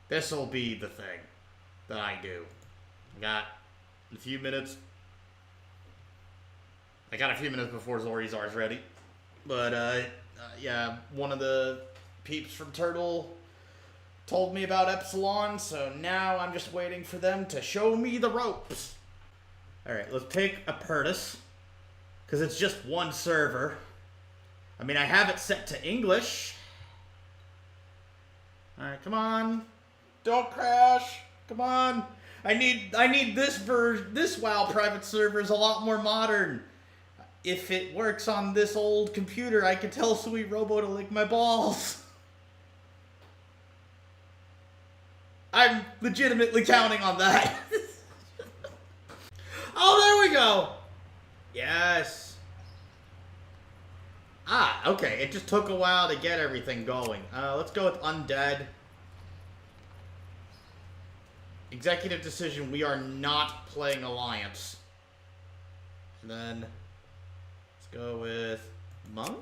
This'll be the thing that I do. I got a few minutes. I got a few minutes before Zorizar's ready. But, yeah, one of the peeps from Turtle told me about Epsilon, so now I'm just waiting for them to show me the ropes. Alright, let's pick a Purtus, because it's just one server. I mean, I have it set to English. Alright, come on. Don't crash. Come on. I need this version. This WoW private server is a lot more modern. If it works on this old computer, I can tell Sweet Robo to lick my balls. I'm legitimately counting on that. Oh, there we go. Yes. Ah, okay. It just took a while to get everything going. Let's go with Undead. Executive decision, we are not playing Alliance. And then, let's go with Monk.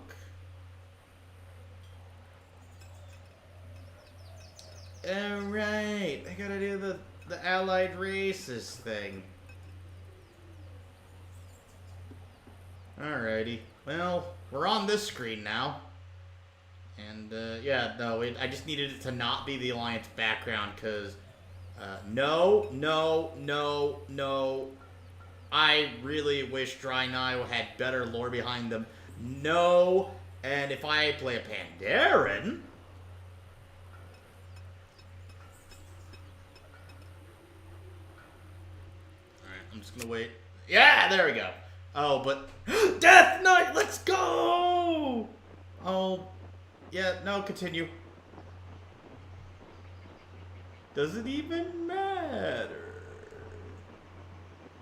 Alright, I gotta do the allied races thing. Alrighty. Well, we're on this screen now. And, yeah, no, I just needed it to not be the Alliance background, because, no. I really wish Draenei had better lore behind them. No, and if I play a Pandaren... I'm just gonna wait. Yeah, there we go. Oh, but... Death Knight, let's go! Oh, yeah, no, continue. Does it even matter?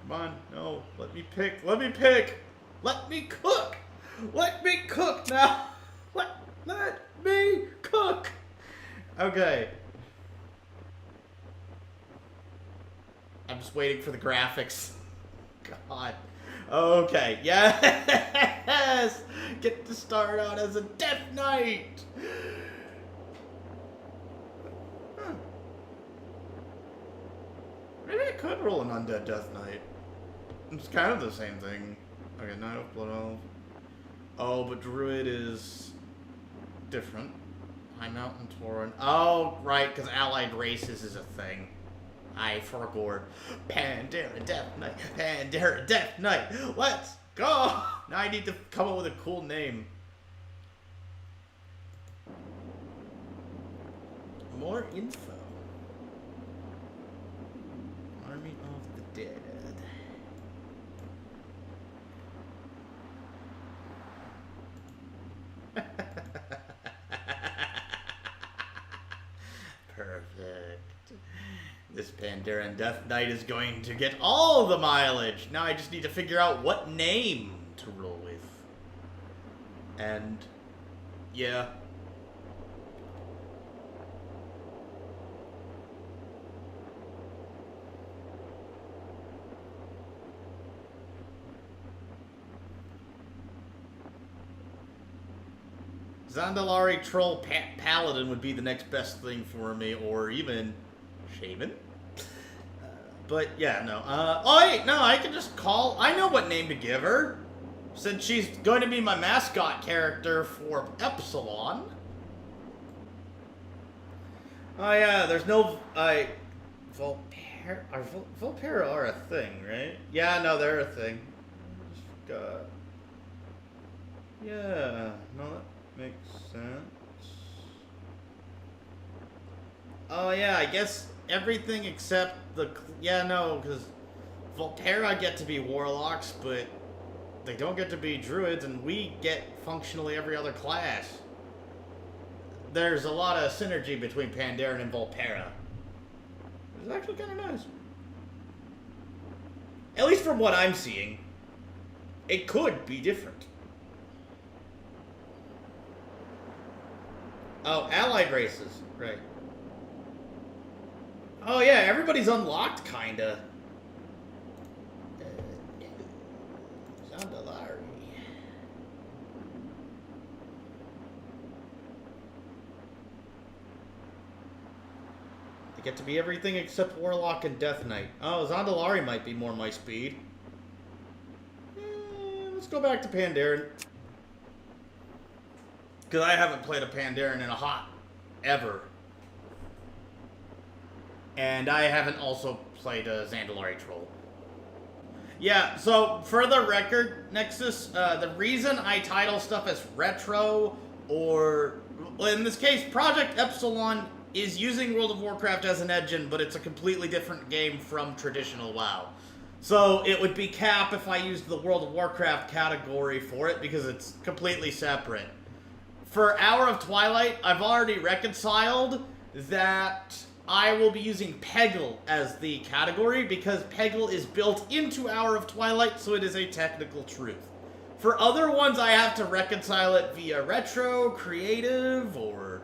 Come on, no, let me pick, let me pick! Let me cook! Let me cook now! Let me cook! Okay. I'm just waiting for the graphics. God. Okay, yes! Get to start out as a Death Knight! Huh. Maybe I could roll an Undead Death Knight. It's kind of the same thing. Okay, Knight of Blood Elf. Oh, but Druid is different. High Mountain Tauren. Oh, right, because allied races is a thing. I forgot. Pandaren Death Knight. Pandaren Death Knight. Let's go. Now I need to come up with a cool name. More info. Army of the Dead. Perfect. This Pandaren Death Knight is going to get all the mileage. Now I just need to figure out what name to roll with. And, yeah. Zandalari Troll Paladin would be the next best thing for me, or even Shaman. But yeah, no. Oh wait, no, I can just call. I know what name to give her, since she's going to be my mascot character for Epsilon. Oh yeah, there's no Volpera are a thing, right? Yeah, no, they're a thing. Yeah, no, that makes sense. Oh yeah, I guess everything except the... Yeah, no, because Volpera get to be warlocks, but they don't get to be druids, and we get functionally every other class. There's a lot of synergy between Pandaren and Volpera. It's actually kind of nice. At least from what I'm seeing. It could be different. Oh, allied races. Right. Oh yeah, everybody's unlocked, kinda. Zandalari. You get to be everything except Warlock and Death Knight. Oh, Zandalari might be more my speed. Let's go back to Pandaren. Because I haven't played a Pandaren in a hot ever. And I haven't also played a Zandalari Troll. Yeah, so for the record, Nexus, the reason I title stuff as retro, or well, in this case, Project Epsilon is using World of Warcraft as an engine, but it's a completely different game from traditional WoW. So it would be cap if I used the World of Warcraft category for it, because it's completely separate. For Hour of Twilight, I've already reconciled that I will be using Peggle as the category, because Peggle is built into Hour of Twilight, so it is a technical truth. For other ones, I have to reconcile it via retro, creative, or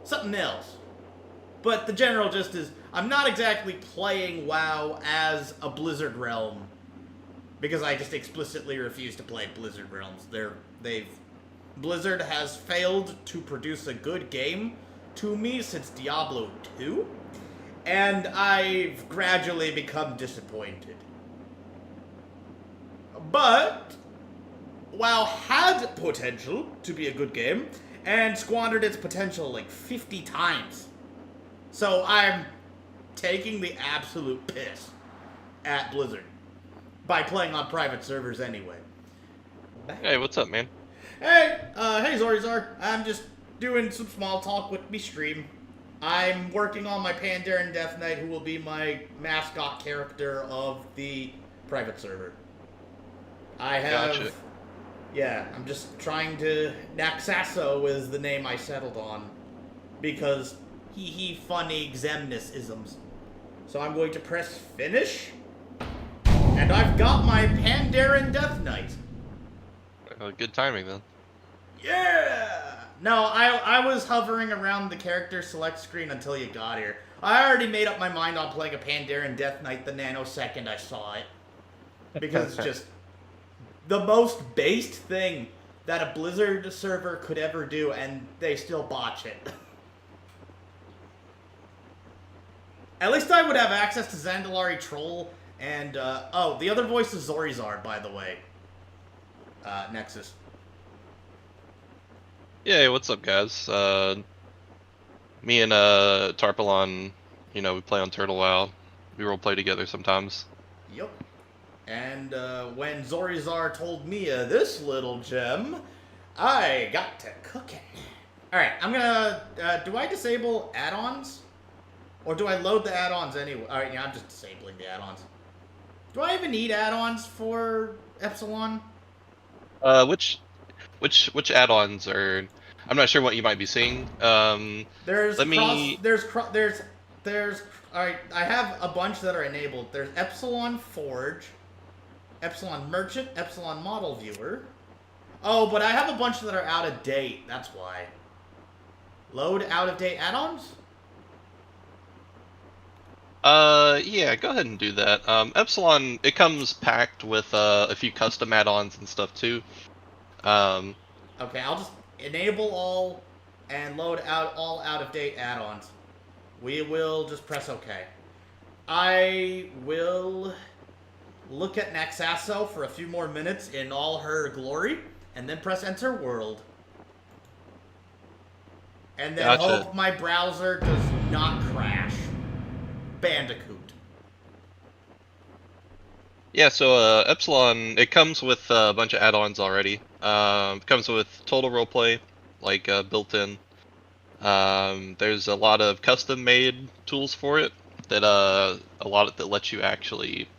something else. But the general gist is, I'm not exactly playing WoW as a Blizzard Realm, because I just explicitly refuse to play Blizzard Realms. Blizzard has failed to produce a good game to me since Diablo 2, and I've gradually become disappointed. But WoW had potential to be a good game, and squandered its potential like 50 times. So I'm taking the absolute piss at Blizzard by playing on private servers anyway. Hey, what's up, man? Hey, hey Zorizar. I'm just doing some small talk with me stream. I'm working on my Pandaren Death Knight, who will be my mascot character of the private server. I have... Gotcha. Yeah, I'm just trying to... Naxaso is the name I settled on, because he funny Xemnas-isms. So I'm going to press finish, and I've got my Pandaren Death Knight. Good timing, then. Yeah! No, I was hovering around the character select screen until you got here. I already made up my mind on playing a Pandaren Death Knight the nanosecond I saw it. Because it's just the most based thing that a Blizzard server could ever do, and they still botch it. At least I would have access to Zandalari Troll, and, oh, the other voice is Zorizar, by the way. Nexus. Yeah, what's up, guys? Me and Etarpylon, we play on Turtle WoW. We roleplay together sometimes. Yep. And when Zorizar told me this little gem, I got to cooking. Alright, I'm gonna... do I disable add-ons? Or do I load the add-ons anyway? Alright, yeah, I'm just disabling the add-ons. Do I even need add-ons for Epsilon? Which add-ons are... I'm not sure what you might be seeing. Alright, I have a bunch that are enabled. There's Epsilon Forge, Epsilon Merchant, Epsilon Model Viewer. Oh, but I have a bunch that are out of date, that's why. Load out-of-date add-ons? Yeah, go ahead and do that. Epsilon, it comes packed with a few custom add-ons and stuff too. Okay, I'll just enable all and load out all out-of-date add-ons. We will just press OK. I will look at Naxaso for a few more minutes in all her glory, and then press Enter World. And then hope my browser does not crash. Bandicoot. Yeah, so Epsilon, it comes with a bunch of add-ons already. It comes with total roleplay, like built-in. There's a lot of custom-made tools for it that that let you actually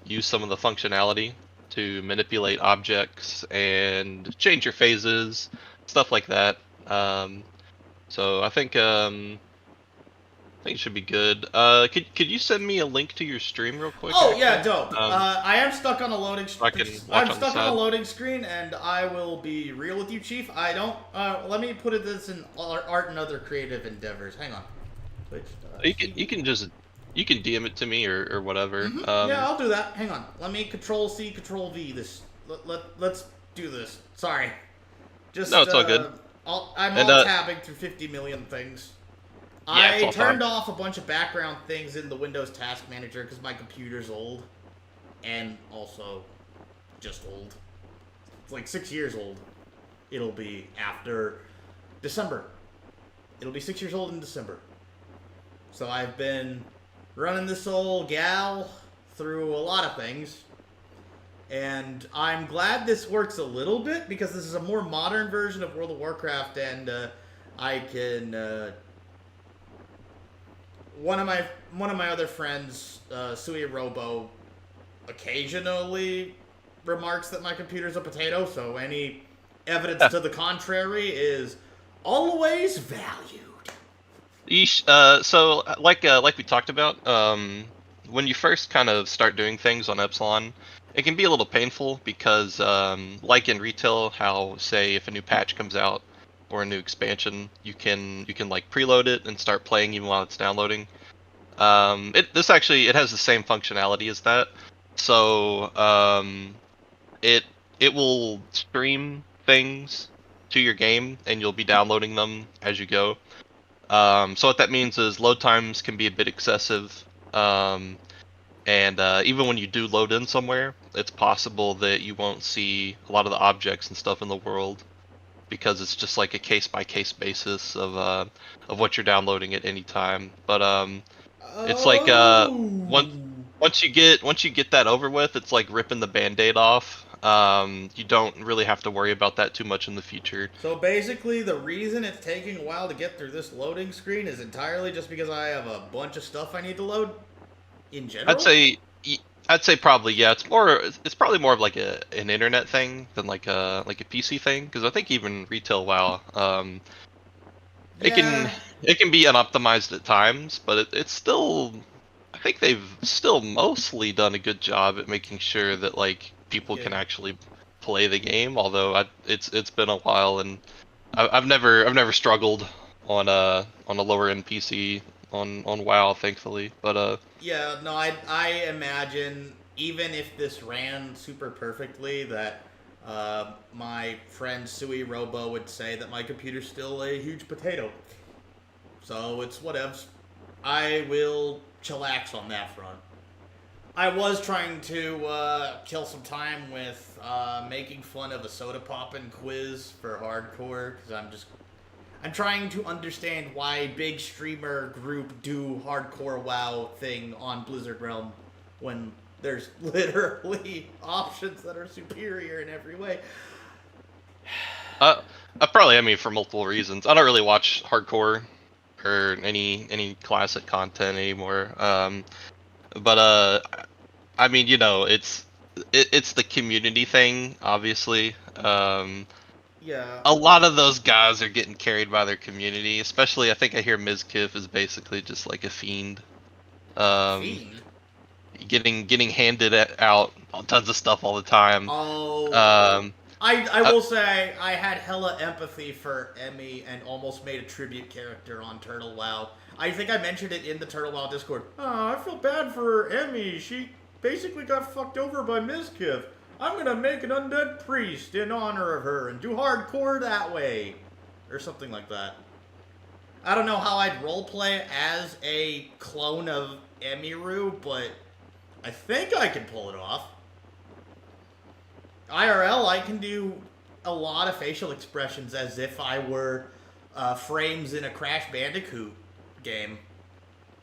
use some of the functionality to manipulate objects and change your phases, stuff like that. So I think it should be good. Could you send me a link to your stream real quick? Oh, yeah, dope. I am stuck on a loading screen. I'm stuck on a loading screen, and I will be real with you, Chief. I don't... let me put this in art and other creative endeavors. Hang on. You can DM it to me or whatever. Mm-hmm. Yeah, I'll do that. Hang on. Let me Control-C, Control-V this. Let's do this. Sorry. No, it's all good. I'm alt-tabbing through 50 million things. Yeah, it's I all turned fine. off a bunch of background things in the Windows Task Manager because my computer's old. And also just old. It's like 6 years old. It'll be after December. It'll be 6 years old in December. So I've been running this old gal through a lot of things. And I'm glad this works a little bit because this is a more modern version of World of Warcraft, and I can. One of my other friends, Sui Robo, occasionally remarks that my computer's a potato. So any evidence to the contrary is always valued. So like we talked about, when you first kind of start doing things on Epsilon, it can be a little painful because, like in retail, how say if a new patch comes out or a new expansion, you can like preload it and start playing even while it's downloading. It has the same functionality as that, so it will stream things to your game and you'll be downloading them as you go. So what that means is load times can be a bit excessive, and even when you do load in somewhere, it's possible that you won't see a lot of the objects and stuff in the world because it's just like a case by case basis of what you're downloading at any time. But it's like once Oh. once you get that over with, it's like ripping the band-aid off. You don't really have to worry about that too much in the future. So basically, the reason it's taking a while to get through this loading screen is entirely just because I have a bunch of stuff I need to load in I'd general? say I'd say probably yeah. It's probably more of like an internet thing than like a PC thing because I think even retail WoW it can Yeah. it can be unoptimized at times, but it's still I think they've still mostly done a good job at making sure that like people Yeah. can actually play the game. Although it's been a while and I've never struggled on a lower end PC on WoW thankfully, but Yeah, no, I imagine even if this ran super perfectly, that my friend Sui Robo would say that my computer's still a huge potato. So it's whatevs. I will chillax on that front. I was trying to kill some time with making fun of a soda poppin' quiz for hardcore because I'm trying to understand why big streamer group do hardcore WoW thing on Blizzard Realm when there's literally options that are superior in every way. I mean for multiple reasons. I don't really watch hardcore or any classic content anymore. But I mean, it's the community thing, obviously. Yeah. A lot of those guys are getting carried by their community, especially I think I hear Mizkif is basically just like a fiend. Um, Fiend? getting handed out on tons of stuff all the time. Oh. Um, I uh, will say I had hella empathy for Emmy and almost made a tribute character on Turtle WoW. I think I mentioned it in the Turtle WoW Discord. Oh, I feel bad for Emmy. She basically got fucked over by Mizkif. I'm gonna make an undead priest in honor of her and do hardcore that way. Or something like that. I don't know how I'd roleplay as a clone of Emiru, but I think I can pull it off. IRL, I can do a lot of facial expressions as if I were frames in a Crash Bandicoot game.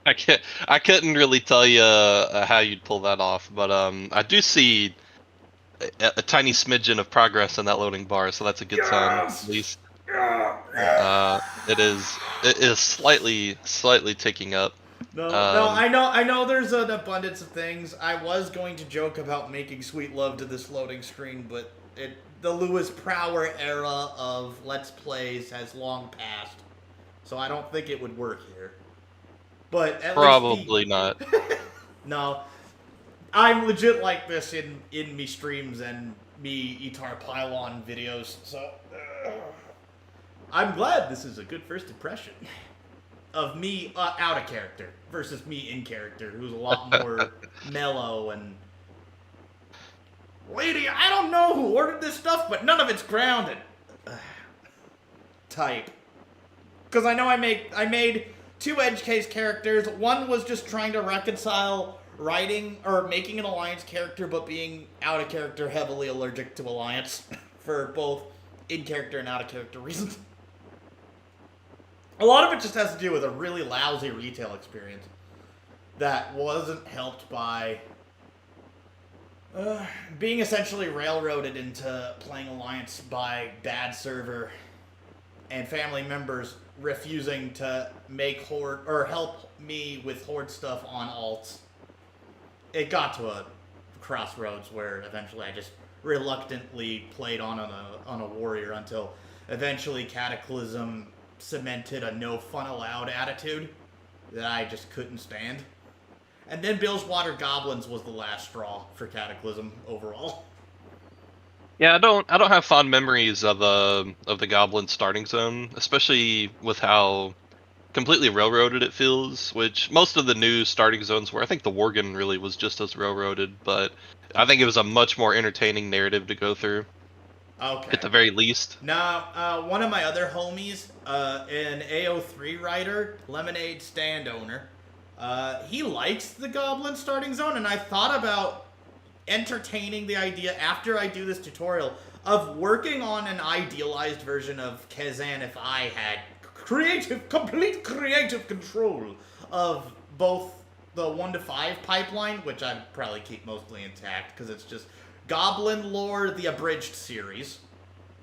I couldn't really tell you how you'd pull that off, but I do see a tiny smidgen of progress in that loading bar, so that's a good sign at Yes! least. Yeah! It is slightly ticking up. No, Um, I know there's an abundance of things. I was going to joke about making sweet love to this loading screen, but the Lewis Prower era of Let's Plays has long passed. So I don't think it would work here. But at least Probably not. no, I'm legit like this in me streams and me Etarpylon videos. So I'm glad this is a good first impression of me out of character versus me in character, who's a lot more mellow and. Lady, I don't know who ordered this stuff, but none of it's grounded. Type. Because I know I made two edge case characters. One was just trying to reconcile writing or making an Alliance character, but being out of character, heavily allergic to Alliance for both in character and out of character reasons. A lot of it just has to do with a really lousy retail experience that wasn't helped by being essentially railroaded into playing Alliance by bad server and family members refusing to make Horde or help me with Horde stuff on alts. It got to a crossroads where eventually I just reluctantly played on a warrior until eventually Cataclysm cemented a no fun allowed attitude that I just couldn't stand. And then Bilgewater Goblins was the last straw for Cataclysm overall. Yeah, I don't have fond memories of the Goblin starting zone, especially with how completely railroaded it feels, which most of the new starting zones were. I think the Worgen really was just as railroaded, but I think it was a much more entertaining narrative to go through. Okay. At the very least. Now, one of my other homies, an AO3 writer, Lemonade stand owner, he likes the Goblin starting zone, and I thought about entertaining the idea after I do this tutorial of working on an idealized version of Kazan if I had complete creative control of both the 1 to 5 pipeline, which I'd probably keep mostly intact because it's just Goblin lore, the abridged series,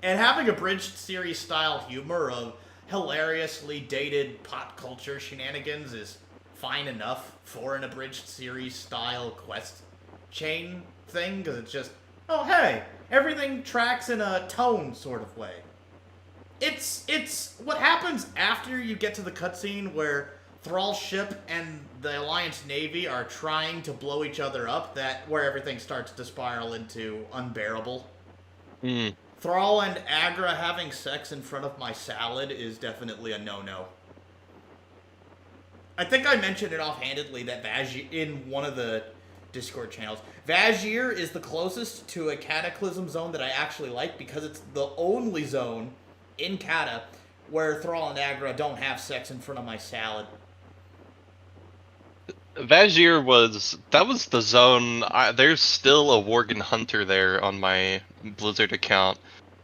and having abridged series style humor of hilariously dated pop culture shenanigans is fine enough for an abridged series style quest chain thing, because it's just, oh hey, everything tracks in a tone sort of way. It's what happens after you get to the cutscene where Thrall's ship and the Alliance Navy are trying to blow each other up, where everything starts to spiral into unbearable. Thrall and Agra having sex in front of my salad is definitely a no-no. I think I mentioned it offhandedly that Vazir, in one of the Discord channels, Vazir is the closest to a Cataclysm zone that I actually like because it's the only zone in Cata where Thrall and Agra don't have sex in front of my salad. Vazir was the zone. There's still a Worgen Hunter there on my Blizzard account,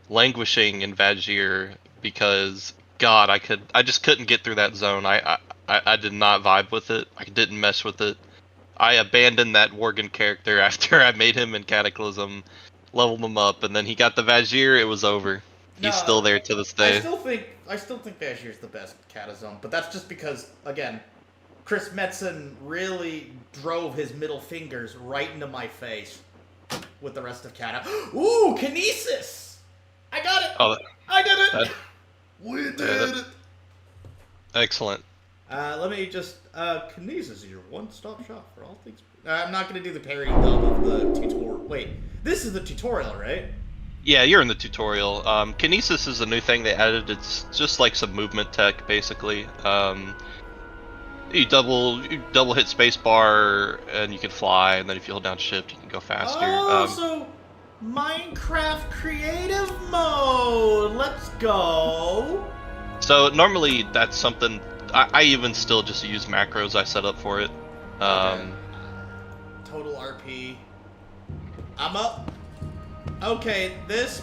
languishing in Vazir because God, I just couldn't get through that zone. I did not vibe with it. I didn't mesh with it. I abandoned that Worgen character after I made him in Cataclysm, leveled him up, and then he got the Vazir. It was over. He's still there to this day. I still think Vazir's the best Cata zone, but that's just because, again, Chris Metzen really drove his middle fingers right into my face with the rest of Cata. Ooh, Kinesis! I got it! Oh, I did it! We did it! Excellent. Let me just, Kinesis is your one-stop shop for all things. I'm not gonna do the parody dub of the tutorial. Wait, this is the tutorial, right? Yeah, you're in the tutorial. Kinesis is a new thing they added. It's just like some movement tech, basically. You double hit spacebar and you can fly, and then if you hold down shift, you can go faster. Oh, so Minecraft creative mode. Let's go. So normally that's something I even still just use macros I set up for it. Okay. Total RP. I'm up. Okay, this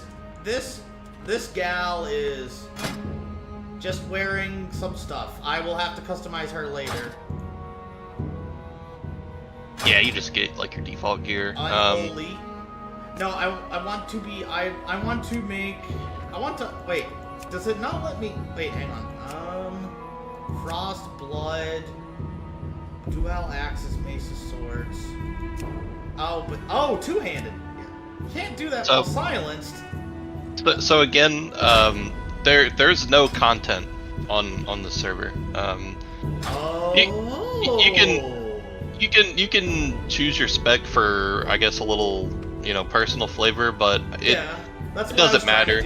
gal is just wearing some stuff. I will have to customize her later. Yeah, you just get like your default gear. Unholy. No, I want to be. I want to make. I want to. Wait. Does it not let me? Wait, hang on. Frost, blood, dual axes, mace of swords. Oh, but two-handed. Can't do that while silenced. So again, there's no content on the server. You can choose your spec for, I guess, a little personal flavor, but it doesn't matter.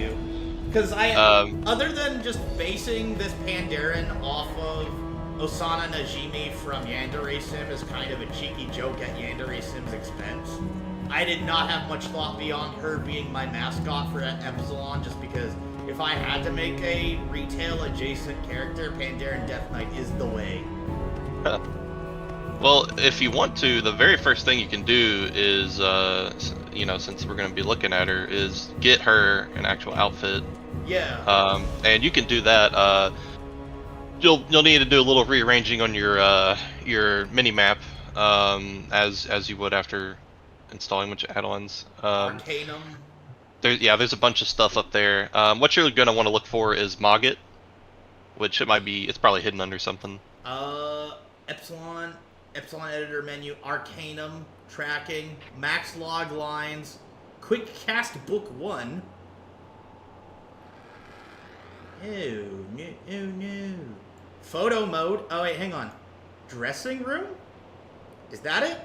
Because other than just basing this Pandaren off of Osana Najimi from Yandere Sim as kind of a cheeky joke at Yandere Sim's expense, I did not have much thought beyond her being my mascot for Epsilon, just because If I had to make a retail adjacent character, Pandaren Death Knight is the way. Well, if you want to, the very first thing you can do is, you know, since we're going to be looking at her, is get her an actual outfit. Yeah. And you can do that. You'll need to do a little rearranging on your mini map, as you would after installing a bunch of add-ons. Arcanum. There's a bunch of stuff up there. What you're going to want to look for is Mogget, which it's probably hidden under something. Epsilon editor menu, Arcanum, tracking, max log lines, quick cast book 1. Oh no. Photo mode. Oh wait, hang on. Dressing room? Is that it?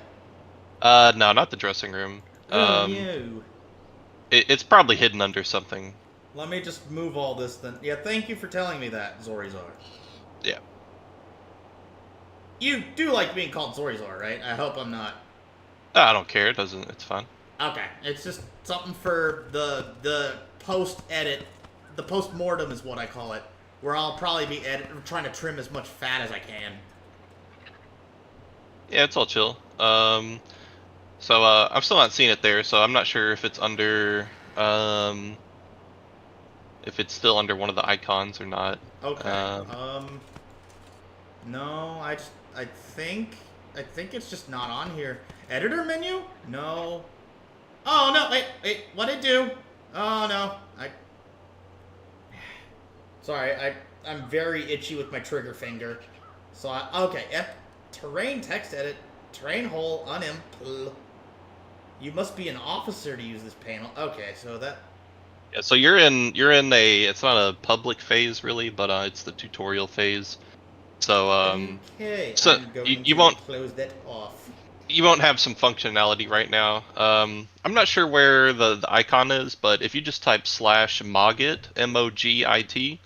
No, not the dressing room. Oh no. It's probably hidden under something. Let me just move all this then. Yeah, thank you for telling me that, Zorizar. Yeah. You do like being called Zorizar, right? I hope I'm not. I don't care. It's fine. Okay, it's just something for the post-edit. The post-mortem is what I call it. Where I'll probably be trying to trim as much fat as I can. Yeah, it's all chill. I'm still not seeing it there, so I'm not sure if it's under, if it's still under one of the icons or not. Okay. No, I think it's just not on here. Editor menu? No. Oh no! Wait. What'd it do? Oh no! Sorry, I'm very itchy with my trigger finger. So okay. Terrain text edit. Terrain hole unimpl. You must be an officer to use this panel. Okay, so that. Yeah, so you're in a. It's not a public phase really, but it's the tutorial phase. So okay, so I'm going you to won't close that off. You won't have some functionality right now. I'm not sure where the icon is, but if you just type /Mogit, MOGIT,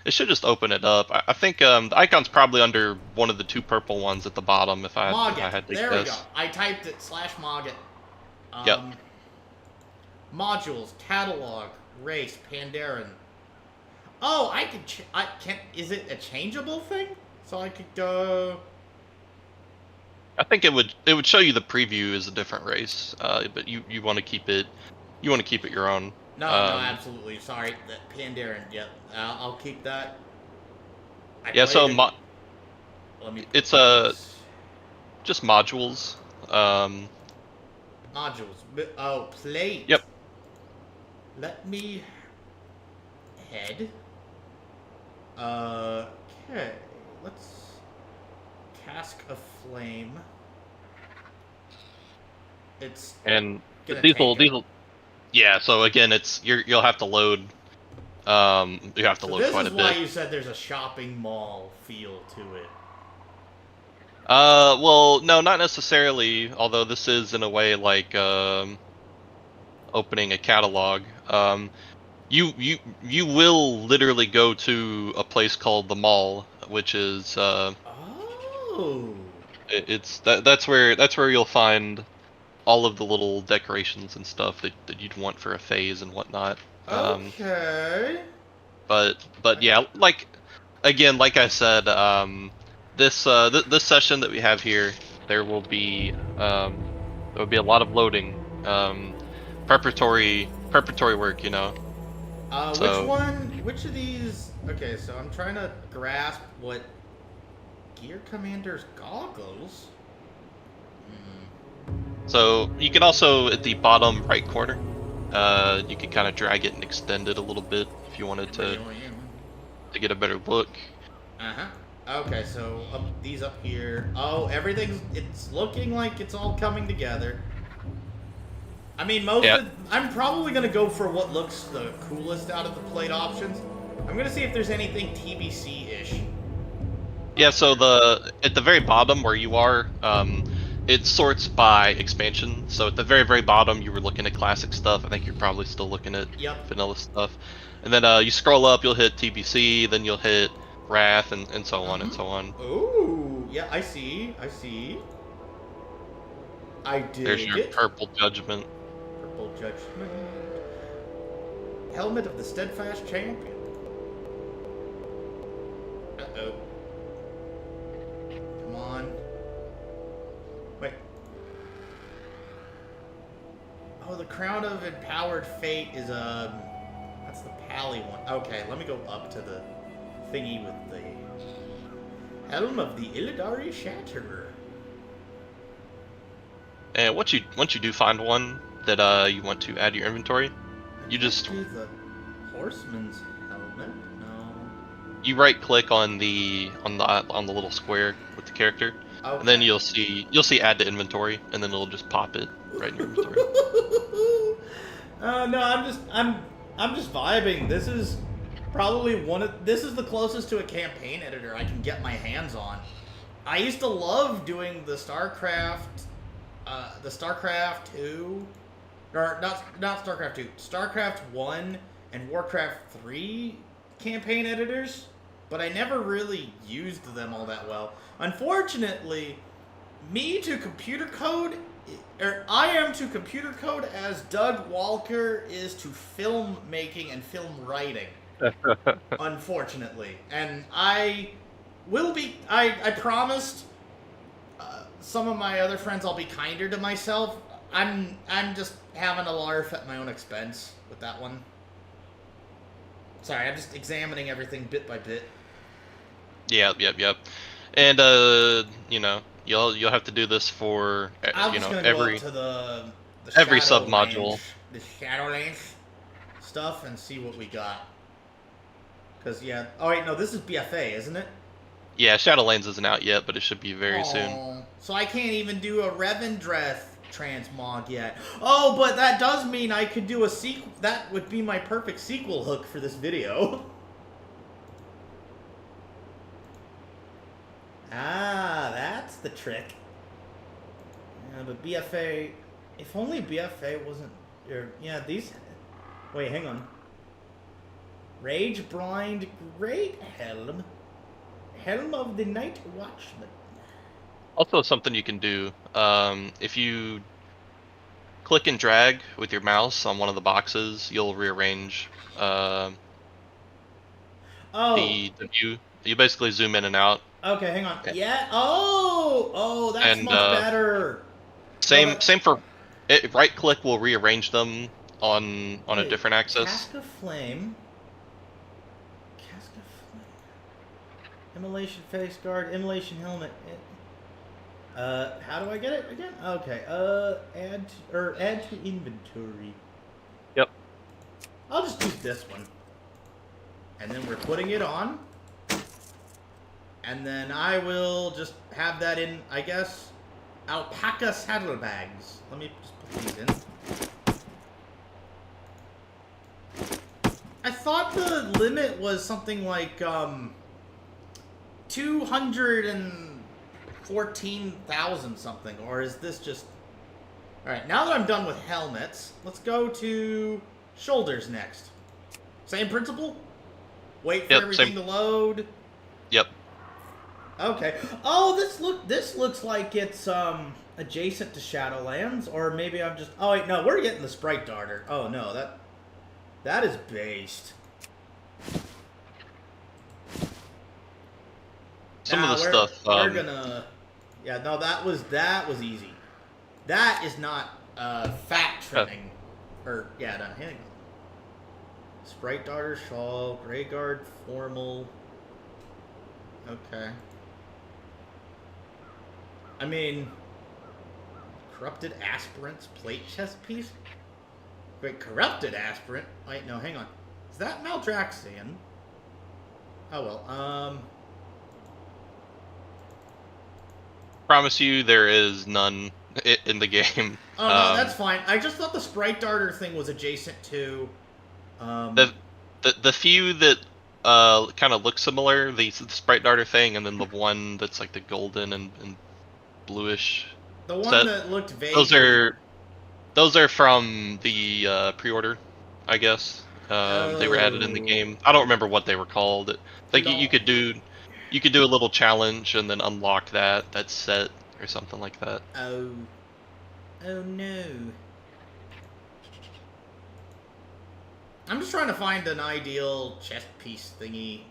it should just open it up. I think the icon's probably under one of the 2 purple ones at the bottom. If I had to there guess. we go. I typed it /Mogit. Yep. Modules, catalog, race, Pandaren. Oh, I can. Is it a changeable thing? So I could go. I think it would show you the preview is a different race, but you want to keep it your own. No, absolutely. Sorry, that Pandaren. Yep, I'll keep that. Yeah, so it's just modules. Modules. Oh, plate. Yep. Let me head. Okay. Let's cask of flame. It's these will. Yeah. So again, you'll have to load. You have to load quite a bit. This is why you said there's a shopping mall feel to it. Well, no, not necessarily. Although this is in a way like opening a catalog. You will literally go to a place called the mall, which is that's where you'll find all of the little decorations and stuff that you'd want for a phase and whatnot. Okay. But yeah, like I said, this session that we have here, there will be a lot of loading, preparatory work, you know. Which of these? Okay, so I'm trying to grasp what Gear Commander's goggles. So you can also, at the bottom right corner, you can kind of drag it and extend it a little bit if you wanted to get a better look. Okay, so these up here. Oh, it's looking like it's all coming together. I mean, I'm probably going to go for what looks the coolest out of the plate options. I'm going to see if there's anything TBC-ish. Yeah, so at the very bottom where you are, it sorts by expansion. So at the very, very bottom, you were looking at classic stuff. I think you're probably still looking at vanilla stuff. And then you scroll up, you'll hit TBC, then you'll hit Wrath, and so on and so on. Ooh, yeah, I see. I did. There's your Purple Judgment. Purple Judgment. Helmet of the Steadfast Champion. Uh-oh. Come on. Wait. Oh, the Crown of Empowered Fate is, that's the Pally one. Okay, let me go up to the thingy with the Helm of the Illidari Shatterer. And once you do find one that you want to add to your inventory, you just do the Horseman's Helmet. No. You right click on the little square with the character, Okay. and then you'll see add to inventory, and then it'll just pop it right in your inventory. No, I'm just vibing. This is probably this is the closest to a campaign editor I can get my hands on. I used to love doing the StarCraft 2, or not StarCraft 2, StarCraft 1 and Warcraft 3 campaign editors, but I never really used them all that well. Unfortunately, I am to computer code as Doug Walker is to film making and film writing. Unfortunately. And I promised some of my other friends I'll be kinder to myself. I'm just having a larf at my own expense with that one. Sorry, I'm just examining everything bit by bit. Yep. And you know, you'll have to do this for every go up to every Shadow sub-module. Range, the Shadowlands stuff, and see what we got. Cause yeah, oh wait, no, this is BFA, isn't it? Yeah, Shadowlands isn't out yet, but it should be very soon. So I can't even do a Revendreth transmog yet. Oh, but that does mean I could do a sequel. That would be my perfect sequel hook for this video. Ah, that's the trick. Yeah, but BFA... If only BFA wasn't... yeah, these... Wait, hang on. Rage Blind Great Helm. Helm of the Night Watchman. Also, something you can do, if you click and drag with your mouse on one of the boxes, you'll rearrange the view. You basically zoom in and out. Okay, hang on. Yeah. Oh, that's much better. Same for it. Right click will rearrange them on a different axis. Cask of Flame. Immolation Face Guard. Immolation Helmet. How do I get it again? Okay. Add to inventory. Yep. I'll just use this one. And then we're putting it on. And then I will just have that in, I guess, alpaca saddlebags. Let me just put these in. I thought the limit was something like 214,000 something, or is this just... Alright, now that I'm done with helmets, let's go to shoulders next. Same principle? Wait for everything to load. Yep. Okay. Oh, this looks like it's adjacent to Shadowlands, or maybe I'm just... Oh wait, no, we're getting the Sprite Darter. Oh no, that is based. Some of the stuff. We're gonna. Yeah, no, that was easy. That is not fat trimming. Or yeah, no, hang on. Sprite Darter Shawl, Grey Guard Formal. Okay. I mean, Corrupted Aspirant's plate chest piece. Wait, Corrupted Aspirant. Wait, no, hang on. Is that Maldraxian? Oh well. Promise you, there is none in the game. Oh no, that's fine. I just thought the Sprite Darter thing was adjacent to. The few that kind of look similar, the Sprite Darter thing, and then the one that's like the golden and bluish. The one set. that looked vague. Those are from the pre-order, I guess. They were added in the game. I don't remember what they were called. I think you could do a little challenge and then unlock that set or something like that. Oh no. I'm just trying to find an ideal chest piece thingy.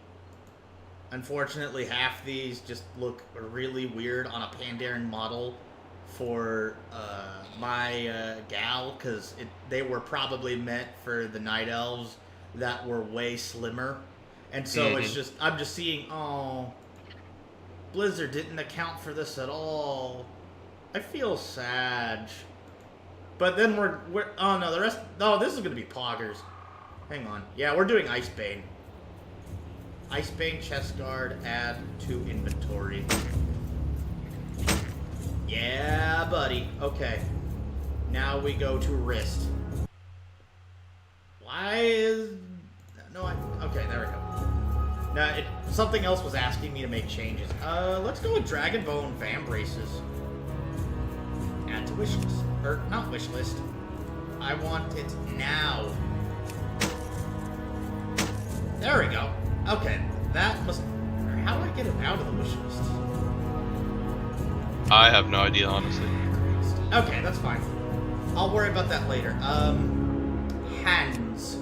Unfortunately, half these just look really weird on a Pandaren model for my gal, because they were probably meant for the Night Elves that were way slimmer. And so it's just, I'm just seeing, oh, Blizzard didn't account for this at all. I feel sad. But then we're oh no, the rest, no, this is going to be poggers. Hang on. Yeah, we're doing Icebane. Icebane chest guard, add to inventory. Yeah, buddy. Okay. Now we go to wrist. Why is... No, okay, there we go. Now, something else was asking me to make changes. Let's go with Dragonbone Vam Braces. Add to wish list. Or, not wish list. I want it now. There we go. Okay, that must... How do I get it out of the wish list? I have no idea, honestly. Okay, that's fine. I'll worry about that later. Hands.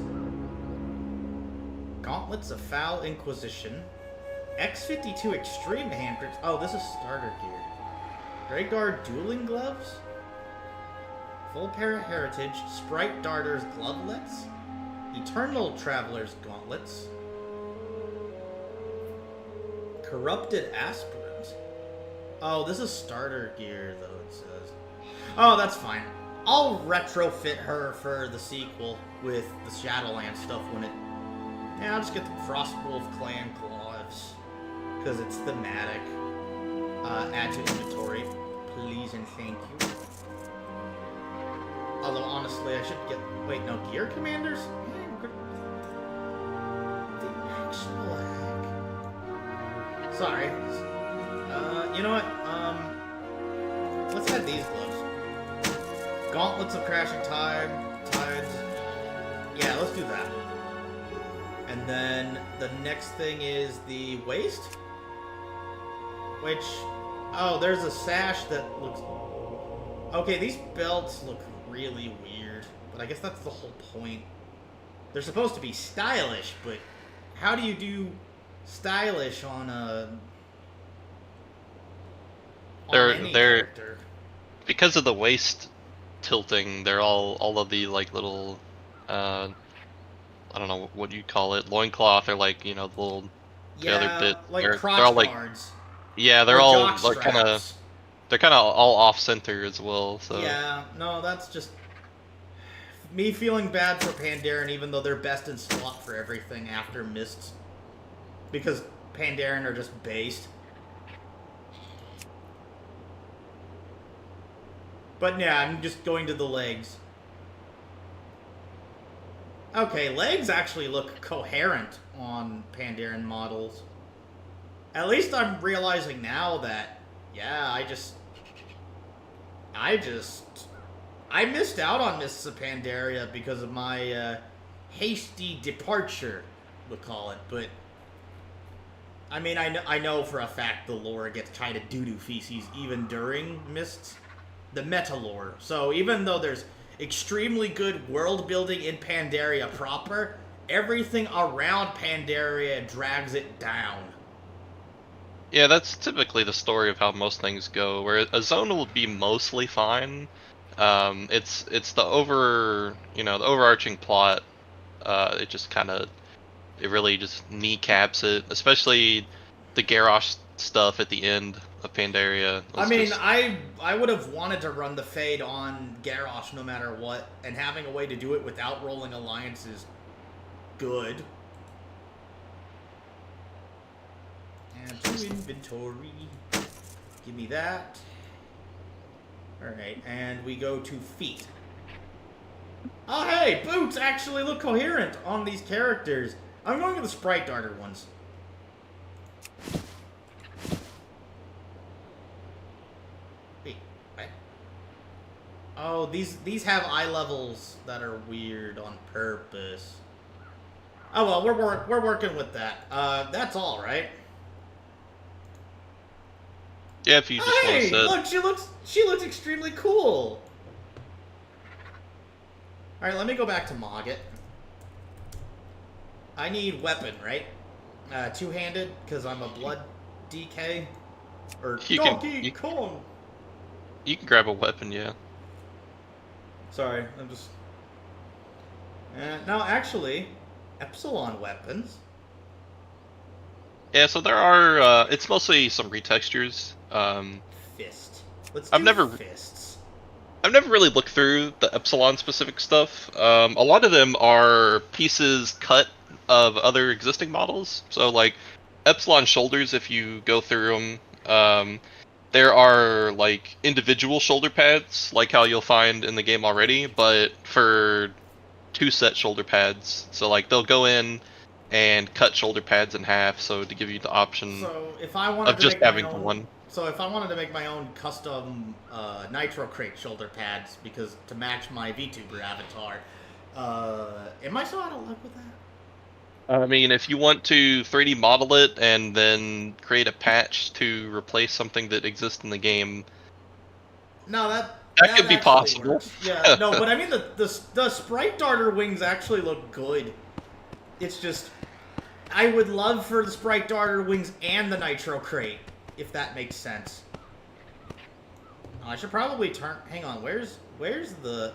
Gauntlets of Foul Inquisition. X52 Extreme Hand Grips. Oh, this is starter gear. Greyguard Dueling Gloves. Full Pair of Heritage. Sprite Darter's Glovelets. Eternal Traveler's Gauntlets. Corrupted Aspirant. Oh, this is starter gear, though, it says. Oh, that's fine. I'll retrofit her for the sequel with the Shadowland stuff when it... Yeah, I'll just get the Wolfskull Clan gloves. Because it's thematic. Add to inventory. Please and thank you. Although, honestly, I should get... Wait, no, Gear Commanders? The actual heck. Sorry. You know what? Let's add these gloves. Gauntlets of Crashing Tides. Yeah, let's do that. And then the next thing is the waist. Which... Oh, there's a sash that looks... Okay, these belts look really weird. But I guess that's the whole point. They're supposed to be stylish, but... How do you do stylish on a... They're because of the waist tilting, they're all of the like little I don't know what you call it, loincloth, or like, you know, the little the other bit. Like they're crotch all like guards. Yeah, they're all like kind of all off center as well. So yeah, no, that's just me feeling bad for Pandaren, even though they're best in slot for everything after Mists, because Pandaren are just based. But yeah, I'm just going to the legs. Okay, legs actually look coherent on Pandaren models. At least I'm realizing now that, yeah, I missed out on Mists of Pandaria because of my hasty departure, we'll call it. But I mean, I know for a fact the lore gets kind of doo-doo feces even during Mists. The meta lore. So even though there's extremely good world building in Pandaria proper, everything around Pandaria drags it down. yeah, that's typically the story of how most things go. Where a zone will be mostly fine. It's the the overarching plot. It just it really just kneecaps it, especially the Garrosh stuff at the end of Pandaria. I mean, I would have wanted to run the Fade on Garrosh no matter what, and having a way to do it without rolling Alliance is good. And to inventory. Give me that. Alright, and we go to feet. Oh hey, boots actually look coherent on these characters. I'm going with the Sprite Darter ones. Wait, what? Oh, these have eye levels that are weird on purpose. Oh well, we're working with that. That's all, right? Yeah, if you just want to sit. Look, she looks extremely cool. All right, let me go back to Mogget. I need weapon, right? Two-handed, because I'm a blood DK. Or Donkey Kong! You can grab a weapon, yeah. Sorry, I'm just... no, actually, Epsilon weapons. Yeah, so there are, it's mostly some retextures. Fist. Let's I've do never... fists. I've never really looked through the Epsilon specific stuff. A lot of them are pieces cut of other existing models. So like Epsilon shoulders, if you go through them, there are like individual shoulder pads, like how you'll find in the game already, but for two set shoulder pads. So like they'll go in and cut shoulder pads in half, so to give you the option So if I wanted of to just make my having own... one. So if I wanted to make my own custom Nitro Crate shoulder pads, because to match my VTuber avatar, am I still out of luck with that? I mean, if you want to 3D model it and then create a patch to replace something that exists in the game, No, that that could be actually possible. works. Yeah, no, but I mean the Sprite Darter wings actually look good. It's just, I would love for the Sprite Darter wings and the Nitro Crate, if that makes sense. Oh, I should probably turn... Hang on, where's the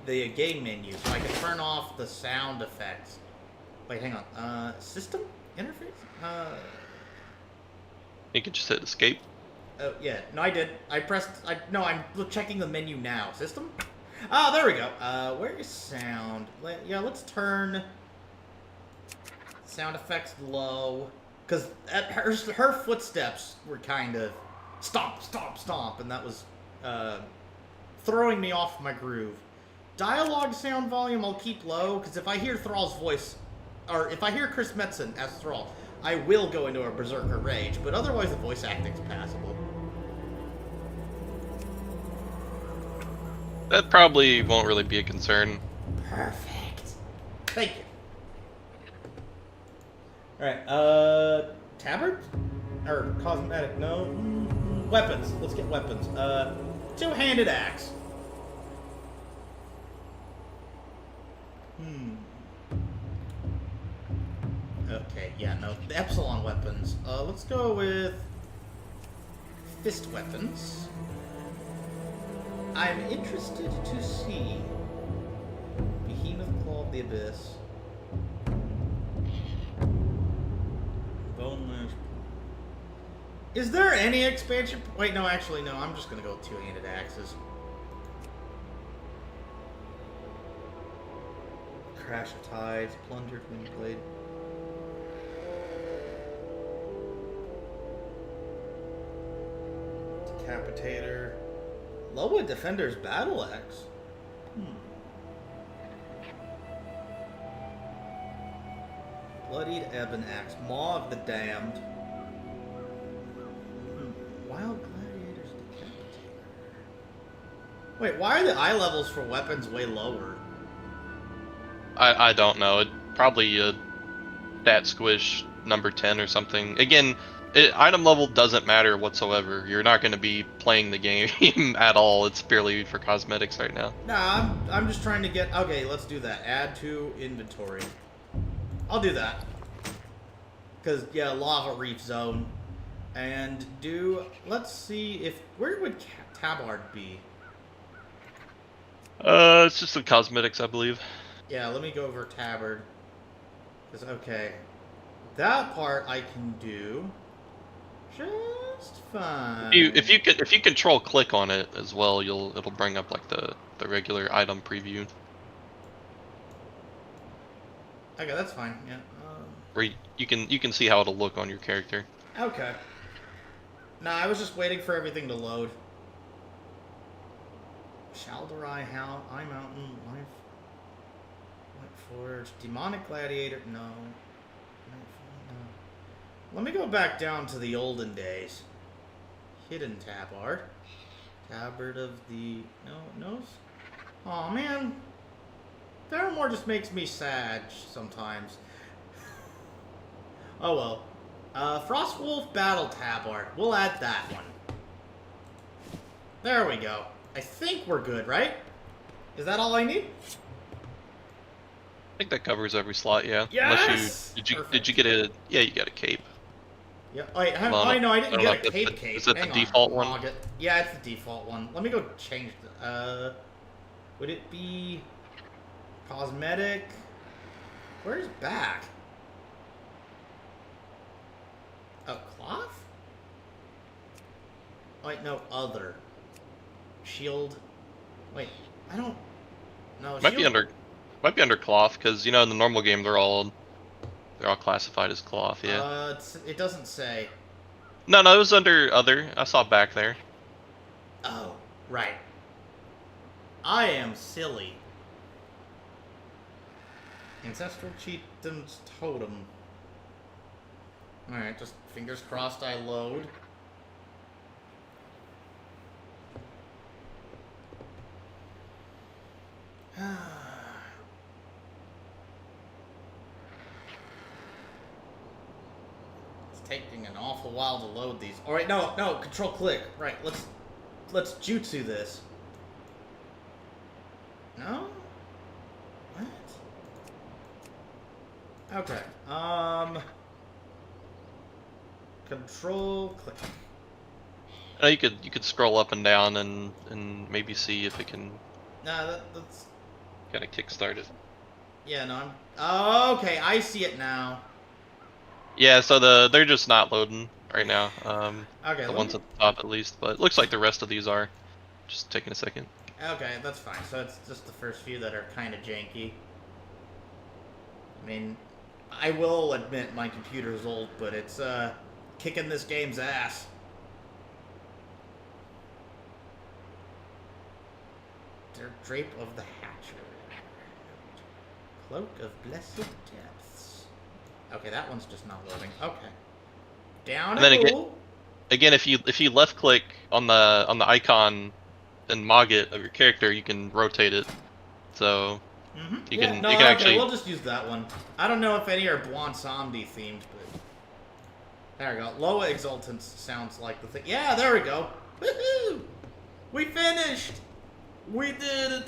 game menu so I can turn off the sound effects? Wait, hang on. System interface? You can just hit escape. Oh, yeah. No, I did. No, I'm checking the menu now. System? Oh, there we go. Where is sound? Yeah, let's turn sound effects low. Because her footsteps were kind of stomp, stomp, stomp, and that was throwing me off my groove. Dialogue sound volume I'll keep low, because if I hear Thrall's voice, or if I hear Chris Metzen as Thrall, I will go into a berserker rage, but otherwise the voice acting's passable. That probably won't really be a concern. Perfect. Thank you. Alright, tabard? Or cosmetic, no. Weapons. Let's get weapons. Two-handed axe. Okay, yeah, no. The Epsilon weapons. Let's go with fist weapons. I'm interested to see Behemoth Claw of the Abyss. Bone Lash. Is there any expansion? Wait, no, actually, no. I'm just gonna go with two-handed axes. Crash of Tides, Plundered Windblade. Decapitator. Loa Defender's Battle Axe. Bloodied Ebon Axe. Maw of the Damned. Wild Gladiator's Decapitator. Wait, why are the eye levels for weapons way lower? I don't know. It probably a stat squish number 10 or something. Again, item level doesn't matter whatsoever. You're not going to be playing the game at all. It's purely for cosmetics right now. Nah, I'm just trying to get... Okay, let's do that. Add to inventory. I'll do that. Because, yeah, Lava Reef Zone. And let's see if... Where would Tabard be? It's just the cosmetics, I believe. Yeah, let me go over Tabard. Because, okay. That part I can do just fine. If you control click on it as well, it'll bring up like the regular item preview. Okay, that's fine. Yeah. Where you can see how it'll look on your character. Okay. Nah, I was just waiting for everything to load. Shalderai, Eye Mountain, Light Forge, Demonic Gladiator, no. Let me go back down to the olden days. Hidden Tabard. Tabard of the... No? Aw, man. Theramore just makes me sad sometimes. Oh well. Frostwolf Battle Tabard. We'll add that one. There we go. I think we're good, right? Is that all I need? think that covers every slot, yeah. Yes! Unless did you get a yeah, you got a cape. Yeah. Wait, Well, I know I I didn't don't know get a if cape that's cape. is that Hang the on. default one? Log it. Yeah, it's the default one. Let me go change the. Would it be cosmetic? Where's back? Oh, cloth? Wait, no, other. Shield. Wait, I don't. No, Might be shield. might be under cloth, because you know in the normal game they're all classified as cloth, yeah. It doesn't say. No, it was under other. I saw back there. Oh, right. I am silly. Ancestral Chieftain's Totem. Alright, just fingers crossed I load. It's taking an awful while to load these. Alright, no, control click. Right, let's jutsu this. No? What? Okay. Control click. You could scroll up and down and maybe see if it can Nah, that's. kind of kickstart it. Yeah, no, I'm. Oh, okay, I see it now. Yeah, so they're just not loading right now. Okay, The ones at the top at least, but it looks like the rest of these are. Just taking a second. Okay, that's fine. So it's just the first few that are kind of janky. I mean, I will admit my computer's old, but it's kicking this game's ass. Drape of the Hatcher. Cloak of Blessed Depths. Okay, that one's just not loading. Okay. Down And then go. again, if you left click on the icon and Mogget of your character, you can rotate it. So you can actually. We'll just use that one. I don't know if any are Bwonsamdi themed, but there we go. Loa Exultance sounds like the thing. Yeah, there we go. Woohoo! We finished. We did it.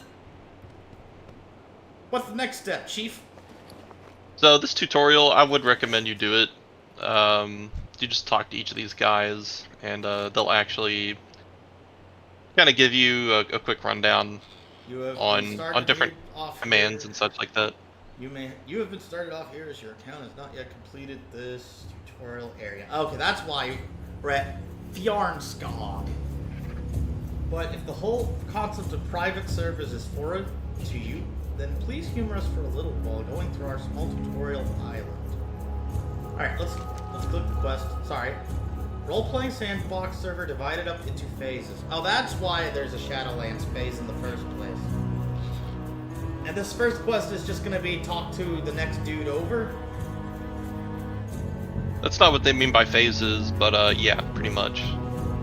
What's the next step, Chief? So this tutorial, I would recommend you do it. You just talk to each of these guys, and they'll actually kind of give you a quick rundown on different commands and such like that. You have been started off here as your account has not yet completed this tutorial area. Okay, that's why we're at Fjarnskog. But if the whole concept of private servers is foreign to you, then please humor us for a little while going through our small tutorial island. Alright, let's click the quest. Sorry. Role-playing sandbox server divided up into phases. Oh, that's why there's a Shadowlands phase in the first place. And this first quest is just gonna be talk to the next dude over? That's not what they mean by phases, but yeah, pretty much.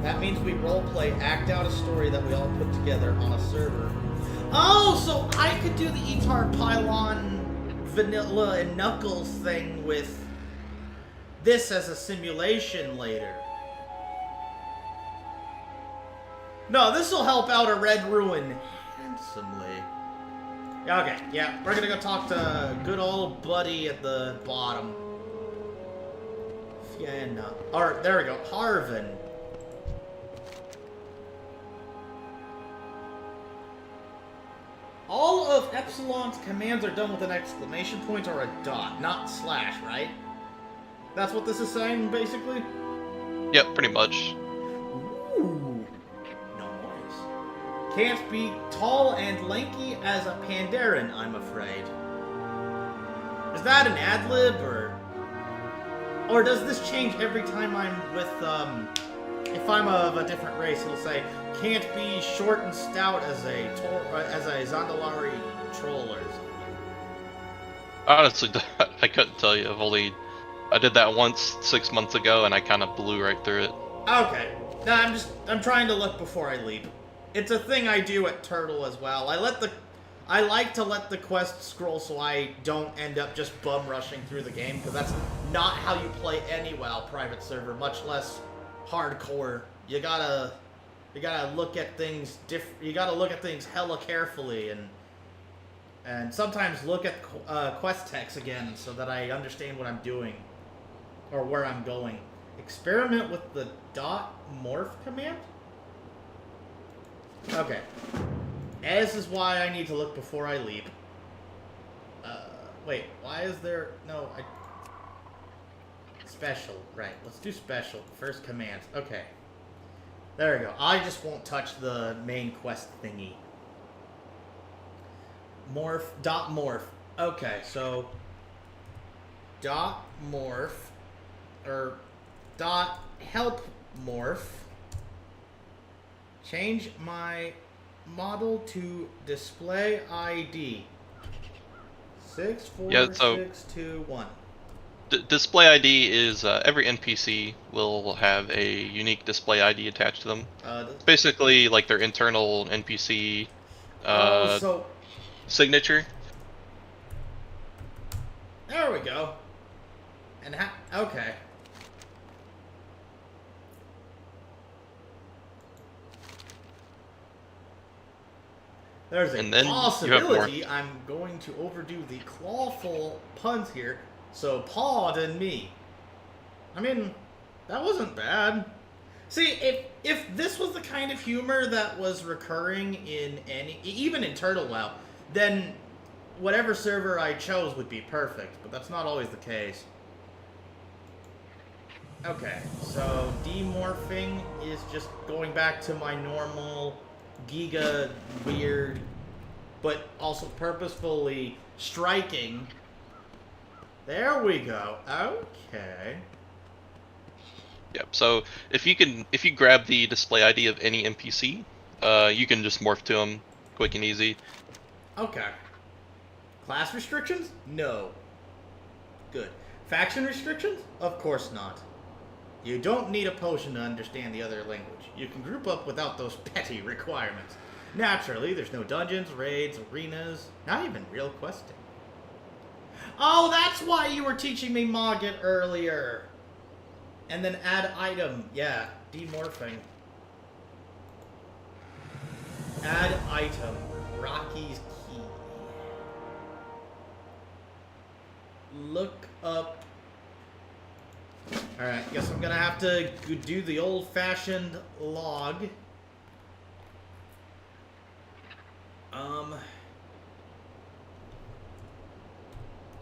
That means we roleplay, act out a story that we all put together on a server. Oh, so I could do the Etarpylon Vanilla and Knuckles thing with this as a simulation later. No, this will help out a Red Ruin handsomely. Yeah, okay, yeah, we're gonna go talk to good old buddy at the bottom. Fianna. Or, there we go, Harvin. All of Epsilon's commands are done with an exclamation point or a dot, not slash, right? That's what this is saying, basically? Yep, pretty much. Ooh, nice. Can't be tall and lanky as a Pandaren, I'm afraid. Is that an ad-lib, or does this change every time I'm with, if I'm of a different race, it'll say, can't be short and stout as a Zandalari troll or something. Honestly, I couldn't tell you. I did that once 6 months ago, and I kind of blew right through it. Okay. Nah, I'm trying to look before I leap. It's a thing I do at Turtle as well. I like to let the quest scroll so I don't end up just bum rushing through the game, because that's not how you play any WoW private server, much less hardcore. You gotta look at things you gotta look at things hella carefully, And sometimes look at quest text again so that I understand what I'm doing. Or where I'm going. Experiment with the .morph command? Okay. This is why I need to look before I leap. Wait, why is there... No, Special, right. Let's do special. First commands. Okay. There we go. I just won't touch the main quest thingy. Morph. .morph. Okay, so... .morph. Or... .help morph. Change my model to display ID. 64621. Display ID is every NPC will have a unique display ID attached to them. It's basically like their internal NPC signature. There we go. And okay. There's a possibility I'm going to overdo the clawful puns here. So, pardon me. I mean, that wasn't bad. See, if this was the kind of humor that was recurring in even in Turtle WoW, then whatever server I chose would be perfect, but that's not always the case. Okay, so demorphing is just going back to my normal giga weird, but also purposefully striking. There we go. Okay. Yep. So if you grab the display ID of any NPC, you can just morph to them quick and easy. Okay. Class restrictions? No. Good. Faction restrictions? Of course not. You don't need a potion to understand the other language. You can group up without those petty requirements. Naturally, there's no dungeons, raids, arenas, not even real questing. Oh, that's why you were teaching me Mogget earlier. And then add item. Yeah, demorphing. Add item. Rocky's key. Look up. Alright, guess I'm gonna have to do the old-fashioned log.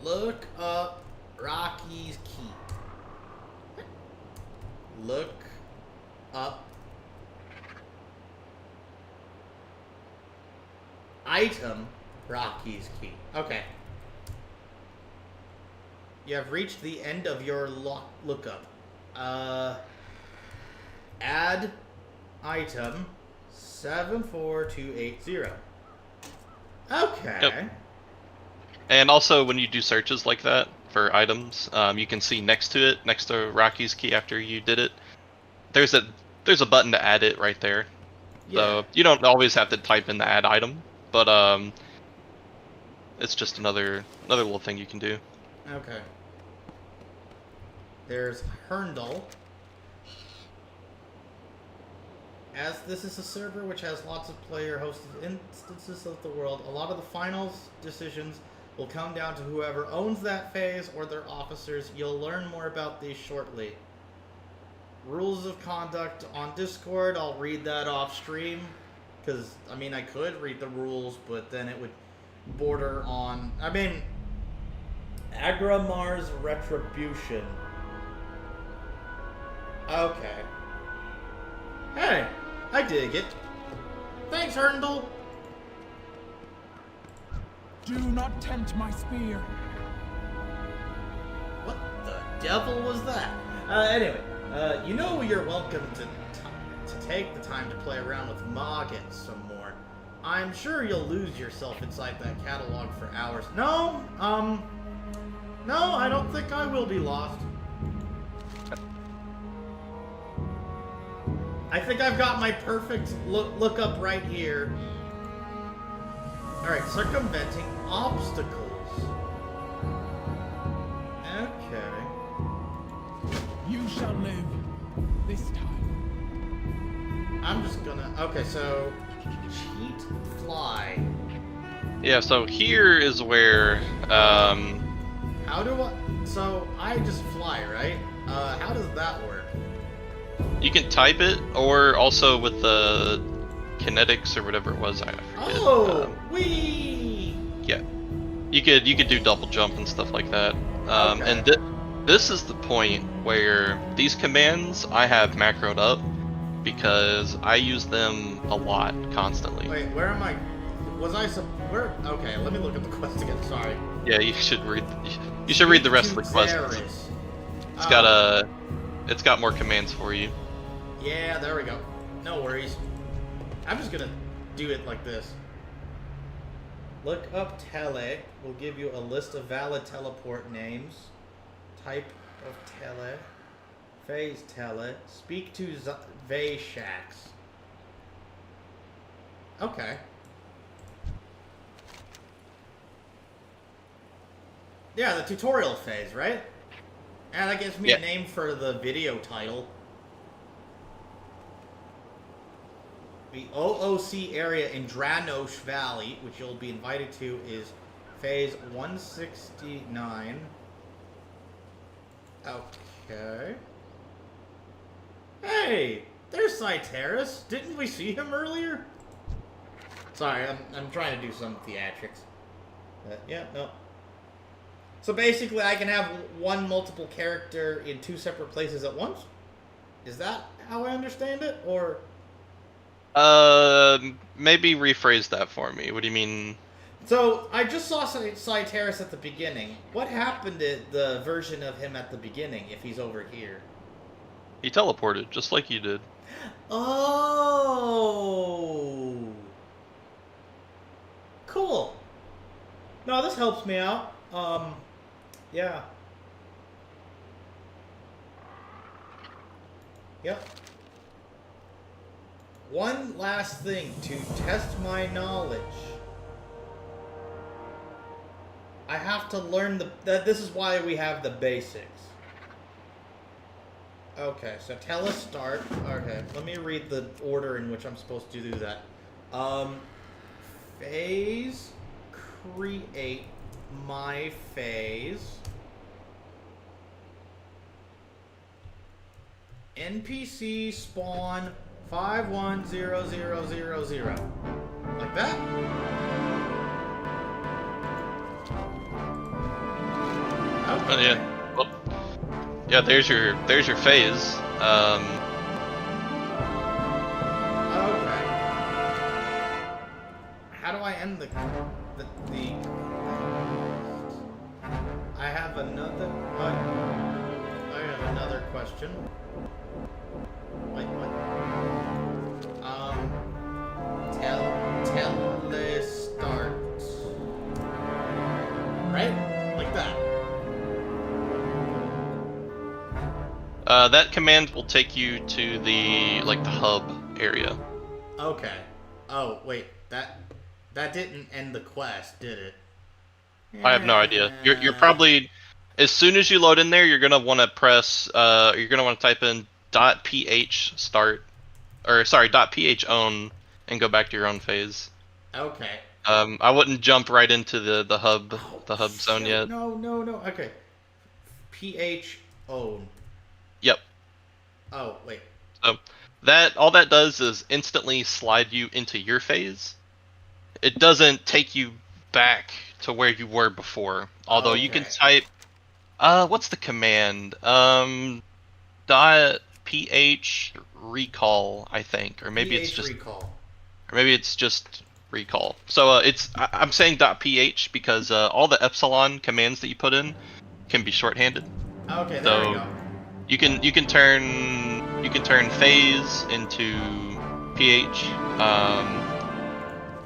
Look up Rocky's key. Look up item Rocky's key. Okay. You have reached the end of your lookup. Add item 74280. Okay. Yep. And also, when you do searches like that for items, you can see next to it, next to Rocky's key after you did it, there's a button to add it right there. Yeah. So you don't always have to type in the add item, but it's just another little thing you can do. Okay. There's Herndl. As this is a server which has lots of player-hosted instances of the world, a lot of the finals decisions will come down to whoever owns that phase or their officers. You'll learn more about these shortly. Rules of conduct on Discord, I'll read that off stream. Because, I mean, I could read the rules, but then it would border on... I mean, Agramar's Retribution. Okay. Hey, I dig it. Thanks, Herndl. Do not tempt my spear. What the devil was that? Anyway, you know you're welcome to take the time to play around with Mogget some more. I'm sure you'll lose yourself inside that catalog for hours. No, I don't think I will be lost. I think I've got my perfect look up right here. Alright, circumventing obstacles. Okay. You shall live this time. I'm just gonna... Okay, so... Cheat fly. Yeah, so here is where, How do I... So, I just fly, right? How does that work? you can type it, or also with the kinetics or whatever it was, I forget. Oh! Whee! Yeah. You could do double jump and stuff like that. Okay. And this is the point where these commands I have macroed up because I use them a lot, constantly. Wait, where am I? Was I where? Okay, let me look at the quest again. Sorry. Yeah, you should read. You should read the rest of the quest. It's got more commands for you. Yeah, there we go. No worries. I'm just gonna do it like this. Look up tele. Will give you a list of valid teleport names. Type of tele. Phase tele. Speak to Vayshax. Okay. Yeah, the tutorial phase, right? And that gives me a name for the video title. The OOC area in Dranosh Valley, which you'll be invited to, is phase 169. Okay. Hey! There's Cyteris. Didn't we see him earlier? Sorry, I'm trying to do some theatrics. Yeah, no. So basically, I can have one multiple character in two separate places at once? Is that how I understand it, or...? Maybe rephrase that for me. What do you mean? So, I just saw Cyteris at the beginning. What happened to the version of him at the beginning, if he's over here? He teleported, just like you did. Oh! Cool. No, this helps me out. Yeah. Yep. One last thing to test my knowledge. I have to learn this is why we have the basics. Okay, so tell us start. Okay, let me read the order in which I'm supposed to do that. Phase, create my phase. NPC spawn 510000. Like that? Okay. Yeah. Well, yeah. There's your phase. Okay. How do I end the I have another question. Wait, what? Start. Right? Like that. That command will take you to the hub area. Okay. Oh, wait. That didn't end the quest, did it? I have no idea. You're probably, as soon as you load in there, you're gonna want to press. You're gonna want to type in .ph start, or sorry, .ph own, and go back to your own phase. Okay. I wouldn't jump right into the hub zone yet. No. Okay. PH own. Yep. Oh, wait. So all that does is instantly slide you into your phase. It doesn't take you back to where you were before. Although you can type what's the command? .ph recall, I think, or maybe it's just recall. Or maybe it's just recall. So I'm saying .ph because all the Epsilon commands that you put in can be shorthanded. Okay, there we go. You can turn phase into ph.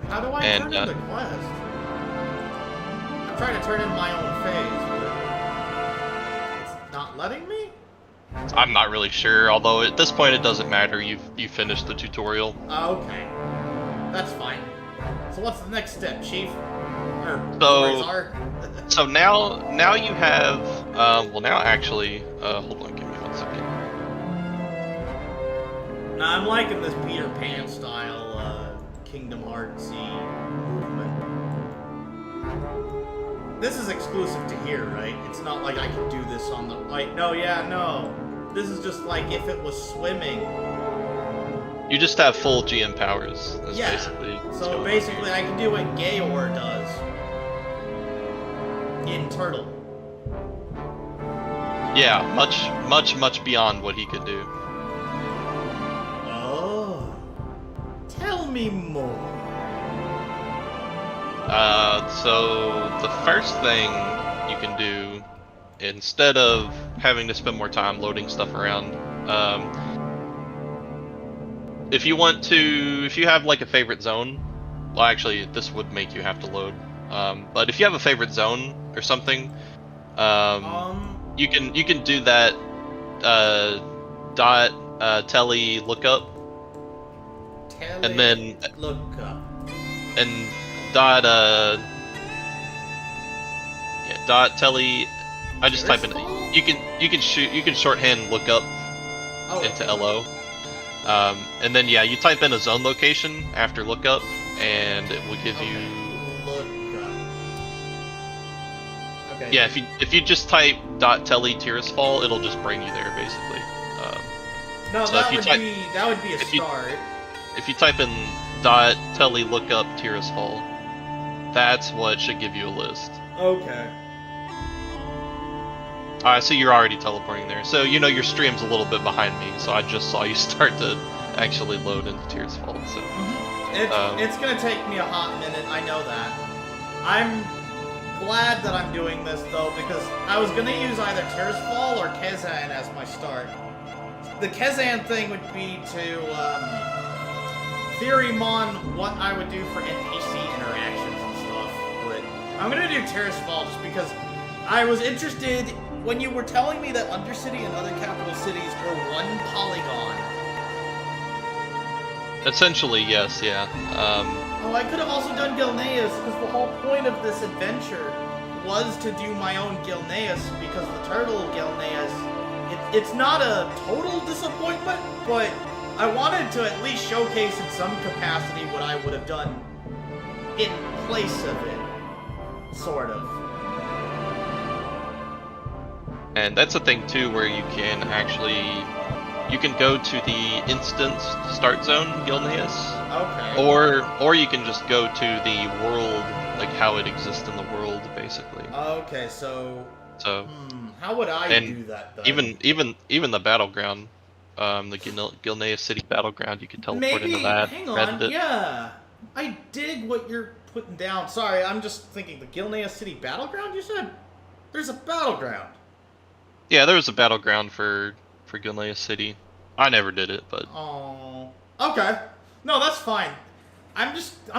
How do I turn in the quest? I'm trying to turn in my own phase, but it's not letting me? I'm not really sure, although at this point it doesn't matter. You finished the tutorial. Okay. That's fine. So what's the next step, Chief? So now you have well now actually hold on, give me 1 second. Now I'm liking this Peter Pan style Kingdom Heartsy movement. This is exclusive to here, right? It's not like I can do this on the... Like, no, yeah, no. This is just like if it was swimming. You just have full GM powers. That's Yeah. basically what's So going on. basically I can do what Gayor does. In Turtle. Yeah, much beyond what he could do. Oh. Tell me more. So the first thing you can do, instead of having to spend more time loading stuff around, if you have like a favorite zone, well actually this would make you have to load, but if you have a favorite zone or something, you can do that telly lookup, and then lookup. and dot telly. I just type in. You can shorthand lookup into LO, and then yeah, you type in a zone location after lookup, and it will give you. Lookup. Okay. Yeah, if you just type .telly Tirisfal, it'll just bring you there basically. No, so that would be a start. If you type in .telly lookup Tirisfal, that's what should give you a list. Okay. Alright, so you're already teleporting there. So you know your stream's a little bit behind me, so I just saw you start to actually load into Tirisfal. So it's gonna take me a hot minute, I know that. I'm glad that I'm doing this though, because I was gonna use either Tirisfal or Kezan as my start. The Kezan thing would be to theorymon what I would do for NPC interactions and stuff, but I'm gonna do Tirisfal just because I was interested when you were telling me that Undercity and other capital cities were one polygon. essentially, yes, yeah. Oh, I could have also done Gilneas, because the whole point of this adventure was to do my own Gilneas, because the turtle Gilneas, it's not a total disappointment, but I wanted to at least showcase in some capacity what I would have done in place of it, sort of. And that's a thing too, where you can go to the instance start zone Gilneas. Okay. Or you can just go to the world, like how it exists in the world, basically. Okay, so how would I and do that though? even the battleground, the Gilneas City battleground, you can teleport into that. Hang on, yeah. I dig what you're putting down. Sorry, I'm just thinking the Gilneas City battleground. You said there's a battleground. Yeah, there was a battleground for Gilneas City. I never did it, but. Oh. Okay. No, that's fine. I'm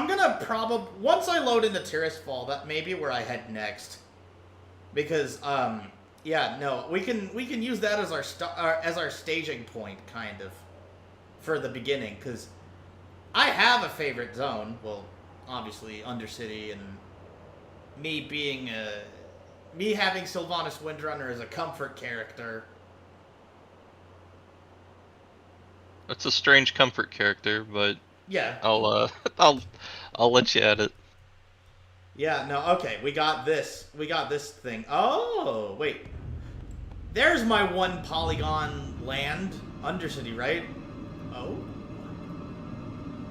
gonna probably once I load into Tirisfal, that may be where I head next. Because yeah, no, we can use that as our staging point, kind of, for the beginning. Because I have a favorite zone. Well, obviously Undercity, and me having Sylvanas Windrunner as a comfort character. It's a strange comfort character, but Yeah. I'll let you at it. Yeah, no, okay, we got this thing. Oh, wait. There's my one polygon land, Undercity, right? Oh.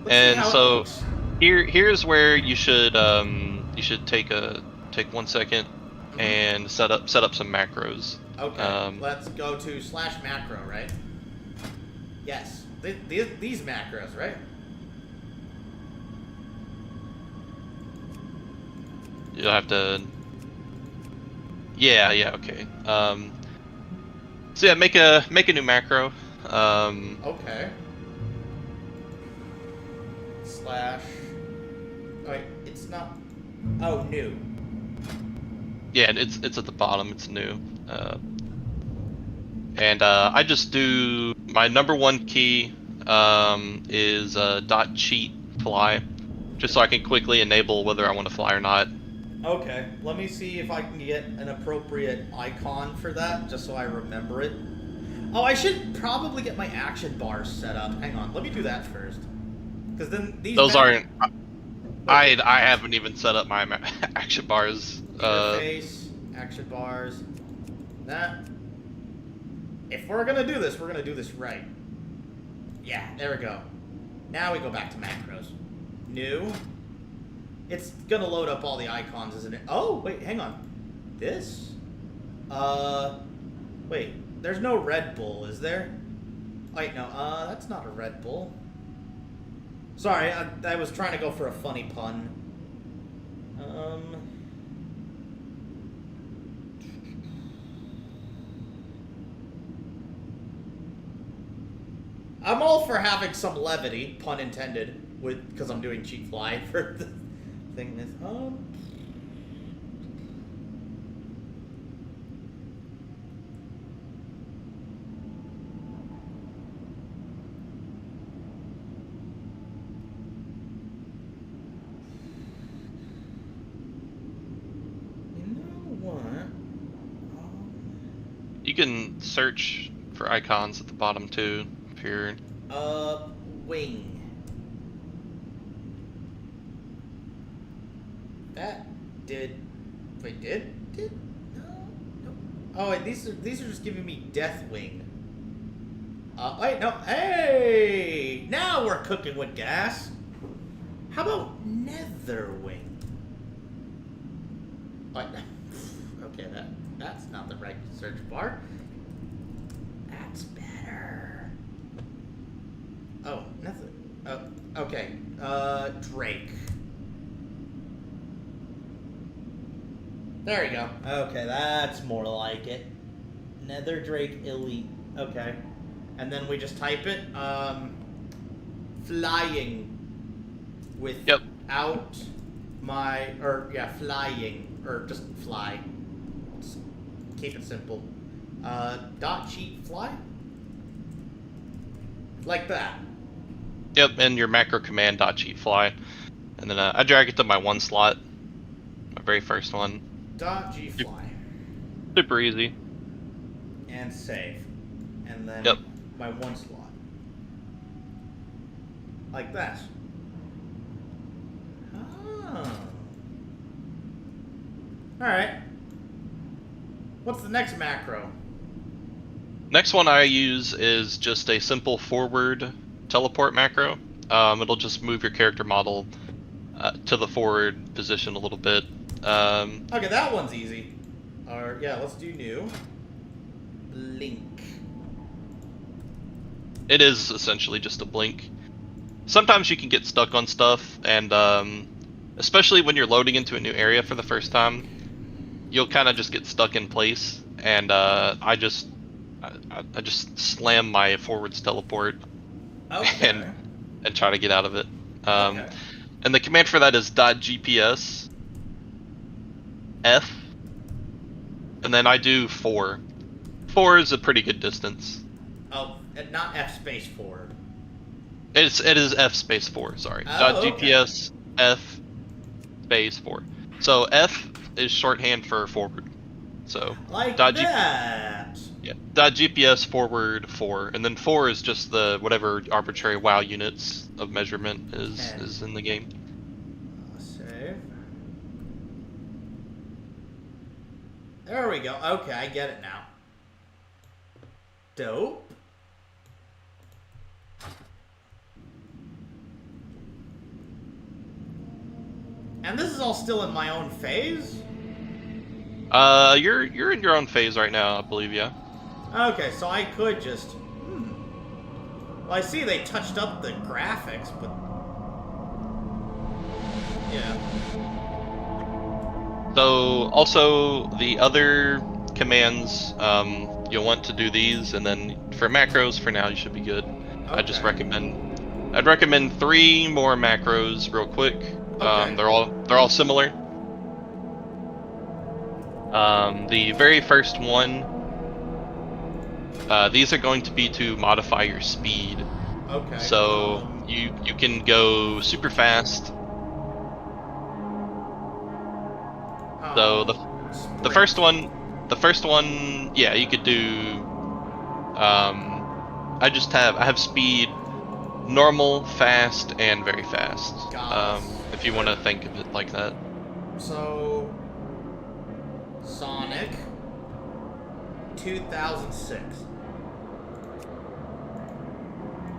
Let's see And how it so looks. here's where you should take 1 second and set up some macros. Okay, let's go to /macro, right? Yes. These macros, right? You'll have to. Yeah, okay. So yeah, make a new macro. Okay. Wait, it's not. Oh, new. Yeah, it's at the bottom. It's new. And I just do my number one key is .cheat fly, just so I can quickly enable whether I want to fly or not. Okay, let me see if I can get an appropriate icon for that, just so I remember it. Oh, I should probably get my action bars set up. Hang on, let me do that first. Because then these... Those aren't... I haven't even set up my action bars. Interface, action bars. That. If we're gonna do this, we're gonna do this right. Yeah, there we go. Now we go back to macros. New. It's gonna load up all the icons, isn't it? Oh, wait, hang on. This? Wait, there's no Red Bull, is there? Wait, no, that's not a Red Bull. Sorry, I was trying to go for a funny pun. I'm all for having some levity, pun intended, because I'm doing cheat fly for the thing. You can search for icons at the bottom too, if you're... Wing. That did... Wait, did? No. Oh, wait, these are just giving me Death Wing. Wait, no. Hey! Now we're cooking with gas. How about Nether Wing? What? Okay, that's not the right search bar. That's better. Oh, nothing. Okay. Drake. There you go. Okay, that's more like it. Nether Drake Elite. Okay. And then we just type it. Flying. Without my... Or, yeah, flying. Or just fly. Just keep it simple. .cheat fly? Like that. Yep, and your macro command .cheat fly. And then I drag it to my one slot. My very first one. .g fly. Super easy. And save. And then my one slot. Like that. Oh. Alright. What's the next macro? Next one I use is just a simple forward teleport macro. It'll just move your character model to the forward position a little bit. Okay, that one's easy. Yeah, let's do new. Blink. It is essentially just a blink. Sometimes you can get stuck on stuff, and especially when you're loading into a new area for the first time, you'll kind of just get stuck in place. And I just slam my forwards teleport and try to get out of it. And the command for that is .gps F, and then I do 4. 4 is a pretty good distance. Oh, not F space forward. It is F space 4. Sorry. .gps F space 4. So F is shorthand for forward. So like that. Yeah. .gps forward 4, and then 4 is just the whatever arbitrary WoW units of measurement is in the game. Save. There we go. Okay, I get it now. Dope. And this is all still in my own phase? You're in your own phase right now, I believe, yeah. Okay, so I could just... Well, I see they touched up the graphics, but... Yeah. So, also, the other commands, you'll want to do these, and then for macros, for now, you should be good. Okay. I'd recommend 3 more macros real quick. Okay. They're all similar. The very first one, these are going to be to modify your speed. Okay. So you can go super fast. So the first one, yeah, you could do. I have speed normal, fast, and very fast. Got it. If you want to think of it like that. So, Sonic 2006.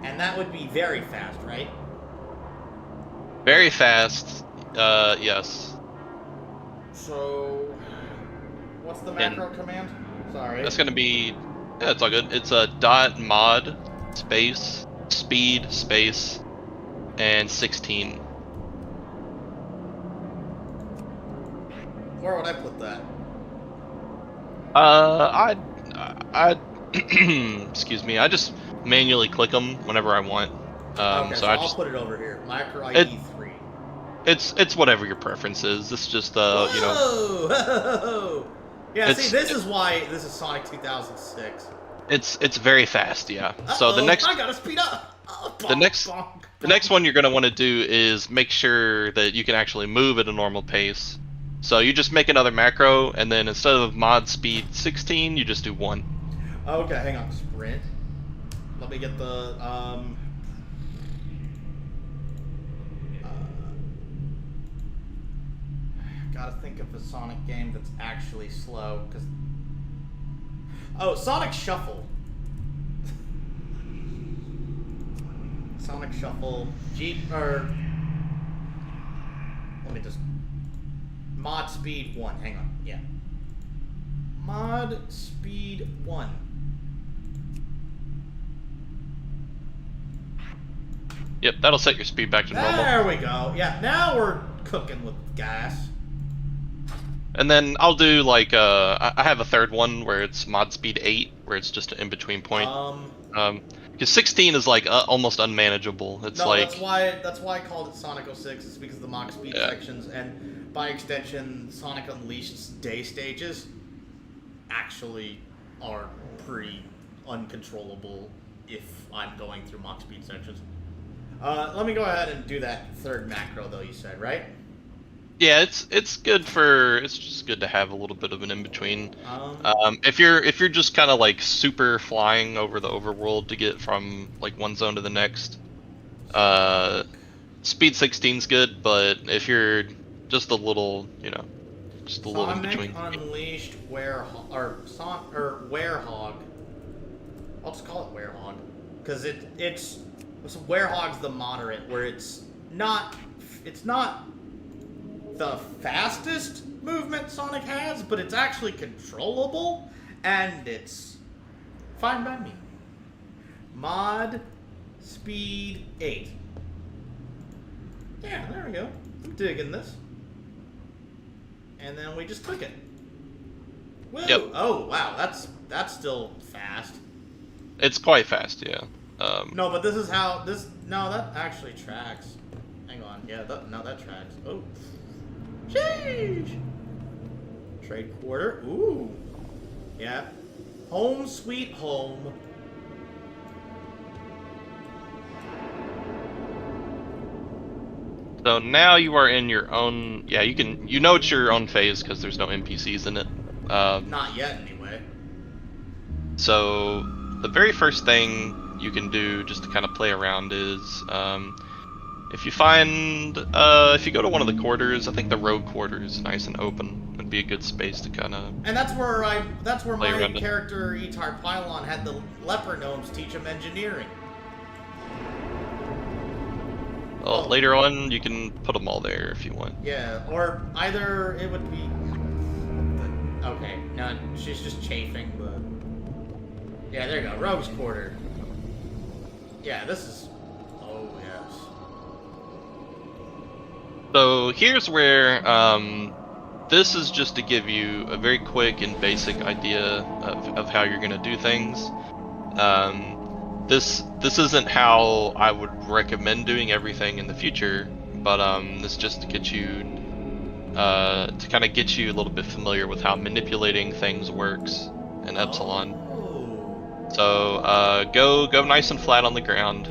And that would be very fast, right? Very fast, yes. So, what's the macro command? Sorry. That's gonna be, yeah, it's all good. It's a .mod space speed space and 16. Where would I put that? I excuse me. I just manually click them whenever I want. Okay, so I I'll just put it over here. Micro ID 3. it's whatever your preference is. It's just you know. Whoa! Yeah, see, this It's- is why this is Sonic 2006. It's very fast, yeah. So Uh-oh, the next I gotta speed up. Oh, the bonk, next bonk, the next one you're gonna want to do is make sure that you can actually move at a normal pace. So you just make another macro, and then instead of mod speed 16, you just do 1. Okay, hang on. Sprint. Let me get the gotta think of a Sonic game that's actually slow, cause Sonic Shuffle. Sonic Shuffle. Let me just mod speed 1. Hang on. Yeah. Mod speed 1. Yep, that'll set your speed back to normal. There we go. Yeah, now we're cooking with gas. And then I'll do like I have a third one where it's mod speed 8, where it's just an in-between point. Because 16 is like almost unmanageable. It's no, like that's why I called it Sonic 06. It's because of the Mach speed sections, and by extension, Sonic Unleashed's day stages actually are pretty uncontrollable if I'm going through Mach speed sections. Let me go ahead and do that third macro, though. You said, right? yeah, it's good for it's just good to have a little bit of an in between. If you're just kind of like super flying over the overworld to get from like one zone to the next, speed 16's good. But if you're just a little, just a little in between. Sonic Unleashed Werehog. I'll just call it Werehog, because it's Werehog's the moderate, where it's not the fastest movement Sonic has, but it's actually controllable, and it's fine by me. Mod speed 8. Yeah, there we go. I'm digging this. And then we just click it. Woo! Yep. Oh wow, that's still fast. It's quite fast, yeah. No, but this is how this. No, that actually tracks. Hang on. Yeah, that tracks. Oh. Sheesh. Trade quarter. Ooh. Yeah. Home sweet home. So now you are in your own. Yeah, you know it's your own phase because there's no NPCs in it. Not yet, anyway. So the very first thing you can do just to kind of play around is if you go to one of the quarters, I think the rogue quarter is nice and open. It'd be a good space to kind of. And that's where my around it. character Etarpylon had the leper gnomes teach him engineering. Well, later on, you can put them all there if you want. Yeah, or either it would be. Okay, no, she's just chafing, but. Yeah, there you go, Rogue's Quarter. Yeah, this is. Oh, yes. So here's where this is just to give you a very quick and basic idea of how you're gonna do things. This isn't how I would recommend doing everything in the future, but this just to get you to kind of get you a little bit familiar with how manipulating things works in Epsilon. Oh. So go nice and flat on the ground,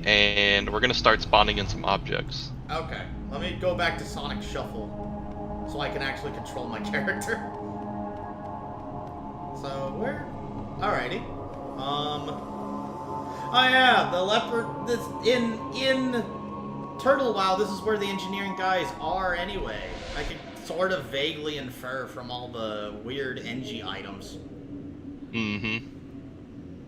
and we're gonna start spawning in some objects. Okay, let me go back to Sonic Shuffle so I can actually control my character. So where? Alrighty. Oh yeah, the leopard. This in Turtle WoW. This is where the engineering guys are anyway. I could sort of vaguely infer from all the weird NG items. Mm-hmm.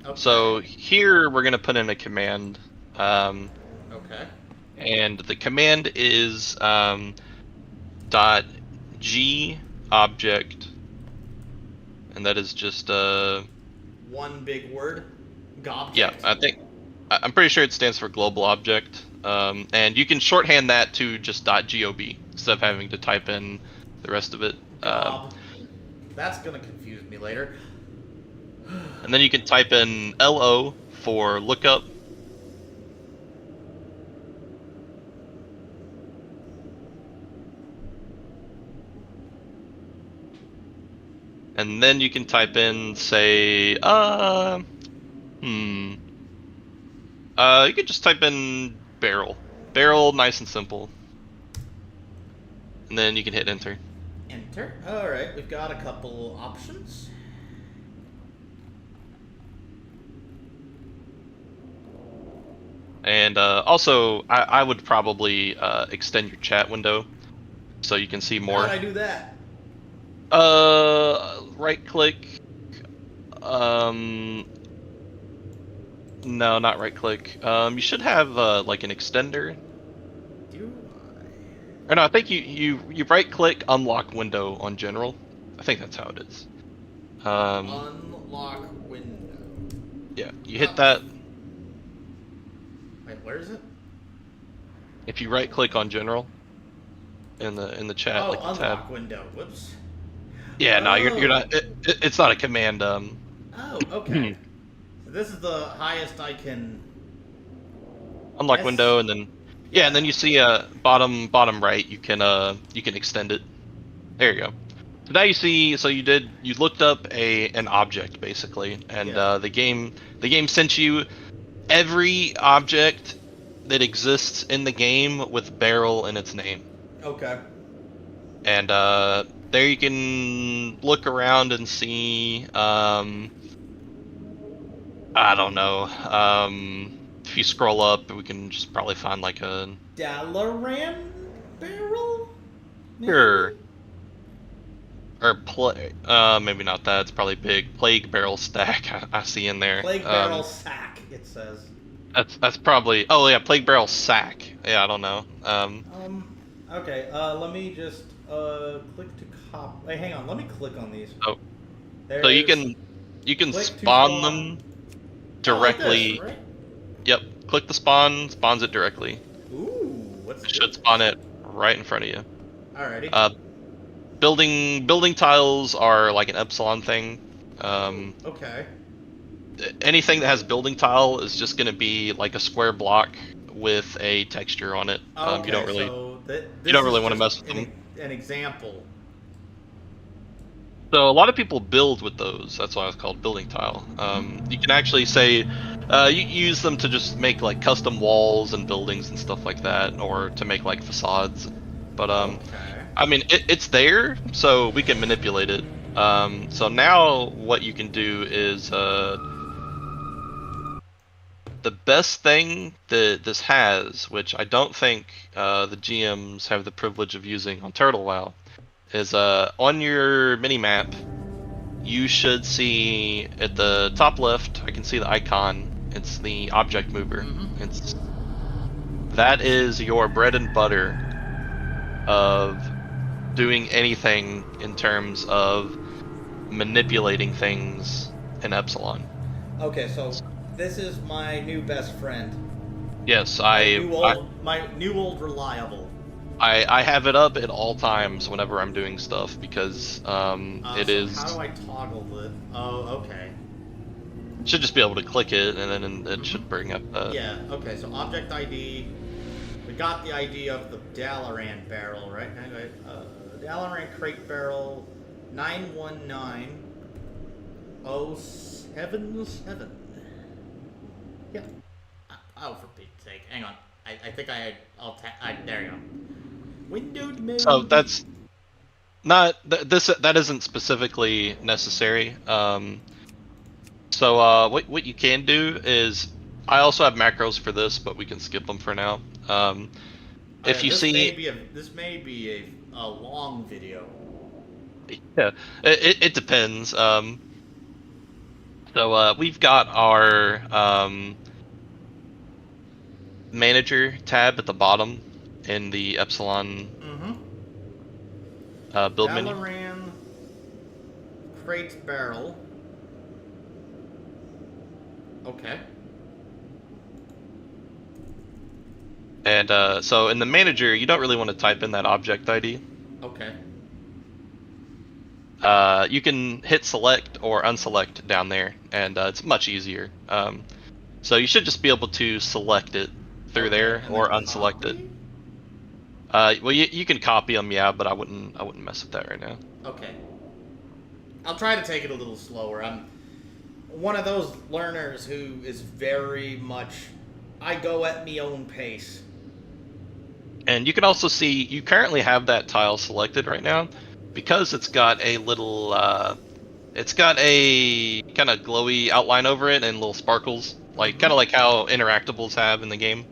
Okay. So here we're gonna put in a command. Okay. And the command is dot g object, and that is just one big word. Gobject. Yeah, I'm pretty sure it stands for global object. And you can shorthand that to just .gob instead of having to type in the rest of it. Gob. That's gonna confuse me later. And then you can type in LO for lookup. And then you can type in, say, you could just type in barrel. Barrel, nice and simple. And then you can hit enter. Enter. Alright, we've got a couple options. And also, I would probably extend your chat window so you can see more. How do I do that? Right click. No, not right click. You should have like an extender. Do Or no, I think you right click unlock window on general. I think that's how it is. Unlock window. Yeah, you hit that. Wait, where is it? If you right click on general in the chat, like the unlock tab. window. Whoops. Yeah, no, you're not. It's not a command. Oh, okay. So this is the highest I can. Unlock Yes. window, and then and then you see bottom right. You can extend it. There you go. So now you see. So you looked up an object basically, and Yeah. the game sent you every object that exists in the game with barrel in its name. Okay. And there you can look around and see, I don't know, if you scroll up, we can just probably find like a... Dalaran barrel? Maybe? Sure. Or maybe not that, it's probably big. Plague barrel stack I see in there. Plague barrel sack, it says. That's probably... Oh yeah, plague barrel sack. Yeah, I don't know. Okay, let me just, click to cop. Wait, hang on, let me click on these. Oh. There So you is- can Click to spawn them directly. Oh, like this, right? Yep, click the spawn, spawns it directly. Ooh, what's It this? should spawn it right in front of you. Alrighty. Building tiles are like an Epsilon thing. Okay. Anything that has building tile is just going to be like a square block with a texture on it. Okay, You don't really so you don't really want to mess with them. An example. So a lot of people build with those. That's why it's called building tile. You can actually say you use them to just make like custom walls and buildings and stuff like that, or to make like facades. But Okay. I mean, it's there, so we can manipulate it. So now what you can do is the best thing that this has, which I don't think the GMs have the privilege of using on Turtle WoW, is on your mini-map, you should see at the top left, I can see the icon, it's the object mover. That is your bread and butter of doing anything in terms of manipulating things in Epsilon. Okay, so this is my new best friend. Yes, My new old reliable. I have it up at all times whenever I'm doing stuff because it So is. How do I toggle it? Oh, okay. Should just be able to click it and then it should bring up. Yeah. Okay. So object ID. We got the ID of the Dalaran barrel, right? Anyway, Dalaran crate barrel 919077. Yeah. Oh, for Pete's sake! Hang on. I think there you go. Windowed mode. So that's not that isn't specifically necessary. So what you can do is I also have macros for this, but we can skip them for now. If you see, this may be a long video. yeah, it depends. So we've got our manager tab at the bottom in the Epsilon build menu. Dalaran crate barrel. Okay. And so in the manager, you don't really want to type in that object ID. Okay. You can hit select or unselect down there, and it's much easier. So you should just be able to select it through there or unselect it. Well, you can copy them, yeah, but I wouldn't mess with that right now. Okay. I'll try to take it a little slower. I'm one of those learners who is very much, I go at me own pace. And you can also see you currently have that tile selected right now because it's got a little, it's got a kind of glowy outline over it and little sparkles, like kind of like how interactables have in the game.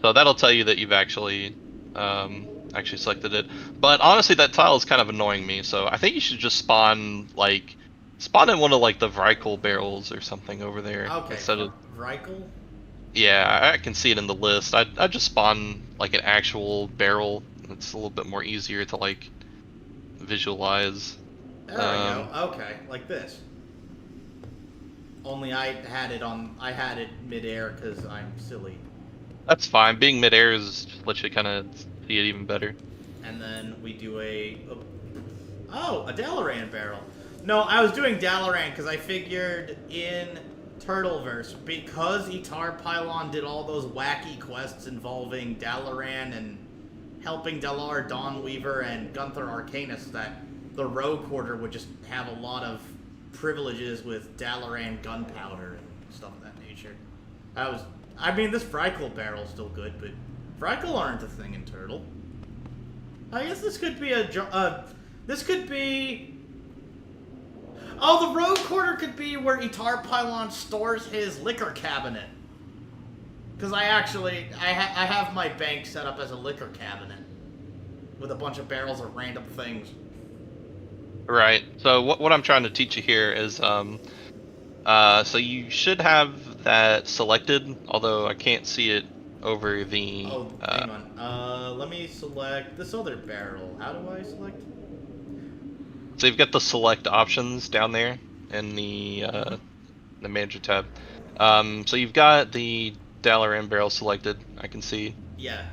So that'll tell you that you've actually selected it. But honestly, that tile is kind of annoying me. So I think you should just spawn in one of like the Vrykul barrels or something over there. Okay. Instead of Vrykul? Yeah, I can see it in the list. I'd just spawn like an actual barrel. It's a little bit more easier to like visualize. There we go. Okay, like this. Only I had it midair because I'm silly. That's fine. Being midair is just lets you kind of see it even better. And then we do a Dalaran barrel. No, I was doing Dalaran because I figured in Turtleverse, because Etarpylon did all those wacky quests involving Dalaran and helping Dalar, Dawnweaver, and Gunther Arcanus, that the Rogue Quarter would just have a lot of privileges with Dalaran gunpowder and stuff of that nature. I mean, this Vrykul barrel's still good, but Vrykul aren't a thing in Turtle. I guess this could be Oh, the Rogue Quarter could be where Etarpylon stores his liquor cabinet. Because I have my bank set up as a liquor cabinet. With a bunch of barrels of random things. Right. So what I'm trying to teach you here is, so you should have that selected, although I can't see it over the... Oh, hang on. Let me select this other barrel. How do I select? So you've got the select options down there in the manager tab. So you've got the Dalaran barrel selected, I can see. Yeah.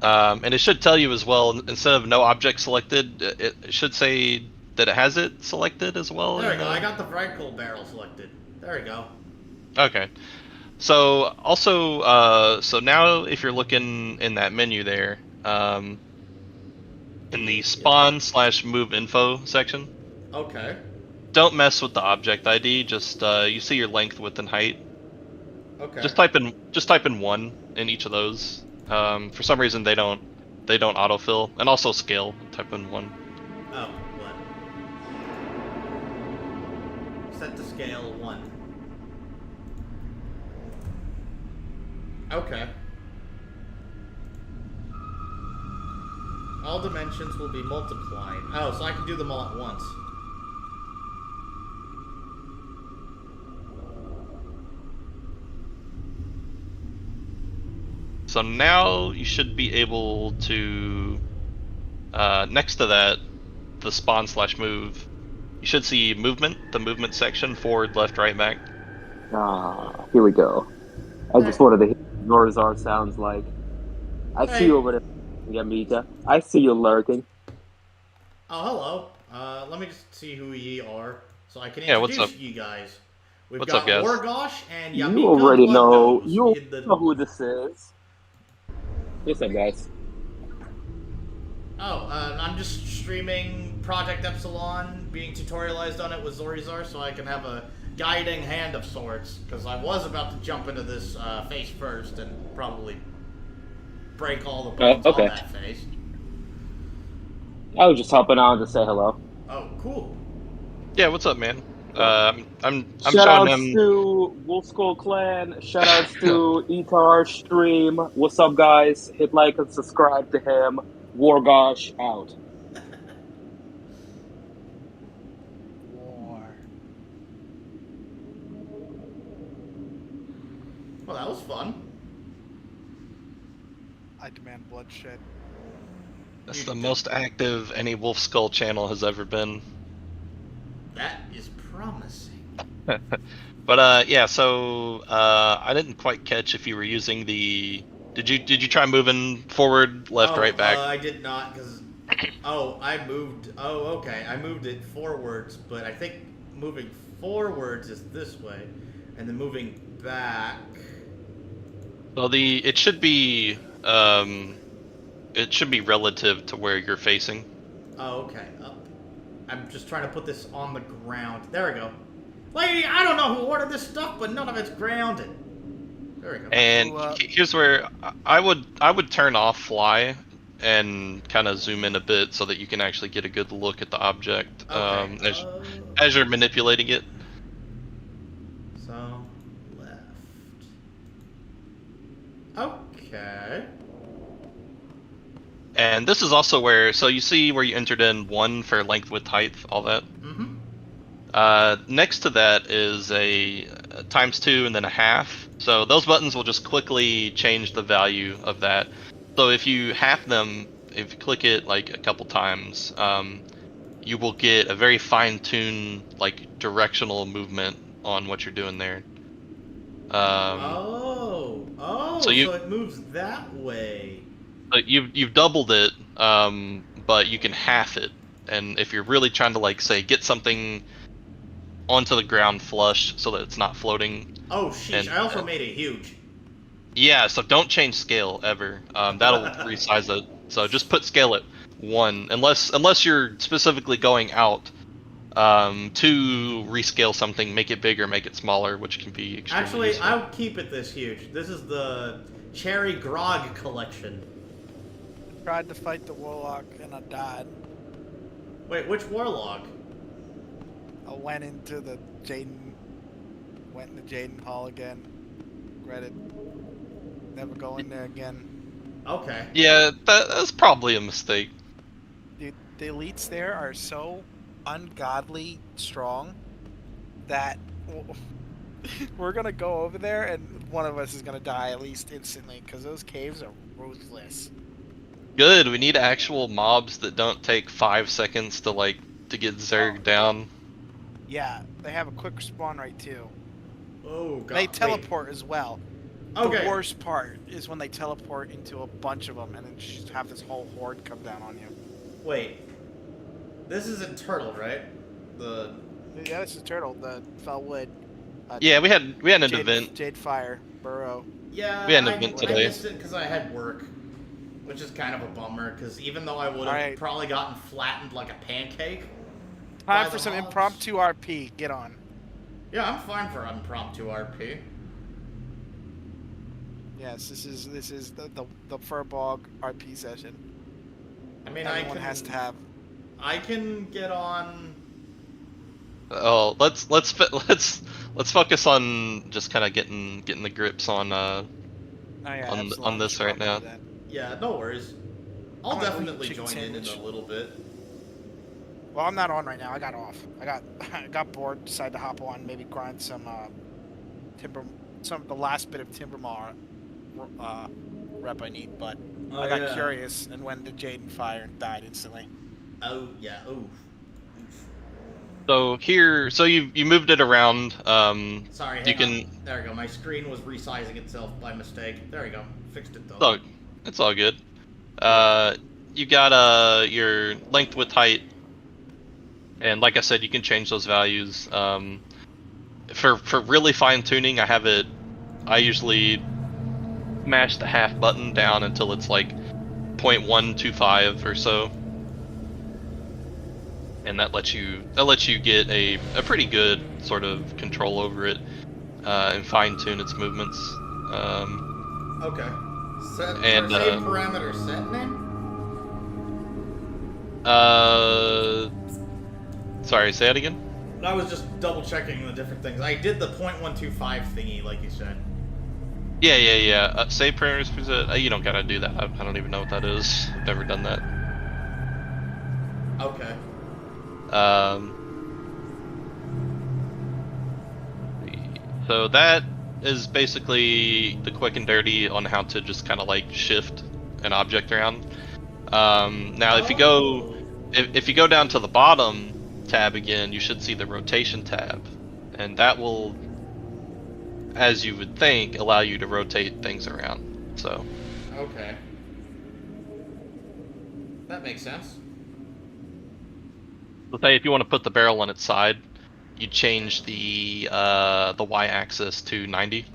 And it should tell you as well, instead of no object selected, it should say that it has it selected as well. There we go. I got the Vrykul barrel selected. There we go. Okay. So also, so now if you're looking in that menu there, in the spawn/move info section. Okay. Don't mess with the object ID. Just you see your length, width, and height. Okay. Just type in 1 in each of those. For some reason they don't autofill, and also scale. Type in 1. Oh, 1. Set to scale 1. Okay. All dimensions will be multiplied. Oh, so I can do them all at once. So now you should be able to, next to that, the spawn/move, you should see movement, the movement section, forward, left, right, back. Here we go. I just wanted to hear what Zorizar sounds like. I see you over there, Yameeka. I see you lurking. Oh, hello. Let me just see who ye are, so I can what's introduce up? you guys. We've What's got up, guys? Wargosh and Yameeka. You already know. Bloodnose. You know who this is. What's up, guys? Oh, I'm just streaming Project Epsilon, being tutorialized on it with Zorizar, so I can have a guiding hand of sorts, because I was about to jump into this phase first and probably break all the bones on that phase. I was just hopping on to say hello. Oh, cool. Yeah, what's up, man? I'm showing Shoutouts him. to Wolfskull Clan. Shoutouts to Etar Stream. What's up, guys? Hit like and subscribe to him. Worgosh out. War. Well, that was fun. I demand bloodshed. That's the most active any Wolfskull channel has ever been. That is promising. But yeah, so I didn't quite catch if you were using the. Did you try moving forward, left, right, back? I did not, because... Oh, I moved... Oh, okay. I moved it forwards, but I think moving forwards is this way. And then moving back... Well, it should be relative to where you're facing. Oh, okay. Up. I'm just trying to put this on the ground. There we go. Lady, I don't know who ordered this stuff, but none of it's grounded. There we go. And here's where I would turn off fly and kind of zoom in a bit so that you can actually get a good look at the object Okay. as you're manipulating it. So, left. Okay. And this is also where, so you see where you entered in 1 for length, width, height, all that? Mm-hmm. Next to that is a ×2 and then a half. So those buttons will just quickly change the value of that. So if you half them, if you click it like a couple times, you will get a very fine-tuned like directional movement on what you're doing there. So it moves that way. You've doubled it, but you can half it. And if you're really trying to like say get something onto the ground flush so that it's not floating. Oh sheesh! I also made it huge. Yeah, so don't change scale ever. That'll resize it. So just put scale at 1, unless you're specifically going out to rescale something, make it bigger, make it smaller, which can be extremely Actually, useful. I'll keep it this huge. This is the Cherry Grog collection. Tried to fight the warlock and I died. Wait, which warlock? I went into the Jaden Hall again. Regret it. Never go in there again. Okay. Yeah, that's probably a mistake. Dude, the elites there are so ungodly strong that we're gonna go over there and one of us is gonna die at least instantly because those caves are ruthless. Good, we need actual mobs that don't take 5 seconds to get zerged down. Yeah, they have a quick respawn rate too. Oh god. They teleport as well. Okay. The worst part is when they teleport into a bunch of them and then just have this whole horde come down on you. Wait. This isn't Turtle, right? Yeah, this is Turtle, the Fellwood. Yeah, we had an event. Jade Fire, Burrow. Yeah, We had an event today. I missed it because I had work, which is kind of a bummer. Because even though I would have probably gotten flattened like a pancake. Time for some impromptu RP. Get on. Yeah, I'm fine for impromptu RP. Yes, this is the Furbog RP session. I mean, everyone has to have. I can get on. Oh, let's focus on just kind of getting the grips on on this right now. Yeah, no worries. I'll definitely join in a little bit. Well, I'm not on right now. I got off. I got bored. Decided to hop on. Maybe grind some the last bit of Timbermaw rep I need. But I got curious and went to Jaden Fire and died instantly. Oh yeah. Oh. So here, you moved it around. Sorry. You can. There we go. My screen was resizing itself by mistake. There we go. Fixed it though. Oh, it's all good. You got your length, width, height, and like I said, you can change those values. For really fine tuning, I usually mash the half button down until it's like 0.125 or so. And that lets you get a pretty good sort of control over it and fine tune its movements. Okay. Set and same parameter set name. Sorry, say that again. I was just double checking the different things. I did the .125 thingy, like you said. Yeah. Save parameters preset. You don't gotta do that. I don't even know what that is. I've never done that. Okay. So that is basically the quick and dirty on how to just kind of like shift an object around. Now, if you go down to the bottom tab again, you should see the rotation tab, and that will, as you would think, allow you to rotate things around. So. Okay. That makes sense. So say if you want to put the barrel on its side, you change the y-axis to 90.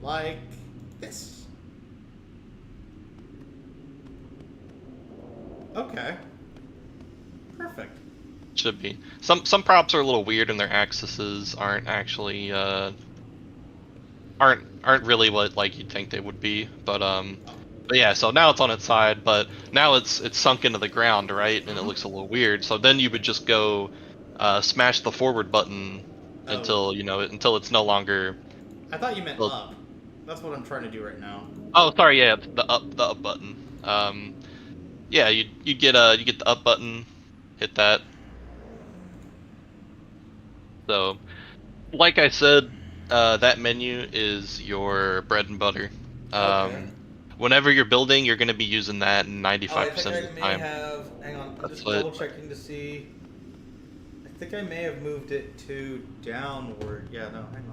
Like this. Okay. Perfect. Should be. Some props are a little weird and their axes aren't actually aren't really what like you'd think they would be, but yeah, so now it's on its side, but now it's sunk into the ground, right? And it looks a little weird. So then you would just go smash the forward button until until it's no longer. I thought you meant up. That's what I'm trying to do right now. Oh, sorry, yeah, the up button. Yeah, you get the up button, hit that. So, like I said, that menu is your bread and butter. Okay. Whenever you're building, you're going to be using that 95% I of think the I time. may have. Hang on, I'm just That's double checking to see. I think I may have moved it to downward. Yeah, no, hang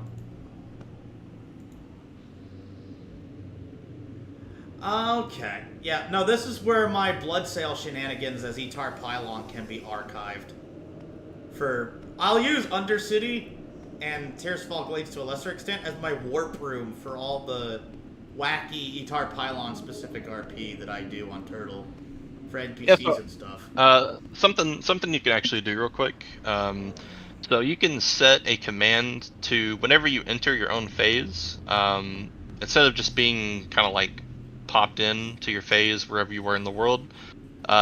on. Okay. Yeah, no, this is where my blood sale shenanigans as Etarpylon can be archived. I'll use Undercity and Tearsfall Glades to a lesser extent as my warp room for all the wacky Etarpylon specific RP that I do on Turtle for NPCs and stuff. Something you can actually do real quick. So you can set a command to whenever you enter your own phase, instead of just being kind of like popped in to your phase wherever you were in the world,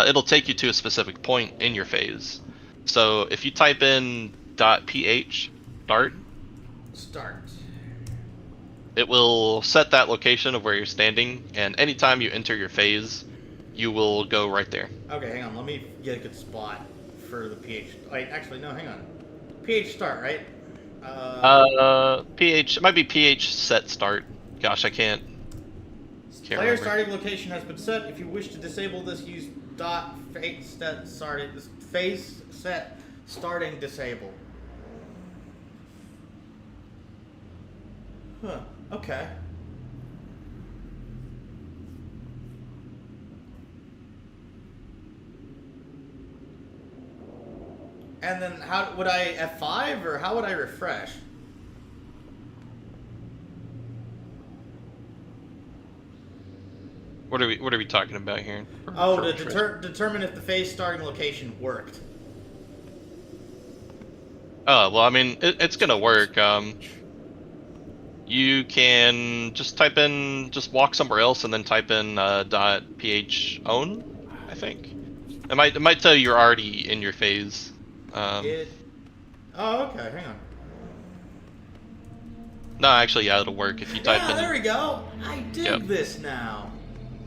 it'll take you to a specific point in your phase. So if you type in .ph start, it will set that location of where you're standing, and anytime you enter your phase, you will go right there. Okay, hang on. Let me get a good spot for the PH. Wait, actually, no, hang on. PH start, right? PH, it might be PH set start. Gosh, I can't Player remember. starting location has been set. If you wish to disable this, use phase set starting disable. Huh. Okay. And then how would I F5 or how would I refresh? What are we talking about here? To determine if the phase starting location worked. Oh, well, I mean, it's gonna work. You can just walk somewhere else and then type in .ph own, I think. It might tell you you're already in your phase. Oh, okay, hang on. No, actually, yeah, it'll work if you type in. Yeah, there we go. I dig this now.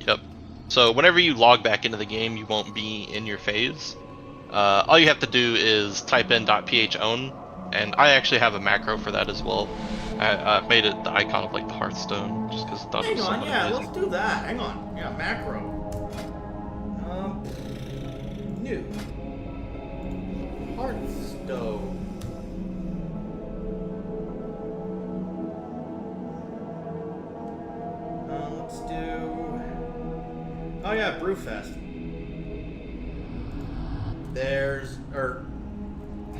Yep. So whenever you log back into the game, you won't be in your phase. All you have to do is type in .ph own, and I actually have a macro for that as well. I made it the icon of like the Hearthstone, just because I thought it was somewhat amazing. Let's do that. Hang on. Yeah, macro. New. Hearthstone. Let's do... Oh yeah, Brewfest.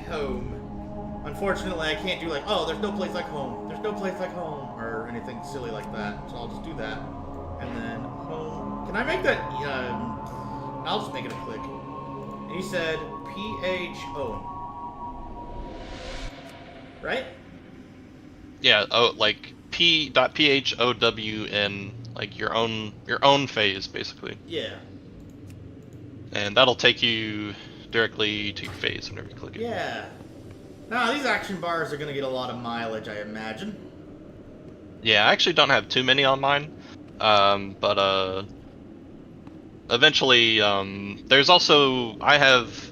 Home. Unfortunately, I can't do like, oh, there's no place like home. There's no place like home, or anything silly like that. So I'll just do that. And then home. Can I make that, I'll just make it a click. And he said PHO. Right? Yeah, like P.PHOWN, like your own phase, basically. Yeah. and that'll take you directly to your phase whenever you click it. Yeah. Now, these action bars are going to get a lot of mileage, I imagine. Yeah, I actually don't have too many on mine, but eventually, there's also, I have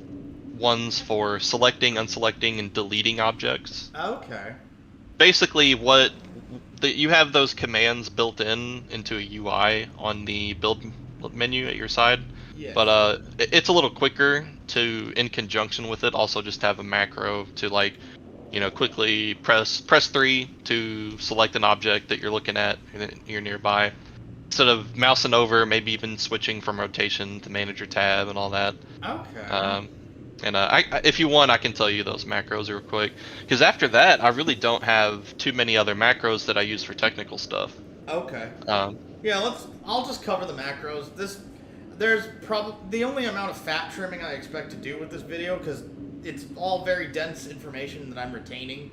ones for selecting, unselecting, and deleting objects. Okay. Basically, you have those commands built into a UI on the build menu at your side, Yes. but it's a little quicker to, in conjunction with it, also just have a macro to like, quickly press 3 to select an object that you're looking at, you're nearby, instead of mousing over, maybe even switching from rotation to manager tab and all that. Okay. And if you want, I can tell you those macros real quick, because after that, I really don't have too many other macros that I use for technical stuff. Okay. Um, Yeah, I'll just cover the macros. There's probably the only amount of fat trimming I expect to do with this video, because it's all very dense information that I'm retaining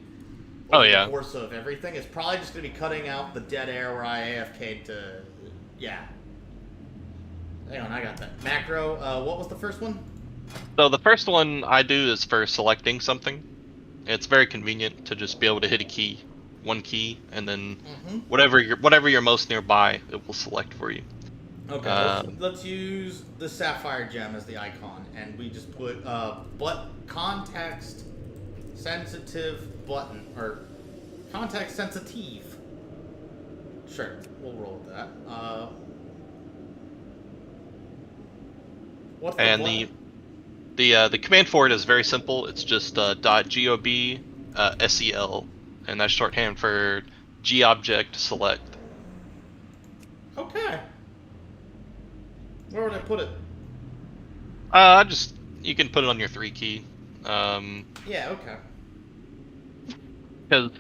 over the course of everything. It's probably just going to be cutting out the dead air where I AFK'd to... Yeah. Hang on, I got that. Macro, what was the first one? So the first one I do is for selecting something. It's very convenient to just be able to hit one key, and then whatever you're most nearby, it will select for you. Okay, let's use the sapphire gem as the icon, and we just put context sensitive button, or context sensitive. Sure, we'll roll with that. What's the button? The command for it is very simple. It's just .gob sel, and that's shorthand for gobject select. Okay. Where would I put it? You can put it on your 3 key. Yeah. Okay. Because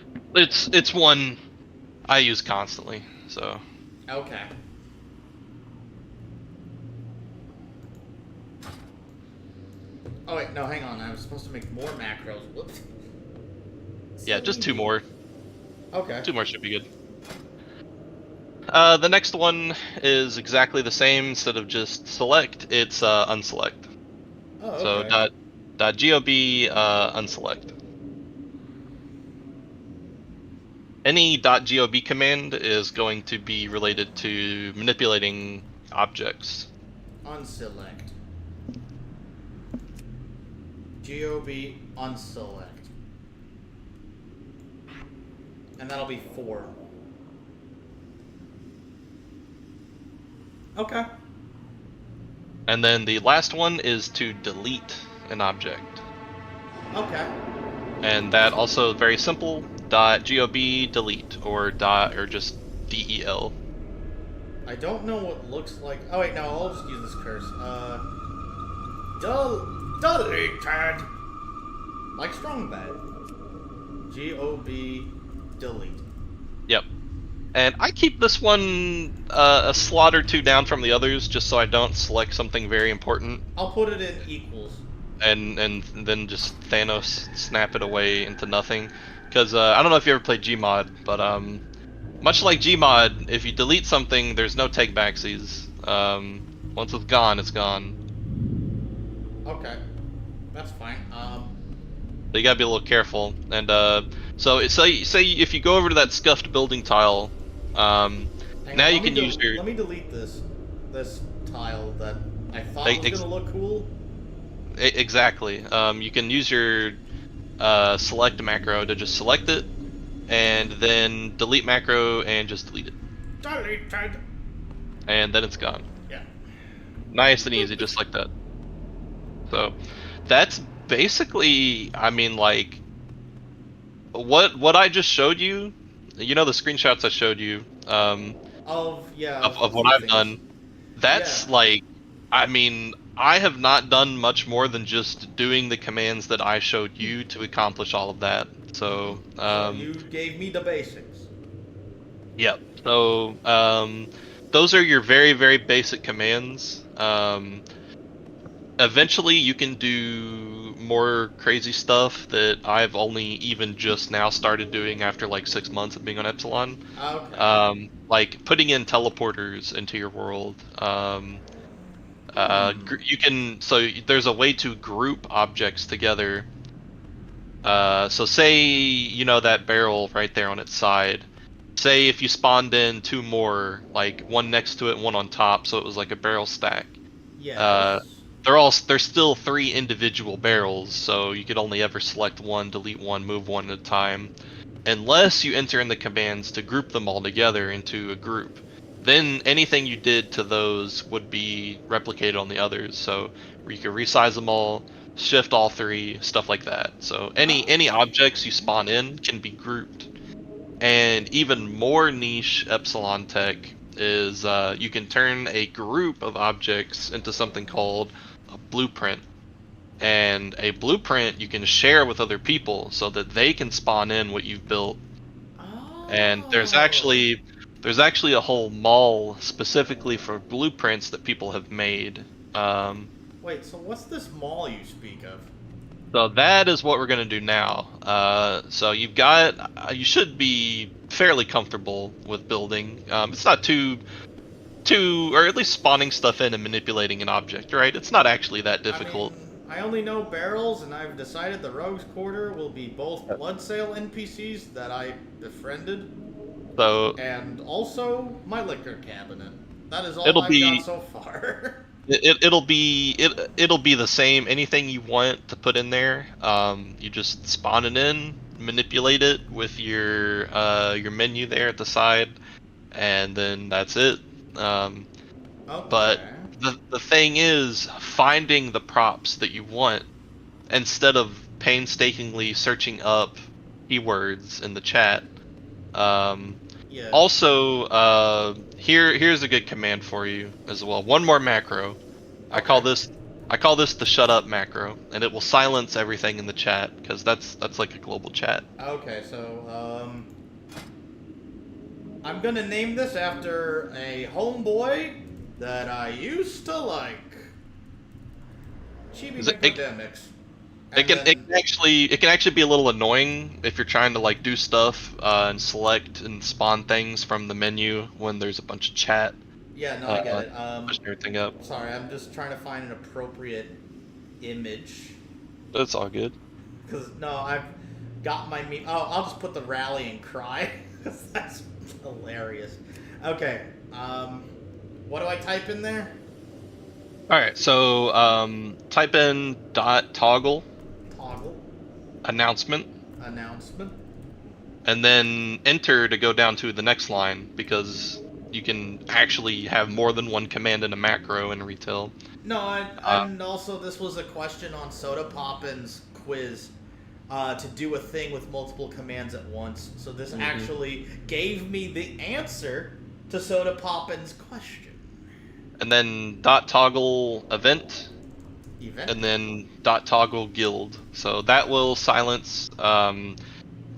it's one I use constantly. So. Okay. Oh wait, no, hang on. I was supposed to make more macros. Whoops. Yeah, just 2 more. Okay. 2 more should be good. The next one is exactly the same. Instead of just select, it's unselect. Oh, okay. So .gob unselect. Any .gob command is going to be related to manipulating objects. Unselect. GOB unselect. And that'll be 4. Okay. And then the last one is to delete an object. Okay. And that also very simple. .gob delete or just del. I don't know what looks like. Oh wait, no, I'll just use this curse. Deleted. Like strong bad. GOB delete. Yep. And I keep this one a slot or 2 down from the others, just so I don't select something very important. I'll put it in equals. And then just Thanos snap it away into nothing. Because I don't know if you ever played Gmod, but much like Gmod, if you delete something, there's no take backsies. Once it's gone, it's gone. Okay, that's fine. So you gotta be a little careful. And so say if you go over to that scuffed building tile, now you can use your. Let me delete this tile that I thought was gonna look cool. Exactly. You can use your select macro to just select it, and then delete macro and just delete it. Deleted. And then it's gone. Yeah. Nice and easy, just like that. So, that's basically, I mean, like, what I just showed you. You know the screenshots I showed you. Of what I've done. That's like, I mean, I have not done much more than just doing the commands that I showed you to accomplish all of that. So, you gave me the basics. Yep. So, those are your very, very basic commands. Eventually, you can do more crazy stuff that I've only even just now started doing after like 6 months of being on Epsilon. Okay. Like putting in teleporters into your world. You can there's a way to group objects together. So say you know that barrel right there on its side. Say if you spawned in two more, like one next to it, one on top, so it was like a barrel stack. Yes. They're still three individual barrels, so you could only ever select one, delete one, move one at a time, unless you enter in the commands to group them all together into a group. Then anything you did to those would be replicated on the others, so you could resize them all, shift all three, stuff like that. So any objects you spawn in can be grouped. And even more niche Epsilon tech is you can turn a group of objects into something called a blueprint. And a blueprint you can share with other people so that they can spawn in what you've built. And there's actually a whole mall specifically for blueprints that people have made. Wait, so what's this mall you speak of? So that is what we're gonna do now. So you should be fairly comfortable with building. It's not too, or at least spawning stuff in and manipulating an object, right? It's not actually that difficult. I mean, I only know barrels, and I've decided the Rogue's Quarter will be both Bloodsail NPCs that I befriended, So and also my liquor cabinet. That is all it'll I've be got so far. it'll be the same. Anything you want to put in there, you just spawn it in, manipulate it with your menu there at the side, and then that's it. Okay. But the thing is finding the props that you want instead of painstakingly searching up keywords in the chat. Yeah. Also, here's a good command for you as well. One more macro. I call this the shut up macro, and it will silence everything in the chat because that's like a global chat. Okay, so I'm gonna name this after a homeboy that I used to like. Chibi Epidemics. It can actually be a little annoying if you're trying to like do stuff and select and spawn things from the menu when there's a bunch of chat. Yeah, no, I get it. Pushing everything up. Sorry, I'm just trying to find an appropriate image. That's all good. Cause no, I've got my meme. Oh, I'll just put the rallying cry. That's hilarious. Okay. What do I type in there? All right. So type in .toggle. Toggle. Announcement. Announcement. And then enter to go down to the next line because you can actually have more than one command in a macro in retail. No, and also this was a question on Soda Poppin's quiz to do a thing with multiple commands at once. So this actually gave me the answer to Soda Poppin's question. And then .toggle event. And then .toggle guild. So that will silence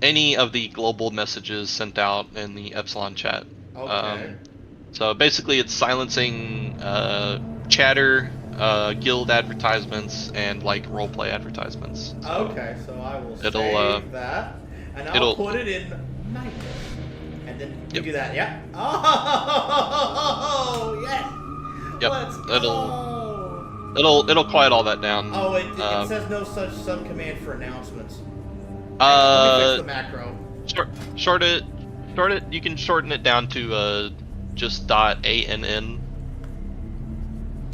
any of the global messages sent out in the Epsilon chat. Okay. So basically it's silencing chatter, guild advertisements, and like roleplay advertisements. So okay, so I will save that, and I'll put it in night. And then you do that, yeah? Oh, yeah! Yep. Let's go! It'll quiet all that down. Oh, it says no such subcommand for announcements. Let me fix the macro. Short it. You can shorten it down to just .ann.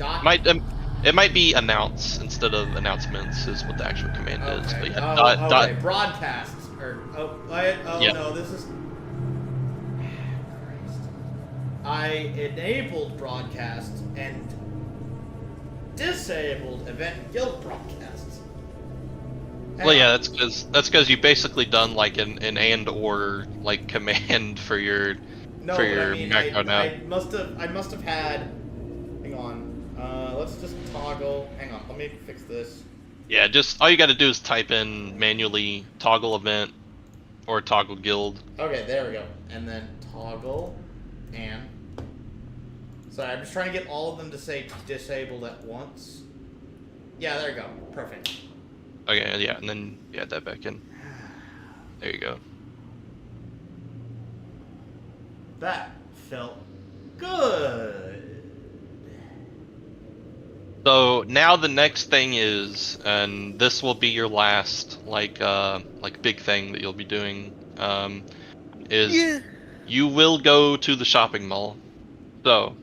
It might be announce instead of announcements is what the actual command is. But yeah, okay. Broadcasts no, this is. I enabled broadcasts and disabled event and guild broadcasts. Well, yeah, that's because you basically done like an and or like command for your macro now. I must have had. Hang on. Let's just toggle. Hang on. Let me fix this. Yeah, just all you got to do is type in manually toggle event or toggle guild. Okay, there we go. And then toggle and. Sorry, I'm just trying to get all of them to say disabled at once. Yeah, there you go. Perfect. Okay, yeah, and then you add that back in. There you go. That felt good. So now the next thing is, and this will be your last like big thing that you'll be doing, is you will go to the shopping mall. So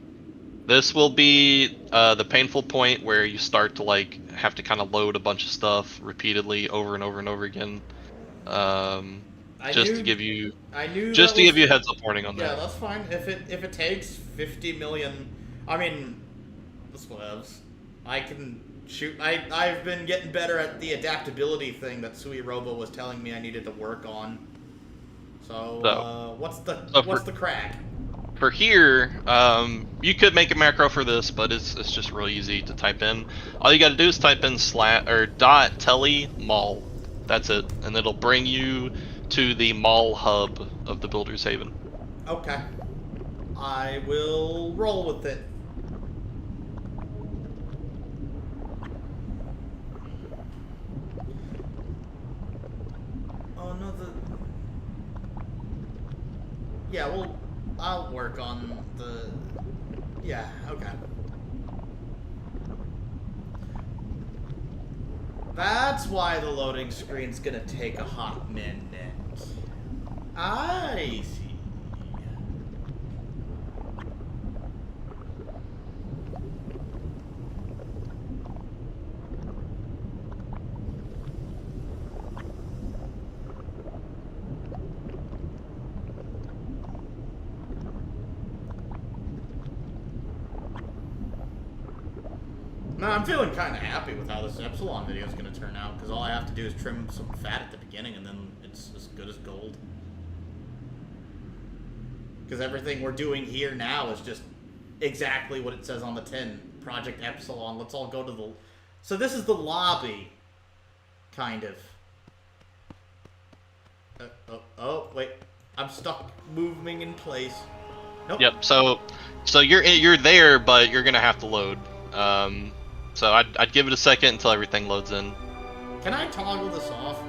this will be the painful point where you start to like have to kind of load a bunch of stuff repeatedly over and over and over again. Um, I just to knew give you that was a heads up warning on yeah, that. that's fine. If it takes 50 million, I mean, this whatevs. I can shoot. I've been getting better at the adaptability thing that Sui Robo was telling me I needed to work on. So, what's the crack? For here, you could make a macro for this, but it's just real easy to type in. All you got to do is type in .tele mall. That's it, and it'll bring you to the mall hub of the Builder's Haven. Okay, I will roll with it. Oh no, yeah, well, I'll work on the. Yeah, okay. That's why the loading screen's gonna take a hot minute. I see. No, I'm feeling kind of happy with how this Epsilon video is going to turn out, because all I have to do is trim some fat at the beginning, and then it's as good as gold. Because everything we're doing here now is just exactly what it says on the tin. Project Epsilon, let's all go to the... So this is the lobby, kind of. Oh, wait. I'm stuck moving in place. Nope. Yep, so you're there, but you're going to have to load. So I'd give it a second until everything loads in. Can I toggle this off?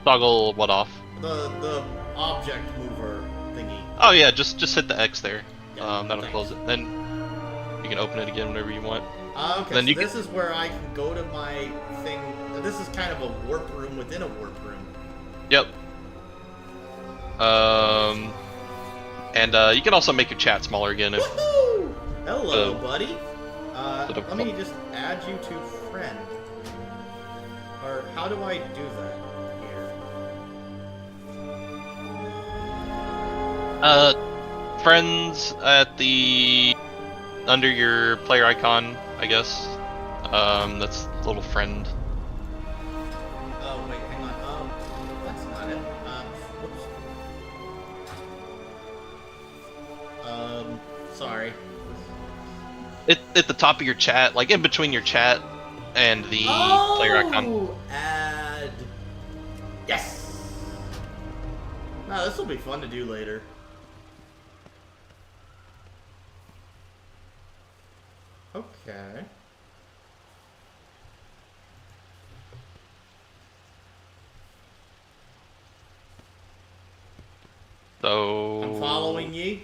Toggle what off? The object mover thingy. Oh yeah, just hit the X there. Yeah, That'll thanks. close it. Then you can open it again whenever you want. Okay, Then so you this is where I can go to my thing. This is kind of a warp room within a warp room. Yep. And you can also make your chat smaller again if. Woohoo! Hello, buddy. sort of- Let me just add you to friend. Or how do I do that here? Friends at the under your player icon, I guess. That's a little friend. Oh wait, hang on. That's not it. Whoops. Sorry. At the top of your chat, like in between your chat and the player icon. Add. Yes. Now this will be fun to do later. Okay. So I'm following ye.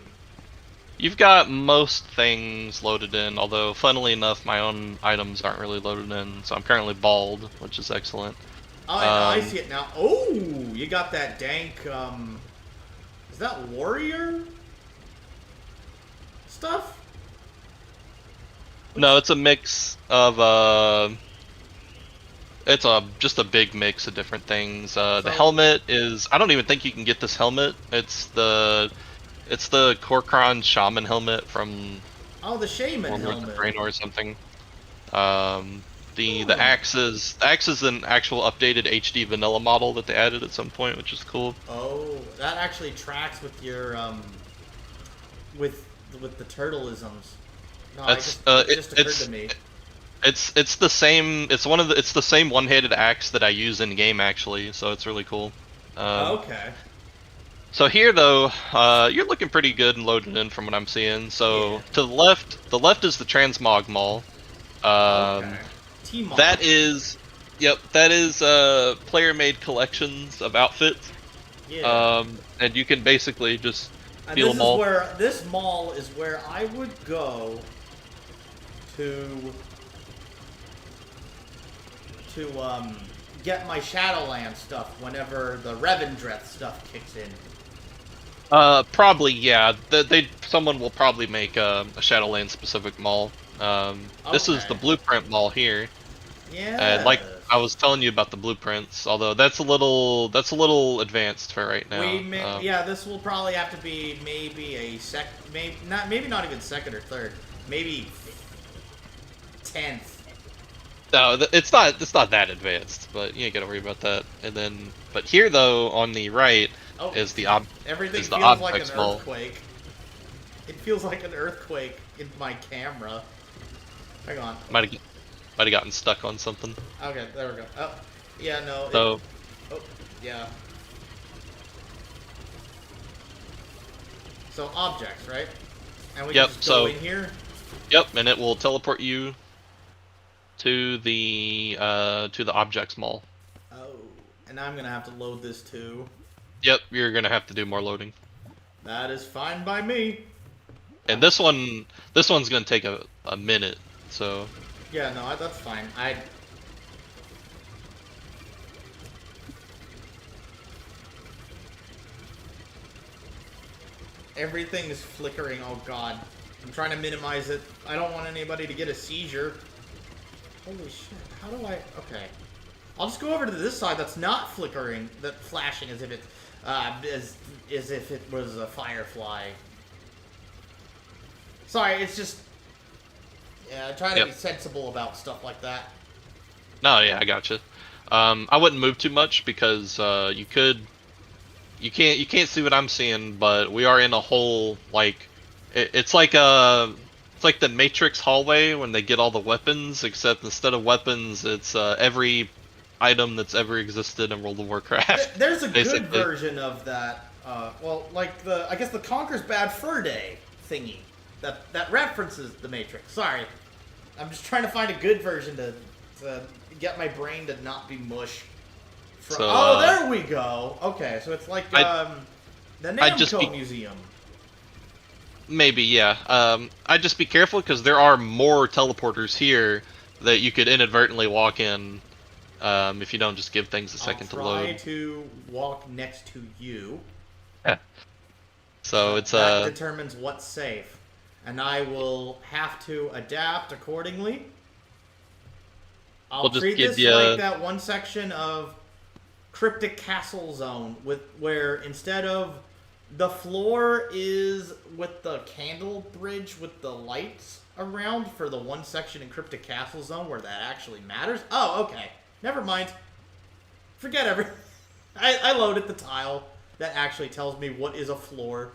You've got most things loaded in, although funnily enough my own items aren't really loaded in, so I'm currently bald, which is excellent. Oh, I see it now. Oh, you got that dank, is that warrior stuff? No, it's a mix of, it's just a big mix of different things. The helmet is, I don't even think you can get this helmet. It's the Korkron Shaman helmet from the shaman helmet. Brain or something. The axe is an actual updated HD vanilla model that they added at some point, which is cool. Oh, that actually tracks with your with the turtleisms. No, it just occurred to me. It's the same. It's the same one-handed axe that I use in game actually, so it's really cool. Okay. So here though, you're looking pretty good and loaded in from what I'm seeing. So Yeah. to the left is the Transmog Mall. Okay. T-Mog. That is player-made collections of outfits. Yeah. And you can basically just And steal them all. This mall is where I would go to get my Shadowland stuff whenever the Revendreth stuff kicks in? Probably, yeah. Someone will probably make a Shadowland specific mall. This is the Okay. blueprint mall here. Yeah. And like I was telling you about the blueprints, although that's a little advanced for right now. Yeah, this will probably have to be maybe maybe not even second or third, maybe 10th. No, it's not that advanced, but you ain't gotta worry about that. And then, but here though, on the right is the Everything is the feels like an objects mall. earthquake. It feels like an earthquake in my camera. Hang on. Might have gotten stuck on something. Okay, there we go. Oh, yeah, no. So, oh, yeah. So objects, right? And we Yep, can just go so- in here. yep, and it will teleport you to the objects mall. Oh, and I'm gonna have to load this too. Yep, you're gonna have to do more loading. That is fine by me. And this one's gonna take a minute. So Yeah, no, that's fine. Everything is flickering. Oh god. I'm trying to minimize it. I don't want anybody to get a seizure. Holy shit. How do I... Okay. I'll just go over to this side that's not flickering, that's flashing as if it, as if it was a firefly. Sorry, it's just... Yeah, I try to be sensible about stuff like that. no, yeah, I gotcha. I wouldn't move too much because you can't see what I'm seeing, but we are in a whole it's like the Matrix hallway when they get all the weapons, except instead of weapons, it's every item that's ever existed in World of Warcraft. There's a basically. good version of that. Well, like I guess the Conquer's Bad Fur Day thingy that references the Matrix. Sorry, I'm just trying to find a good version to get my brain to not be mush. Oh, there we go. Okay, so it's like the Namco Museum. Maybe, yeah. I'd just be careful because there are more teleporters here that you could inadvertently walk in if you don't just give things a second to load. Try to walk next to you. Yeah. So it's that determines what's safe, and I will have to adapt accordingly. I'll We'll just treat give this you like that one section of Cryptic Castle Zone where instead of the floor is with the candle bridge with the lights around for the one section in Cryptic Castle Zone where that actually matters. Oh, okay. Never mind. Forget everything. I loaded the tile that actually tells me what is a floor.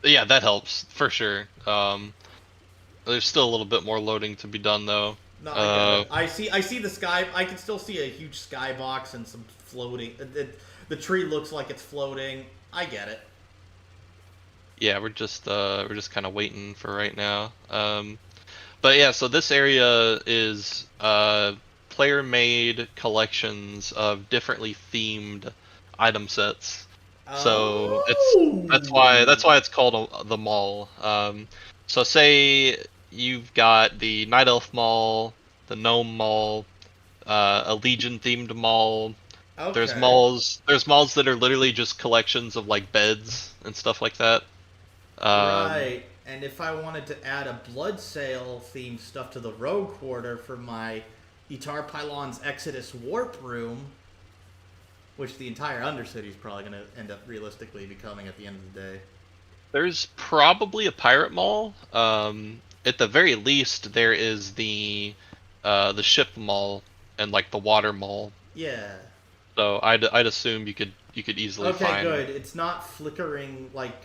Yeah, that helps for sure. There's still a little bit more loading to be done though. No, I get it. I see the sky. I can still see a huge skybox and some floating. The tree looks like it's floating. I get it. Yeah, we're just kind of waiting for right now. But yeah, so this area is player-made collections of differently themed item sets. So that's why it's called the mall. So say you've got the Night Elf Mall, the Gnome Mall, a Legion themed mall. Okay. There's malls that are literally just collections of like beds and stuff like that. Right. And if I wanted to add a blood sale themed stuff to the Rogue Quarter for my Etarpylon's Exodus Warp Room, which the entire Undercity is probably going to end up realistically becoming at the end of the day. There's probably a pirate mall. At the very least, there is the ship mall and like the water mall. Yeah. So I'd assume you could easily find. Okay, good. It's not flickering like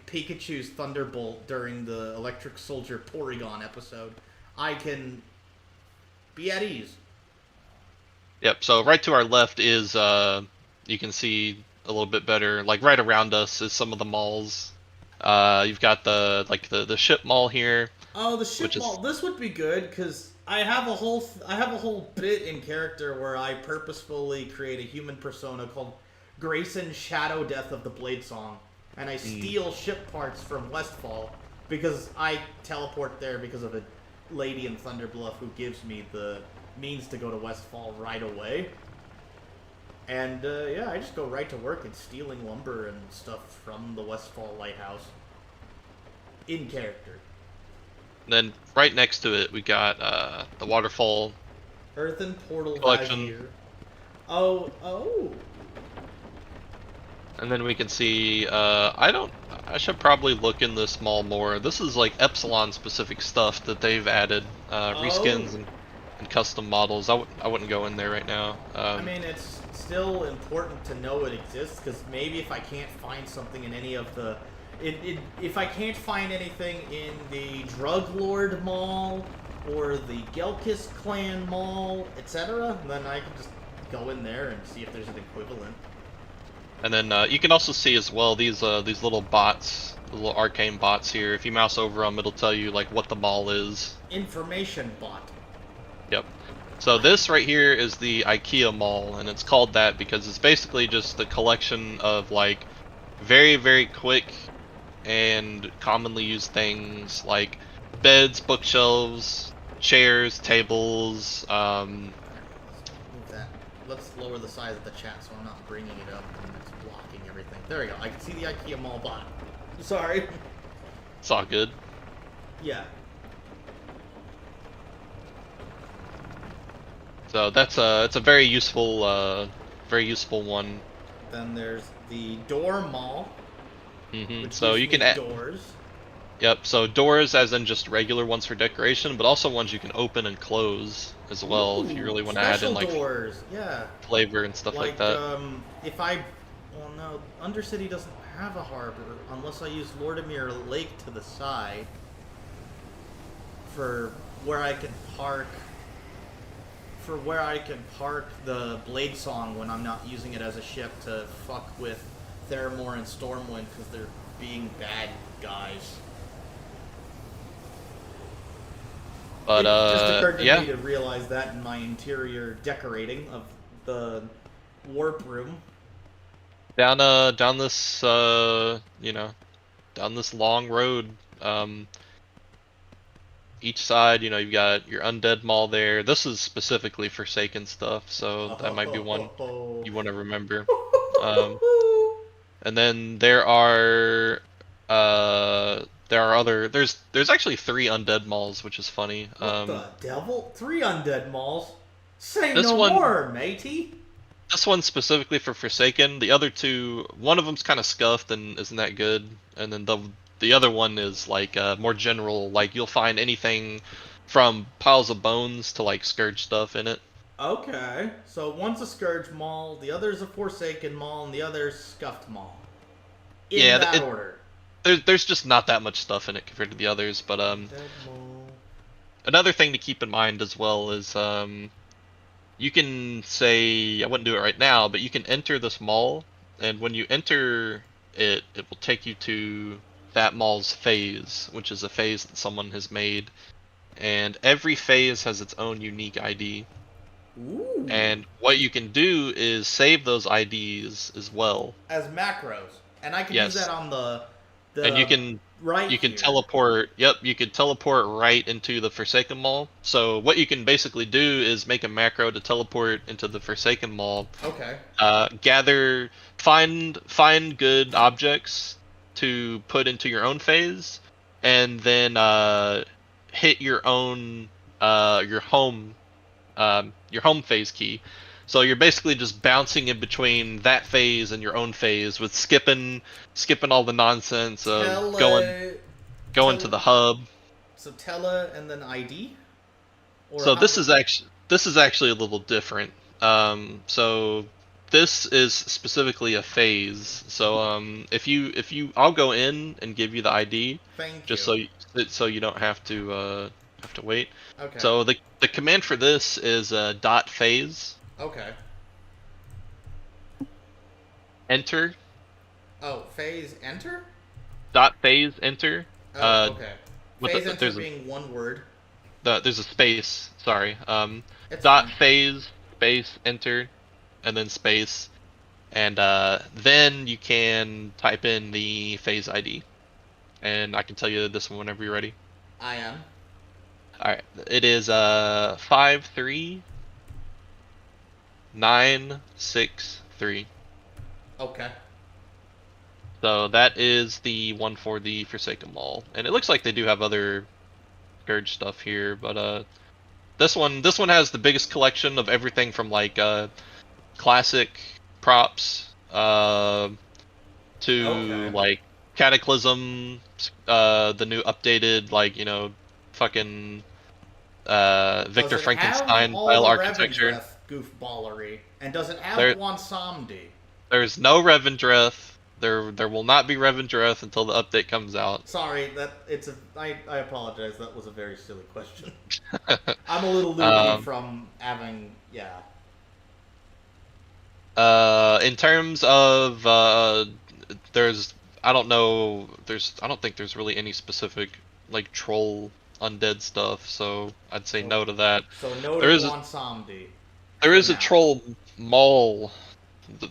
Pikachu's Thunderbolt during the Electric Soldier Porygon episode. I can be at ease. Yep. So right to our left is you can see a little bit better. Like right around us is some of the malls. You've got the ship mall here. Oh, the ship mall. This would be good because I have a whole bit in character where I purposefully create a human persona called Grayson Shadow Death of the Blade Song, and I steal ship parts from Westfall because I teleport there because of a lady in Thunderbluff who gives me the means to go to Westfall right away. And yeah, I just go right to work at stealing lumber and stuff from the Westfall Lighthouse. In character. And then right next to it, we got the waterfall Earthen Portal collection. Vazir. Oh. And then we can see, I should probably look in this mall more. This is like Epsilon specific stuff that they've added, reskins and custom models. I wouldn't go in there right now. I mean, it's still important to know it exists, because maybe if I can't find something in any of the... if I can't find anything in the Drug Lord Mall, or the Gelkis Clan Mall, etc., then I can just go in there and see if there's an equivalent. And then you can also see as well these little bots, the little arcane bots here. If you mouse over them, it'll tell you like what the mall is. Information bot. Yep. So this right here is the IKEA mall, and it's called that because it's basically just the collection of like very, very quick and commonly used things like beds, bookshelves, chairs, tables. Move that. Let's lower the size of the chat so I'm not bringing it up and it's blocking everything. There we go. I can see the IKEA mall bot. Sorry. It's all good. Yeah. So that's it's a very useful one. Then there's the door mall. Which So gives you can me add doors. Yep. So doors, as in just regular ones for decoration, but also ones you can open and close as well. If you really want to add in like doors. Yeah. flavor and stuff like that. If I, well, no, Undercity doesn't have a harbor unless I use Lordimir Lake to the side for where I can park. For where I can park the Blade Song when I'm not using it as a ship to fuck with Theramore and Stormwind because they're being bad guys. But it just occurred to yeah. me to realize that in my interior decorating of the warp room. Down this down this long road, each side, you've got your undead mall there. This is specifically Forsaken stuff, so that might be one you want to remember. And then there are there's actually 3 undead malls, which is funny. What the devil? 3 undead malls? Say This no one- more, matey. This one's specifically for Forsaken. The other 2, one of them's kind of scuffed and isn't that good, and then the other one is like more general. Like you'll find anything from piles of bones to like Scourge stuff in it. Okay, so one's a Scourge mall, the other's a Forsaken mall, and the other's Scuffed mall. In that order. There's just not that much stuff in it compared to the others, but another thing to keep in mind as well is you can say, I wouldn't do it right now, but you can enter this mall, and when you enter it, it will take you to that mall's phase, which is a phase that someone has made, and every phase has its own unique ID. Ooh. And what you can do is save those IDs as well. As macros. And I can Yes. use that on the And you can here. teleport. Yep, you can teleport right into the Forsaken Mall. So what you can basically do is make a macro to teleport into the Forsaken Mall. Okay. Find good objects to put into your own phase, and then hit your own your home phase key. So you're basically just bouncing in between that phase and your own phase with skipping all the nonsense of going to the hub. So Tele and then ID? Or So how- this is actually a little different. So this is specifically a phase. So if you I'll go in and give you the ID Thank just you. so you don't have to wait. Okay. So the command for this is .phase. Okay. Enter. Oh, phase enter? .phase enter. Oh, okay. with Phase the- enter there's a- being one word. There's a space. Sorry. It's Dot fine. phase space enter, and then space, and then you can type in the phase ID. and I can tell you this one whenever you're ready. I am. All right, it is 53963. Okay. So that is the one for the Forsaken Mall, and it looks like they do have other Scourge stuff here, but this one has the biggest collection of everything from like classic props to Okay. like Cataclysm, the new updated like fucking Victor Does it have Frankenstein all style the architecture. Revendreth goofballery? And does it have There, Wansamdi? there's no Revendreth. There will not be Revendreth until the update comes out. Sorry, I apologize. That was a very silly question. I'm a little loopy Um, from having In terms of there's I don't know I don't think there's really any specific like troll undead stuff, so I'd say no to that. So no There to is a, Wansamdi. there is a now. troll mall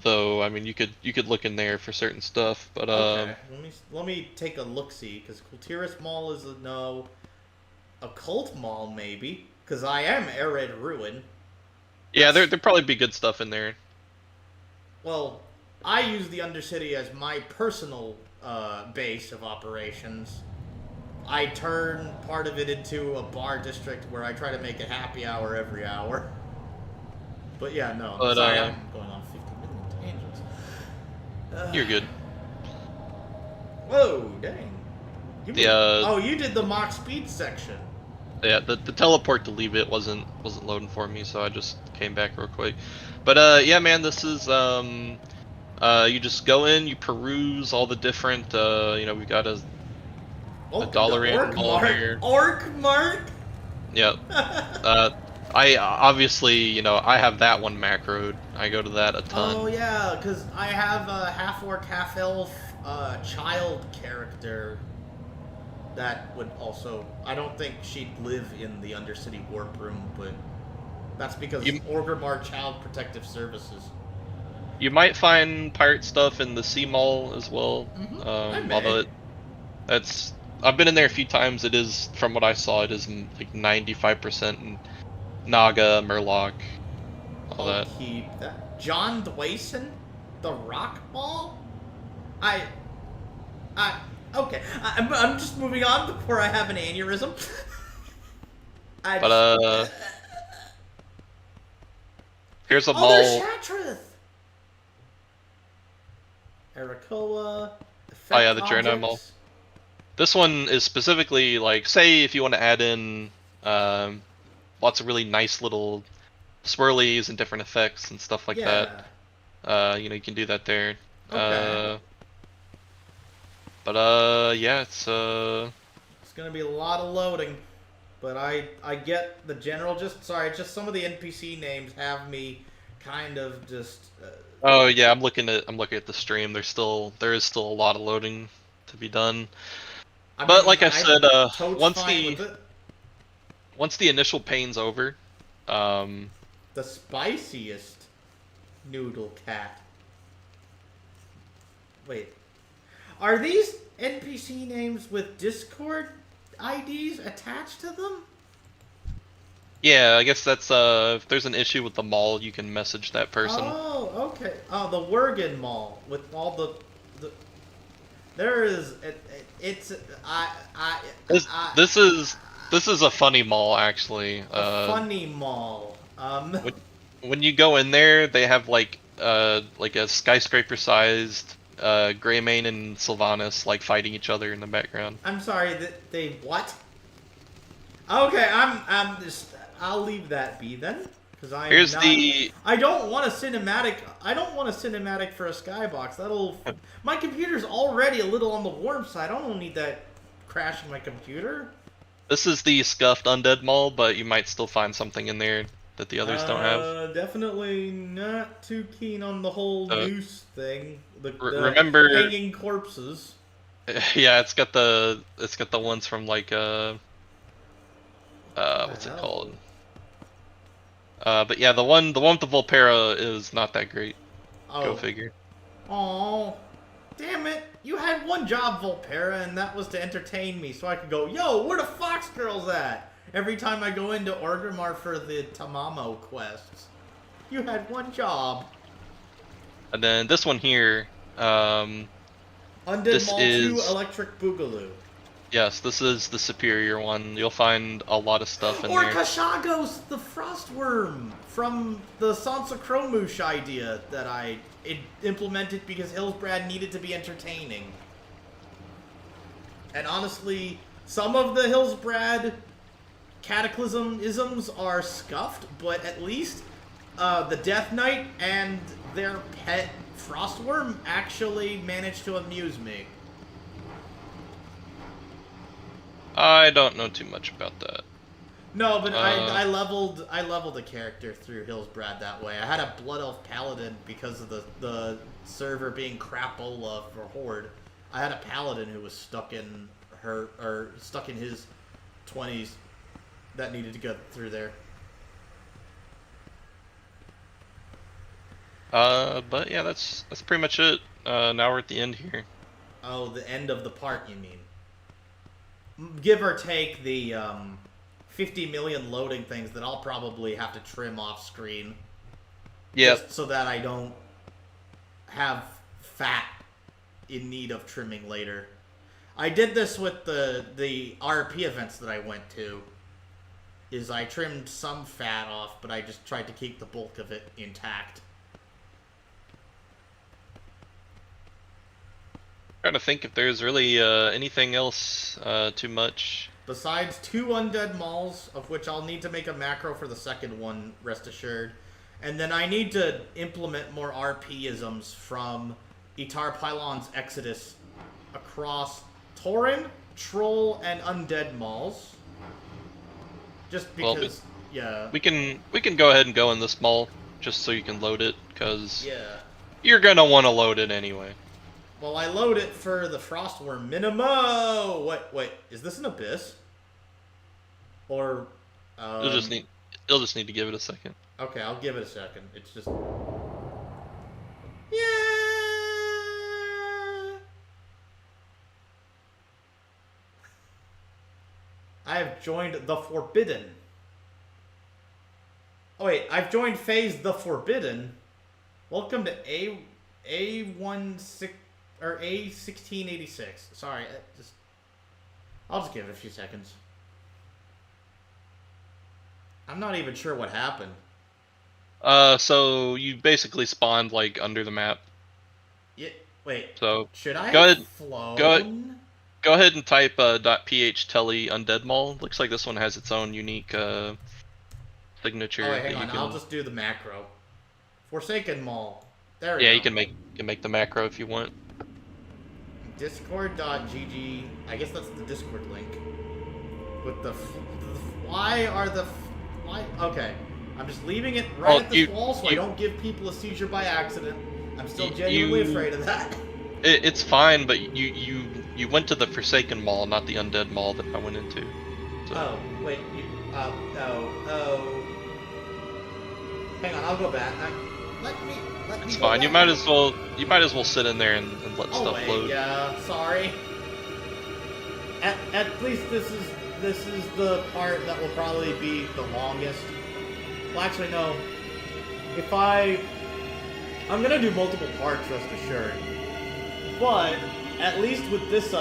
though. I mean you could look in there for certain stuff, but Okay, let me take a look see because Kultiris Mall is a no. Occult Mall maybe because I am Arid Ruin. yeah, there'd probably be good stuff in there. Well, I use the Undercity as my personal base of operations. I turn part of it into a bar district where I try to make a happy hour every hour. But yeah, no. But, sorry, I'm going on 50 million tangents. You're good. Whoa, dang. You did the Mach Speed section. Yeah, the teleport to leave it wasn't loading for me, so I just came back real quick. But yeah, man, this is you just go in, you peruse all the different we've got a Dalaran mall here. Orc Mark. Yep. I obviously I have that one macroed. I go to that a ton. Oh yeah, because I have a half orc, half elf child character. That would also. I don't think she'd live in the Undercity Warp Room, but that's because Orgrimmar Child Protective Services. You might find pirate stuff in the Sea Mall as well. Although I've been in there a few times. It is, from what I saw, it is like 95% Naga, Murloc, all that. Keep that. John Dwayson, the Rock Ball. Okay. I'm just moving on before I have an aneurysm. Here's a mall. There's Shatrith. Arakoa. Oh yeah, the Journo mall. This one is specifically like, say if you want to add in lots of really nice little swirlies and different effects and stuff like that. You can do that there. Okay. Yeah, it's gonna be a lot of loading, but I get the general gist. Sorry, just some of the NPC names have me kind of just. Oh yeah, I'm looking at the stream. There is still a lot of loading to be done. But like I said, once the initial pain's over, the spiciest noodle cat. Wait. Are these NPC names with Discord IDs attached to them? Yeah, I guess that's if there's an issue with the mall, you can message that person. Oh, okay. Oh, the Worgen Mall with all the there is This is a funny mall actually. A funny mall. When you go in there, they have like a skyscraper sized Greymane and Sylvanas like fighting each other in the background. I'm sorry, they what? Okay, I'll leave that be then, because I don't want a cinematic. I don't want a cinematic for a skybox. My computer's already a little on the warm side. I don't need that crashing my computer. This is the scuffed undead mall, but you might still find something in there that the others don't have. Definitely not too keen on the whole noose thing. Remember hanging corpses. Yeah, it's got the ones from like what's it called? But yeah, the one with the Volpera is not that great. Go figure. Oh, damn it! You had one job, Volpera, and that was to entertain me, so I could go, yo, where the Fox Girls at? Every time I go into Orgrimmar for the Tamamo quests. You had one job. And then this one here, Undead this Mall 2 is... Electric Boogaloo. Yes, this is the superior one. You'll find a lot of stuff in Or there. Kashagos, the Frostworm, from the Sansa Cromoosh idea that I implemented because Hillsbrad needed to be entertaining. And honestly, some of the Hillsbrad cataclysm-isms are scuffed, but at least the Death Knight and their pet Frostworm actually managed to amuse me. I don't know too much about that. No, but I leveled a character through Hillsbrad that way. I had a Blood Elf Paladin because of the server being crapola for Horde. I had a Paladin who was stuck in his 20s that needed to go through there. But yeah, that's pretty much it. Now we're at the end here. Oh, the end of the part, you mean? Give or take the 50 million loading things that I'll probably have to trim off screen. Yeah. Just so that I don't have fat in need of trimming later. I did this with the RP events that I went to. Is I trimmed some fat off, but I just tried to keep the bulk of it intact. Trying to think if there's really anything else too much. Besides 2 undead malls, of which I'll need to make a macro for the second one, rest assured. And then I need to implement more RP-isms from Etarpylon's Exodus across Tauren, Troll, and undead malls. Just because, yeah. We can go ahead and go in this mall just so you can load it, because you're gonna want to load it anyway. Well, I load it for the Frostworm Minimo! Wait, is this an Abyss? Or, You'll just need to give it a second. Okay, I'll give it a second. It's just... Yeah! I have joined the Forbidden. Oh wait, I've joined Phase the Forbidden. Welcome to A16... or A1686. Sorry, I'll just give it a few seconds. I'm not even sure what happened. So you basically spawned like under the map. Yeah, wait. So should I go have ahead, flown? Go ahead and type .phtelly undead mall. Looks like this one has its own unique signature. Oh wait, hang on. I'll just do the macro. Forsaken Mall. There we go. Yeah, you can make the macro if you want. Discord.gg. I guess that's the Discord link. With the why? Okay. I'm just leaving it right at this wall so I don't give people a seizure by accident. I'm still genuinely afraid of that. It's fine, but you went to the Forsaken Mall, not the Undead Mall that I went into. So. Oh, wait. Hang on, I'll go back. Let me It's fine. You might as well sit in there and let stuff load. Yeah, sorry. At least this is the part that will probably be the longest. Well, actually, no. I'm gonna do multiple parts, rest assured. But at least with this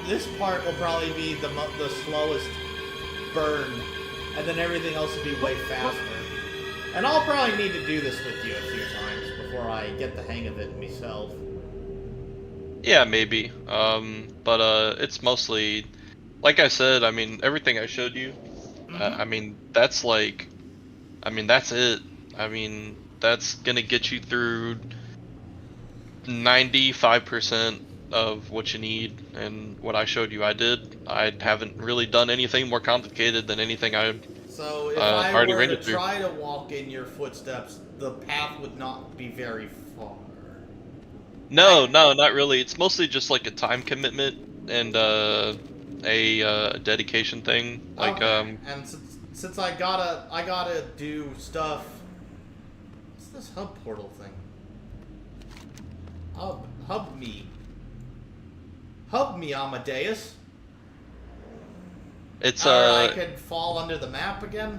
this part will probably be the slowest burn, and then everything else will be way faster. And I'll probably need to do this with you a few times before I get the hang of it myself. Yeah, maybe. But it's mostly, like I said. I mean, everything I showed you. I mean, that's it. I mean, that's gonna get you through 95% of what you need, and what I showed you I did. I haven't really done anything more complicated than anything I So if I were to through. try to walk in your footsteps, the path would not be very far. No, not really. It's mostly just like a time commitment and a dedication thing. Like okay. And since I gotta do stuff. What's this hub portal thing? Hub me. Help me, Amadeus. It's Or I could fall under the map again.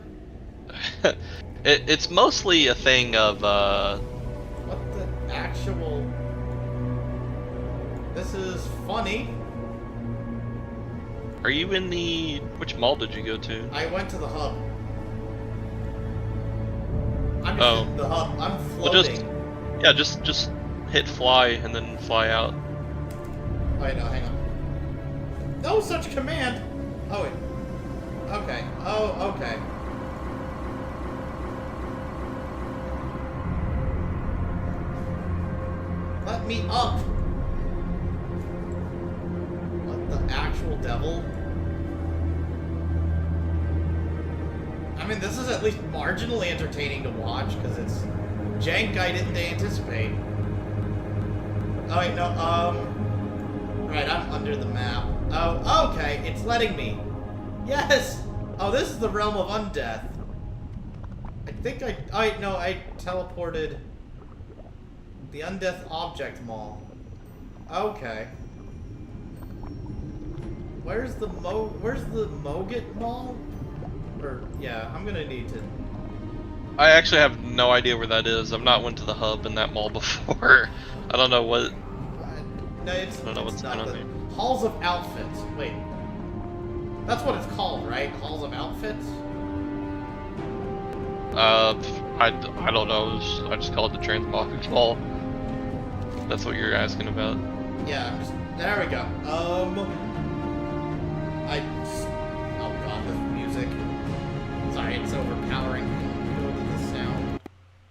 it's mostly a thing of What the actual? This is funny. Are you in the which mall did you go to? I went to the hub. I'm just in the hub. I'm floating. Well, just hit fly and then fly out. Oh, wait, no, hang on. No such command. Oh wait. Okay. Oh, okay. Let me up. What the actual devil? I mean, this is at least marginally entertaining to watch, because it's jank I didn't anticipate. Oh wait, no, right, I'm under the map. Oh, okay, it's letting me. Yes! Oh, this is the realm of undeath. I think I teleported the undeath object mall. Okay. Where's the Mogit mall? Or, yeah, I'm gonna need to... I actually have no idea where that is. I've not went to the hub in that mall before. I don't know what... No, I don't know what's going on there. Halls of Outfits. Wait. That's what it's called, right? Halls of Outfits? I don't know. I just call it the Transmog Mall. That's what you're asking about. Yeah, there we go. Oh god, the music. Sorry, it's overpowering. Go to the sound.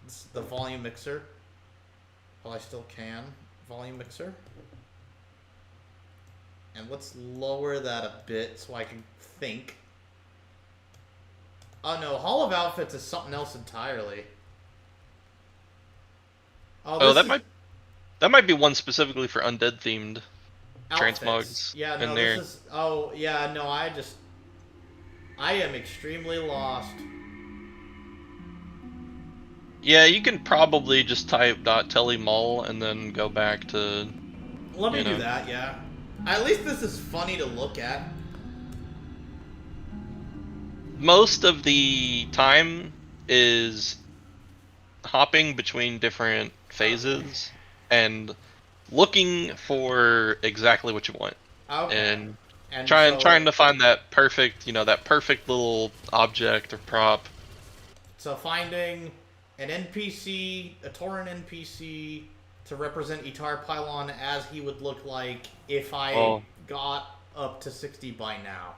It's the volume mixer. Well, I still can. Volume mixer. And let's lower that a bit so I can think. Oh no, Hall of Outfits is something else entirely. Oh, that might be one specifically for undead themed transmogs. Yeah, no, this is. Oh, yeah, no, I am extremely lost. Yeah, you can probably just type .telemall and then go back to. Let me do that. Yeah. At least this is funny to look at. Most of the time is hopping between different phases and looking for exactly what you want. Okay. And trying to find that perfect, that perfect little object or prop. So finding an NPC, a Tauren NPC, to represent Etarpylon as he would look like if I got up to 60 by now.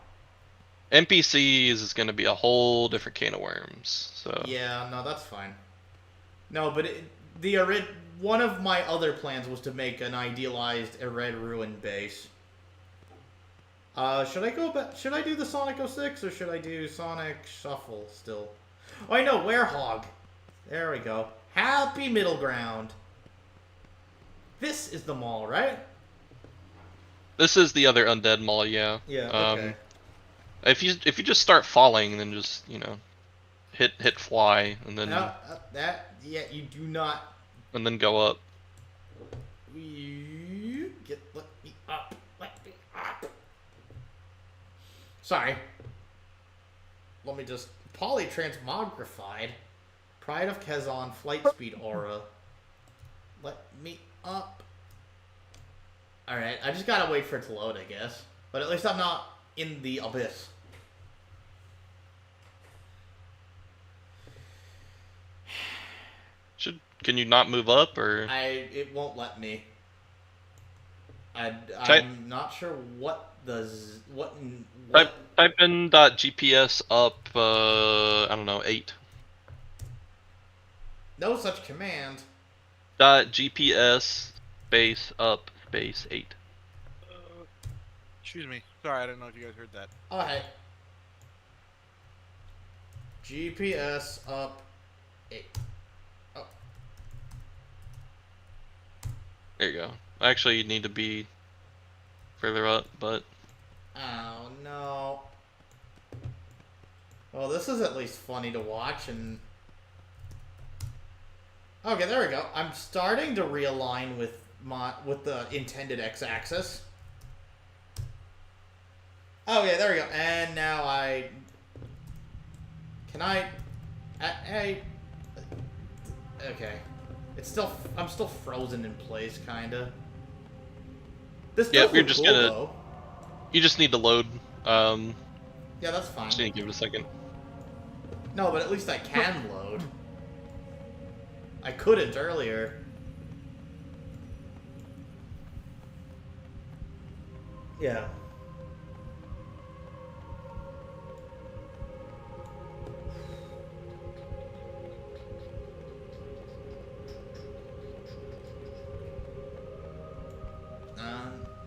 NPCs is going to be a whole different can of worms. So yeah, no, that's fine. No, but one of my other plans was to make an idealized Red Ruin base. Should I go back? Should I do the Sonic 06 or should I do Sonic Shuffle still? Oh, I know, Werehog. There we go. Happy middle ground. This is the mall, right? This is the other undead mall, yeah. Yeah. Okay. If you just start falling, then just hit fly and then you do not. And then go up. Let me up. Let me up. Sorry. Let me just polytransmogrified. Pride of Kazan, flight speed aura. Let me up. Alright, I just gotta wait for it to load, I guess. But at least I'm not in the abyss. Can you not move up, or? It won't let me. I'm not sure what Type in .gps up, I don't know, 8. No such command. .gps space up space 8. Excuse me. Sorry, I didn't know if you guys heard that. Oh, hey. GPS up 8. Oh. There you go. Actually, you need to be further up, but... Oh, no. Well, this is at least funny to watch, and... Okay, there we go. I'm starting to realign with the intended x-axis. Oh yeah, there we go. And now can I? Okay. I'm still frozen in place, kinda. This Yeah, does you're look just cool, gonna. though. You just need to load. Yeah, that's fine. Just need to give it a second. No, but at least I can load. I couldn't earlier. Yeah.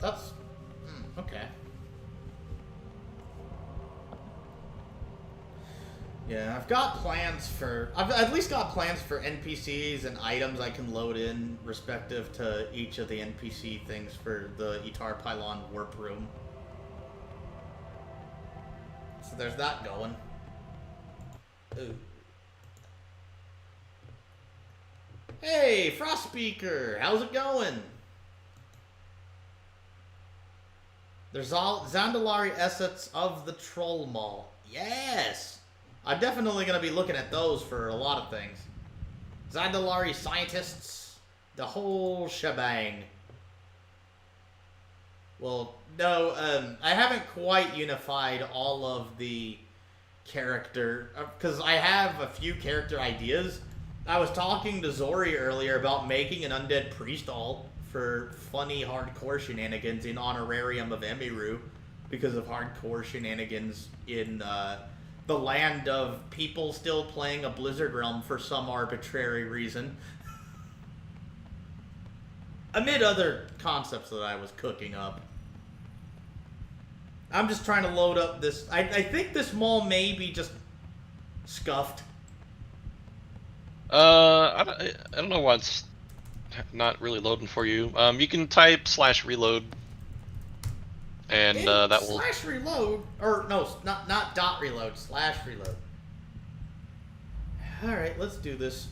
That's... okay. Yeah, I've got plans for... I've at least got plans for NPCs and items I can load in respective to each of the NPC things for the Etarpylon warp room. So there's that going. Ooh. Hey, Frostspeaker! How's it going? There's all Zandalari assets of the Troll Mall. Yes! I'm definitely going to be looking at those for a lot of things. Zandalari scientists, the whole shebang. Well, no, I haven't quite unified all of the character, because I have a few character ideas. I was talking to Zori earlier about making an undead priest all for funny hardcore shenanigans in honorarium of Emiru because of hardcore shenanigans in the land of people still playing a Blizzard Realm for some arbitrary reason. Amid other concepts that I was cooking up. I'm just trying to load up this... I think this mall may be just scuffed. I don't know why it's not really loading for you. You can type /reload, and that will /reload, or no, not dot reload, /reload. All right, let's do this.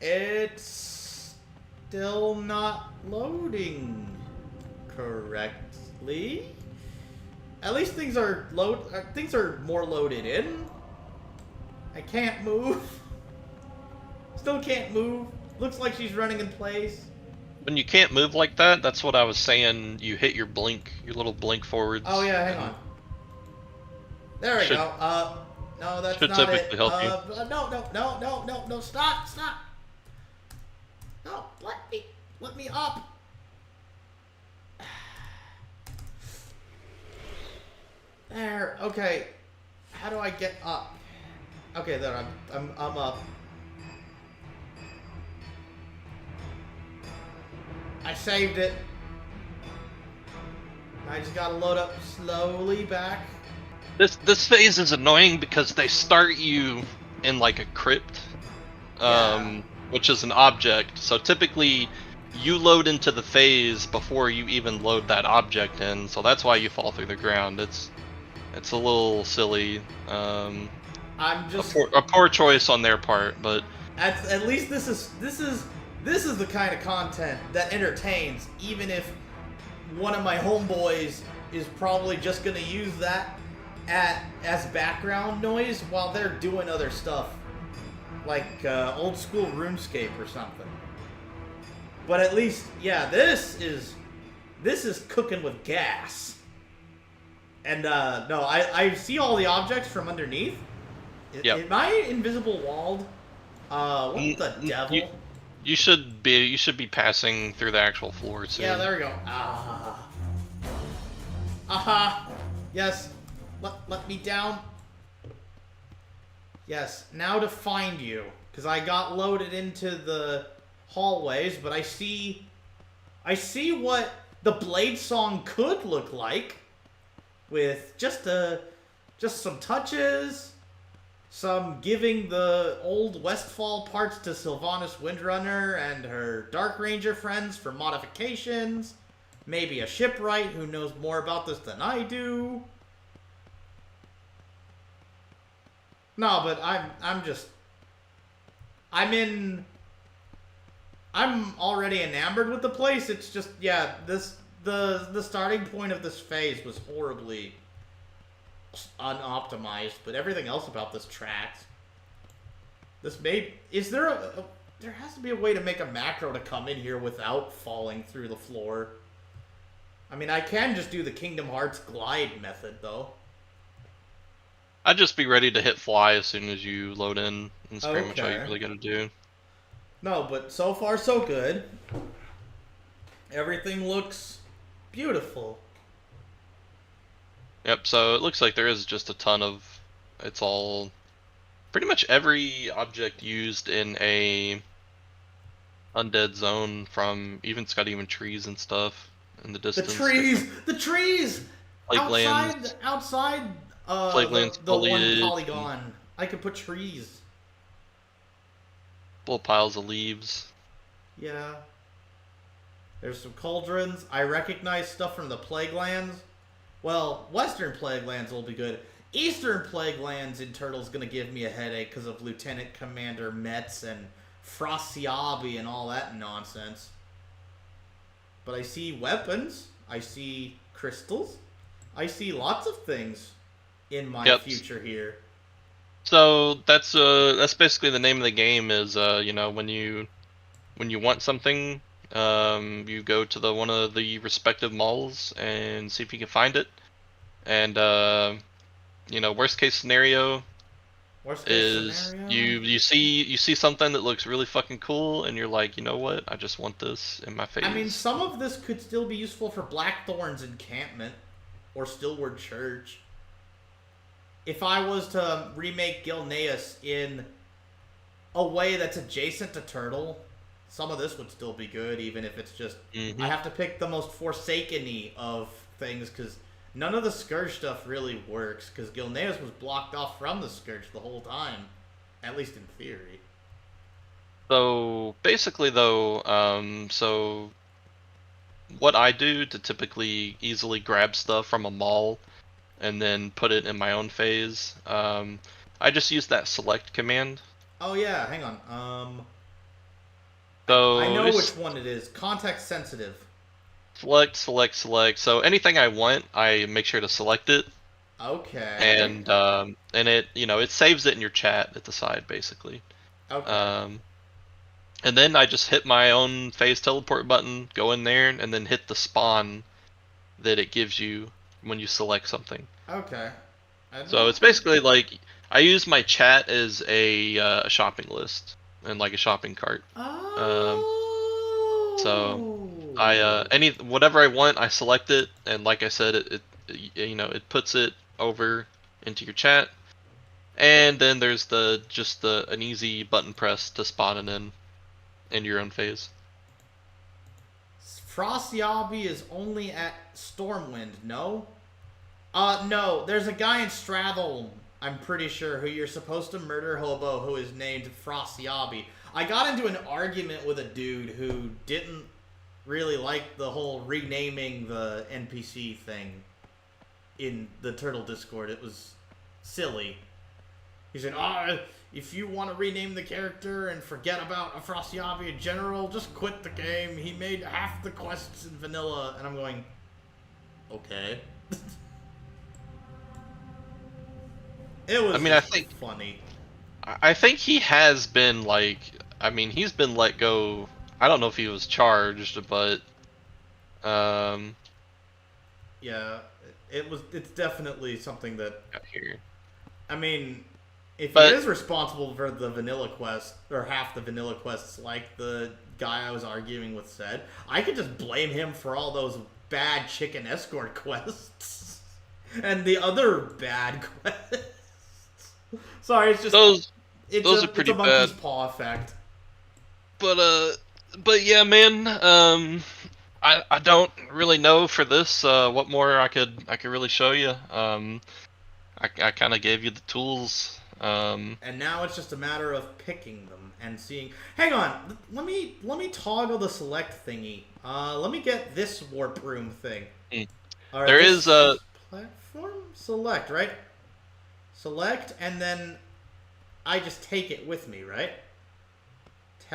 It's still not loading correctly. At least things are more loaded in. I can't move. Still can't move. Looks like she's running in place. When you can't move like that, that's what I was saying. You hit your blink, your little blink forwards. Oh yeah, hang on. There we go. No, that's should not typically it. help you. No, stop. No, let me up. There. Okay. How do I get up? Okay, there. I'm up. I saved it. I just gotta load up slowly back. This phase is annoying because they start you in like a crypt, which is an object. So typically, you load into the phase before you even load that object in. So that's why you fall through the ground. It's a little silly. I'm just a poor choice on their part, but at least this is the kind of content that entertains, even if one of my homeboys is probably just gonna use that as background noise while they're doing other stuff, like old school RuneScape or something. But at least, yeah, this is cooking with gas. And no, I see all the objects from underneath. Yep. Am I invisible walled? What the devil? You should be passing through the actual floor soon. Yeah, there we go. Aha. Yes. Let me down. Yes. Now to find you, because I got loaded into the hallways, but I see what the Blade Song could look like, with just some touches. Some giving the old Westfall parts to Sylvanas Windrunner and her Dark Ranger friends for modifications. Maybe a shipwright who knows more about this than I do. No, but I'm I'm already enamored with the place. It's just, yeah, the starting point of this phase was horribly unoptimized, but everything else about this tracks. Is there there has to be a way to make a macro to come in here without falling through the floor. I mean, I can just do the Kingdom Hearts glide method, though. I'd just be ready to hit fly as soon as you load in. That's pretty much all you Okay. really gotta do. No, but so far so good. Everything looks beautiful. Yep, so it looks like there is just a ton of... It's all... Pretty much every object used in a undead zone, from... It's got even trees and stuff in the distance. The trees! Plague lands. Outside Plague lands, the one foliage, polygon. I could put trees. Full piles of leaves. Yeah. There's some cauldrons. I recognize stuff from the Plague Lands. Well, Western Plague Lands will be good. Eastern Plague Lands in Turtle's gonna give me a headache because of Lieutenant Commander Metz and Frostspeaker and all that nonsense. But I see weapons. I see crystals. I see lots of things in my future here. So that's basically the name of the game. Is when you want something, you go to one of the respective malls and see if you can find it. And worst case scenario is you see something that looks really fucking cool, and you're like, you know what? I just want this in my face. I mean, some of this could still be useful for Blackthorn's encampment or Stillward Church. If I was to remake Gilneas in a way that's adjacent to Turtle, some of this would still be good, even if it's just... I have to pick the most Forsaken-y of things, because none of the Scourge stuff really works, because Gilneas was blocked off from the Scourge the whole time, at least in theory. So, basically, though, so what I do to typically easily grab stuff from a mall and then put it in my own phase, I just use that select command. Oh yeah, hang on. So I know which one it is. Context sensitive. Select. So anything I want, I make sure to select it. Okay. And it it saves it in your chat at the side, basically. Okay. And then I just hit my own phase teleport button, go in there, and then hit the spawn that it gives you when you select something. Okay. So it's basically like I use my chat as a shopping list and like a shopping cart. So I whatever I want, I select it, and like I said, it puts it over into your chat, and then there's an easy button press to spawn it in your own phase. Frostspeaker is only at Stormwind, no? No, there's a guy in Strathel, I'm pretty sure, who you're supposed to murder hobo who is named Frostspeaker. I got into an argument with a dude who didn't really like the whole renaming the NPC thing in the Turtle Discord. It was silly. He said, if you want to rename the character and forget about a Frostspeaker in general, just quit the game. He made half the quests in vanilla. And I'm going, okay. It was I think funny. I think he has been he's been let go. I don't know if he was charged, but yeah, it's definitely something that here. I mean, if he is responsible for the vanilla quest, or half the vanilla quests, like the guy I was arguing with said, I could just blame him for all those bad chicken escort quests and the other bad quests. Sorry, it's just those are pretty it's a monkey's bad. Paw effect. But yeah, man. I don't really know for this what more I could really show you. I kind of gave you the tools. And now it's just a matter of picking them and seeing. Hang on, let me toggle the select thingy. Let me get this warp room thing. Right, there is a platform select, right? Select, and then I just take it with me, right?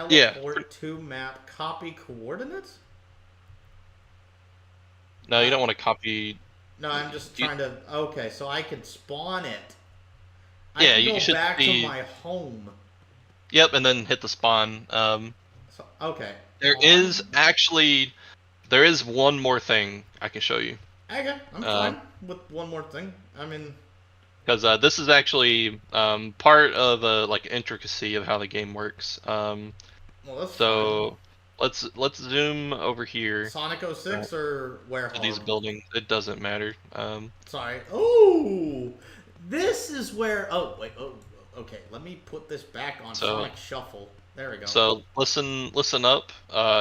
Teleport to map. Copy coordinates? No, you don't want to copy. No, I'm just trying to... Okay, so I can spawn it. I Yeah, can you go should back be... to my home. Yep, and then hit the spawn. So, okay. There is one more thing I can show you. Okay, I'm fine with one more thing. I mean... Because this is actually part of like intricacy of how the game works. Well, that's so let's zoom over here. Sonic 06 or where? These buildings, it doesn't matter. Sorry. Oh, this is where. Oh wait. Oh, okay. Let me put this back on Sonic Shuffle. There we go. So listen up.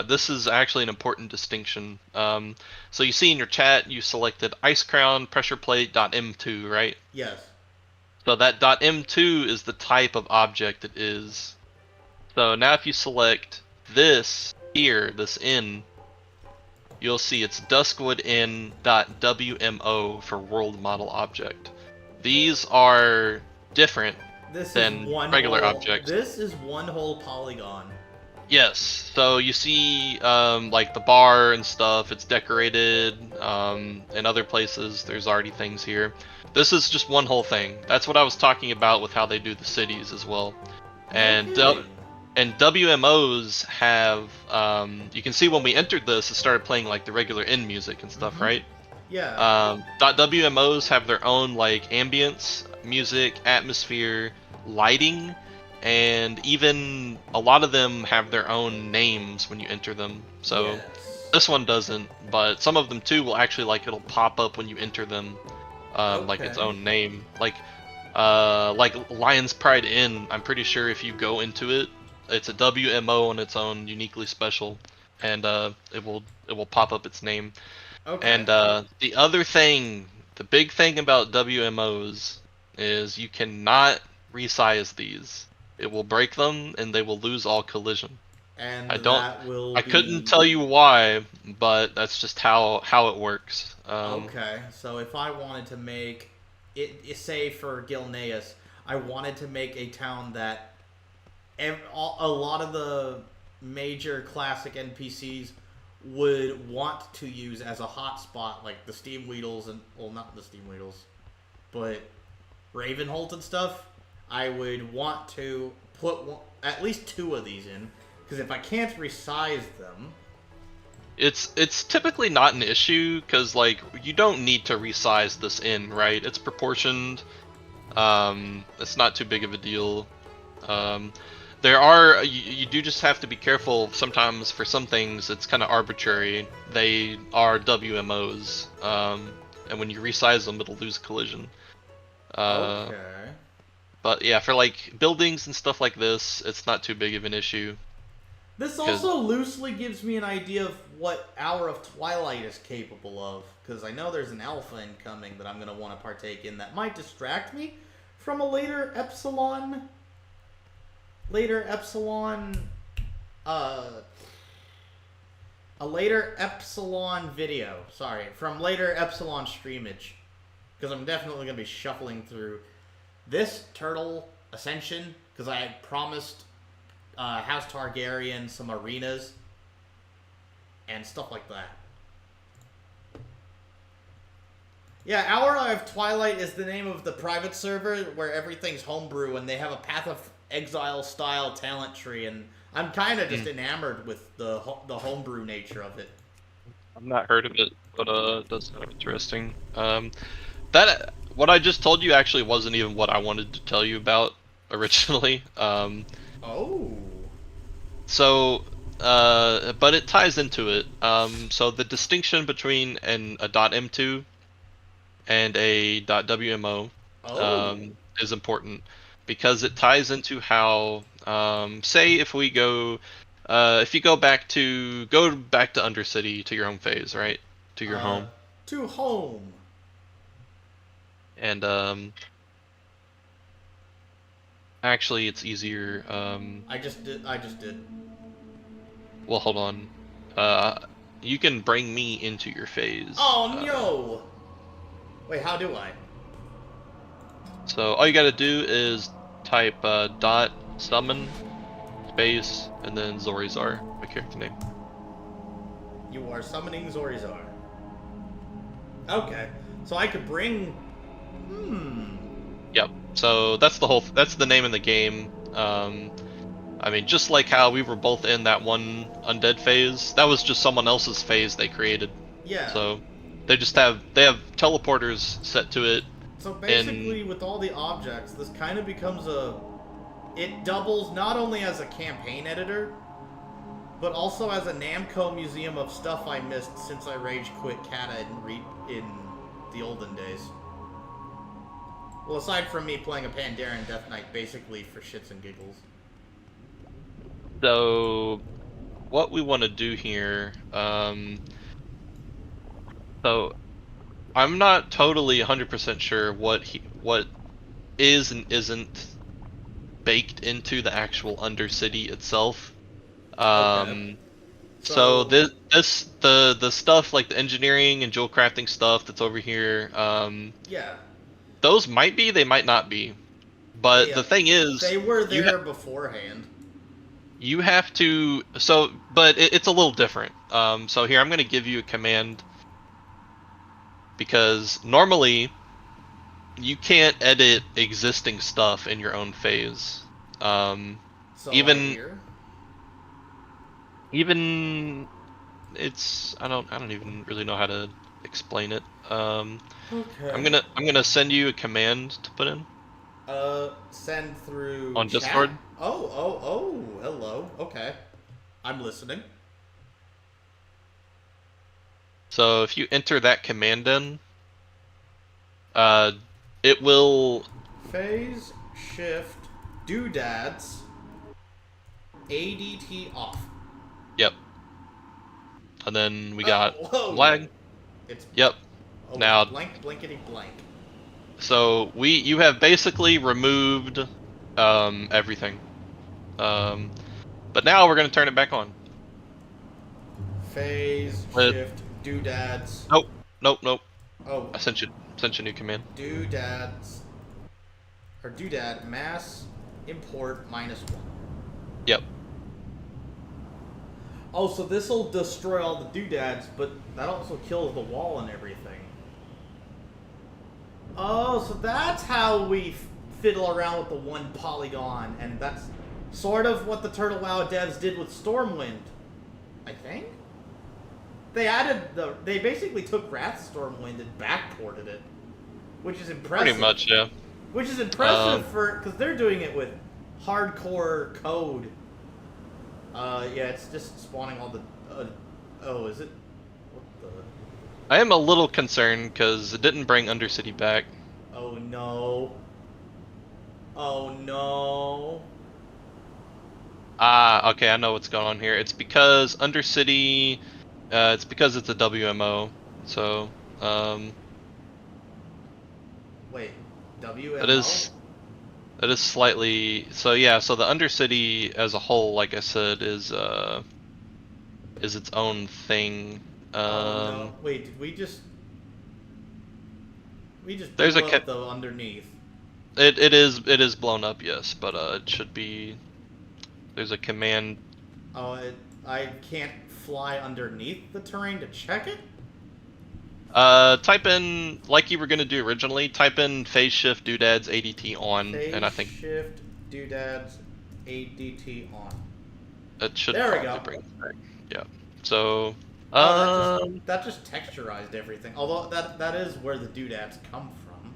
This is actually an important distinction. So you see in your chat you selected Ice Crown Pressure Plate .m2, right? Yes. So that .m2 is the type of object it is. So now if you select this here, this N, you'll see it's Duskwood N.wmo for world model object. These are different than regular objects. This is one whole polygon. Yes. So you see like the bar and stuff, it's decorated. In other places there's already things here. This is just one whole thing. That's what I was talking about with how they do the cities as well. And WMOs have, you can see when we entered this, it started playing like the regular end music and stuff, right? Yeah. WMOs have their own like ambience, music, atmosphere, lighting, and even a lot of them have their own names when you enter them. So this one doesn't, but some of them too will actually like it'll pop up when you enter them. Like its own name, like Lion's Pride Inn. I'm pretty sure if you go into it, it's a WMO on its own, uniquely special, and it will pop up its name. Okay. And the other thing, the big thing about WMOs is you cannot resize these. It will break them, and they will lose all collision. And I couldn't tell you why, but that's just how it works. Okay, so if I wanted to make it, say for Gilneas, I wanted to make a town that a lot of the major classic NPCs would want to use as a hotspot, like the Steam Weedles and, well, not the Steam Weedles, but Ravenholt and stuff. I would want to put at least 2 of these in. Because if I can't resize them... It's typically not an issue, because, like, you don't need to resize this in, right? It's proportioned. It's not too big of a deal. You do just have to be careful. Sometimes, for some things, it's kind of arbitrary. They are WMOs. And when you resize them, it'll lose collision. Okay. But, yeah, for, like, buildings and stuff like this, it's not too big of an issue. This also loosely gives me an idea of what Hour of Twilight is capable of, because I know there's an alpha incoming that I'm going to want to partake in that might distract me from a later Epsilon video. Sorry, from later Epsilon streamage, because I'm definitely going to be shuffling through this Turtle Ascension, because I had promised House Targaryen some arenas and stuff like that. Yeah, Hour of Twilight is the name of the private server where everything's homebrew and they have a Path of Exile style talent tree, and I'm kind of just enamored with the homebrew nature of it. I've not heard of it, but it does sound interesting. What I just told you actually wasn't even what I wanted to tell you about originally. Oh. So, but it ties into it. So the distinction between a .m2 and a .wmo is important because it ties into how, say, if you go back to Undercity, to your home phase, right? To your home. To home. And actually, it's easier. I just did. Well, hold on. You can bring me into your phase. Oh no! Wait, how do I? So all you gotta do is type dot summon, base, and then Zorizar, my character name. You are summoning Zorizar. Okay, so I could bring. Yep. So that's the name in the game. I mean, just like how we were both in that one undead phase, that was just someone else's phase they created. Yeah. So they have teleporters set to it. So basically, with all the objects, this kind of becomes it doubles not only as a campaign editor, but also as a Namco museum of stuff I missed since I rage quit Kata in the olden days. Well, aside from me playing a Pandaren Death Knight basically for shits and giggles. So, what we want to do here, so I'm not totally 100% sure what is and isn't baked into the actual Undercity itself. Okay. So the stuff like the engineering and jewel crafting stuff that's over here, yeah. those might be, they might not be. But the thing is, they were there beforehand. You have to, but it's a little different. So here, I'm going to give you a command, because normally, you can't edit existing stuff in your own phase. So even, it's, I don't even really know how to explain it. Okay. I'm gonna send you a command to put in. Send through on chat? Discord. Oh, hello. Okay. I'm listening. So if you enter that command in, it will... Phase, shift, doodads, ADT off. Yep. And then we got whoa. lag. Yep. Oh, now... blankety blank. So you have basically removed everything. But now we're going to turn it back on. Phase, shift, doodads. Nope. Oh. I sent you a new command. Doodads. Or doodad mass import -1. Yep. Oh, so this will destroy all the doodads, but that also kills the wall and everything. Oh, so that's how we fiddle around with the one polygon, and that's sort of what the Turtle WoW devs did with Stormwind, I think? They basically took Wrath Stormwind and backported it, which is impressive. Pretty much, yeah. Which is impressive because they're doing it with hardcore code. Yeah, it's just spawning all the... oh, is it? What the... I am a little concerned because it didn't bring Undercity back. Oh no. Oh no. Ah, okay, I know what's going on here. It's because Undercity... it's because it's a WMO, so... Wait, WMO? That is slightly... So yeah, so the Undercity as a whole, like I said, is its own thing. Oh no, wait, did we just... There's blew up the underneath. It is blown up, yes, but it should be... There's a command... Oh, I can't fly underneath the terrain to check it? Type in, like you were gonna do originally, type in phase shift doodads ADT on, and I think... Phase shift doodads ADT on. It should there we probably go. bring it back. Yeah, so... that just texturized everything. Although that is where the doodads come from.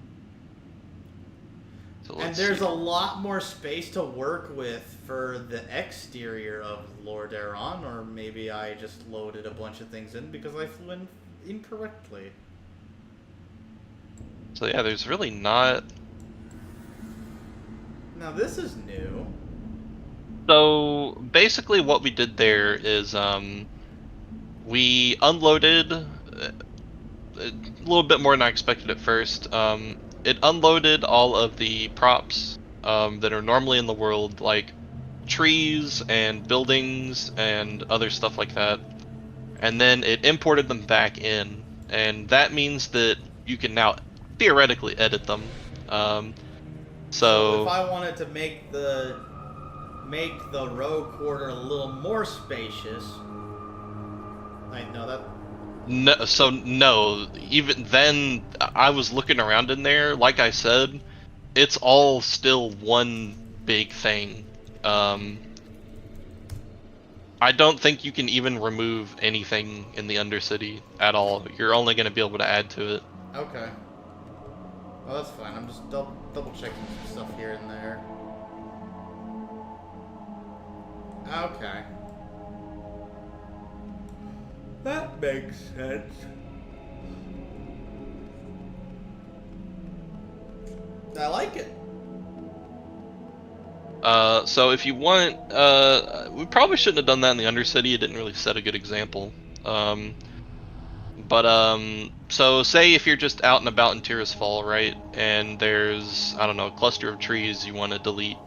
So and there's a lot more space to work with for the exterior of Lord Aeron, or maybe I just loaded a bunch of things in because I flew in incorrectly. So yeah, there's really not... Now this is new. So basically what we did there is we unloaded a little bit more than I expected at first. It unloaded all of the props that are normally in the world, like trees and buildings and other stuff like that. And then it imported them back in. And that means that you can now theoretically edit them. So if I wanted to make the make the row quarter a little more spacious. I know that. No, so no, even then, I was looking around in there. Like I said, it's all still one big thing. I don't think you can even remove anything in the Undercity at all. You're only going to be able to add to it. Okay. Well, that's fine. I'm just double checking some stuff here and there. Okay. That makes sense. I like it. So if you want, we probably shouldn't have done that in the Undercity. It didn't really set a good example. So say if you're just out and about in Tirisfal, right, and there's, I don't know, a cluster of trees you want to delete.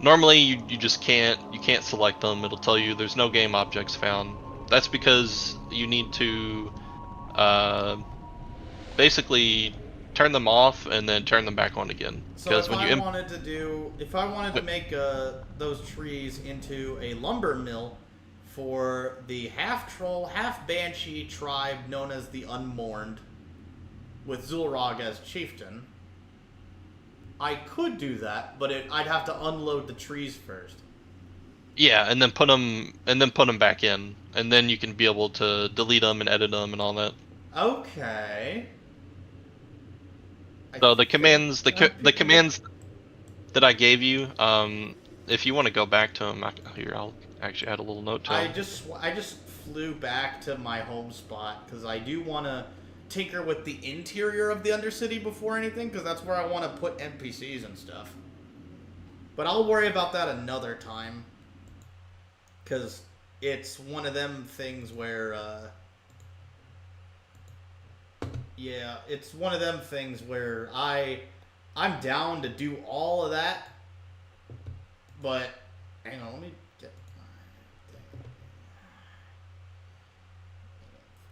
Normally you just can't select them. It'll tell you there's no game objects found. That's because you need to, basically turn them off and then turn them back on again. So if I wanted to make those trees into a lumber mill for the half troll, half banshee tribe known as the Unmourned, with Zulrog as chieftain, I could do that, but I'd have to unload the trees first. Yeah, and then put them back in, and then you can be able to delete them and edit them and all that. Okay. So the commands that I gave you, if you want to go back to them, here I'll actually add a little note to them. I just flew back to my home spot because I do want to tinker with the interior of the Undercity before anything, because that's where I want to put NPCs and stuff. But I'll worry about that another time, because it's one of them things where yeah, it's one of them things where I'm down to do all of that, but hang on, let me get my thing.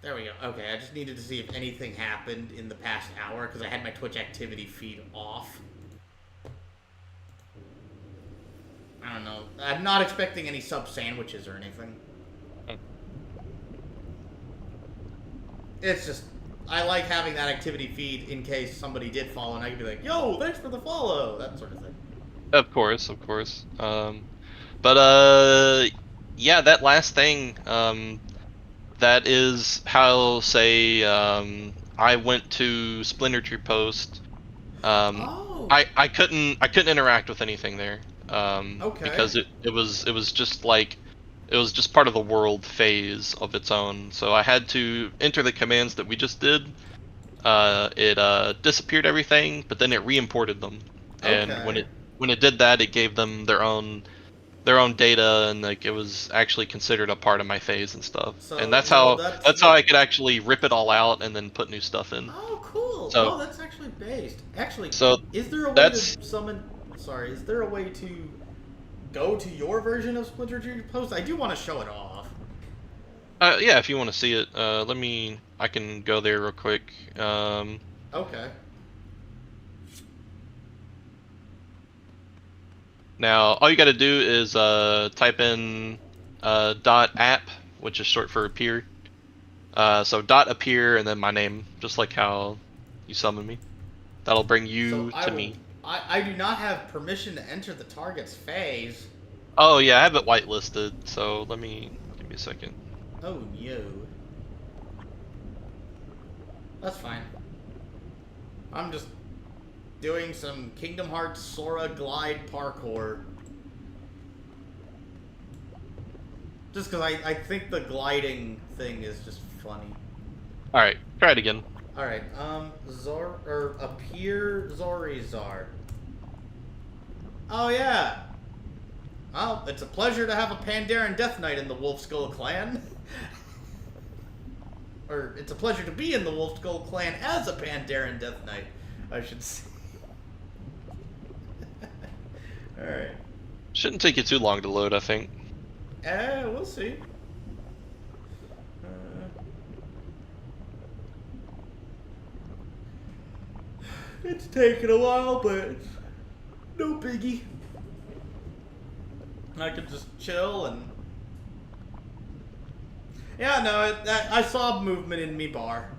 There we go. Okay, I just needed to see if anything happened in the past hour because I had my Twitch activity feed off. I don't know. I'm not expecting any sub sandwiches or anything. It's just, I like having that activity feed in case somebody did follow and I could be like, yo, thanks for the follow, that sort of thing. Of course. Yeah, that last thing, that is how, say, I went to Splinter Tree Post. I couldn't interact with anything there. Okay. Because it was just like, it was just part of the world phase of its own. So I had to enter the commands that we just did. It disappeared everything, but then it re-imported them. And when it did that, it gave them their own data, and like it was actually considered a part of my phase and stuff. So, and that's how I could actually rip it all out and then put new stuff in. Oh, cool. So, oh, that's actually based. Actually, so is there a way to summon? Sorry, is there a way to go to your version of Splinter Tree Post? I do want to show it off. Yeah, if you want to see it, I can go there real quick. Okay. Now, all you got to do is type in .app, which is short for appear. So .appear and then my name, just like how you summoned me. That'll bring you to me. I do not have permission to enter the target's phase. Oh yeah, I have it whitelisted, so give me a second. Oh no. That's fine. I'm just doing some Kingdom Hearts Sora glide parkour. Just because I think the gliding thing is just funny. Alright, try it again. Alright, appear Zorizar. Oh yeah! Well, it's a pleasure to have a Pandaren Death Knight in the Wolfskull Clan. Or, it's a pleasure to be in the Wolfskull Clan as a Pandaren Death Knight, I should say. Alright. Shouldn't take you too long to load, I think. We'll see. It's taken a while, but it's no biggie. I could just chill and... Yeah, no, I saw movement in me bar.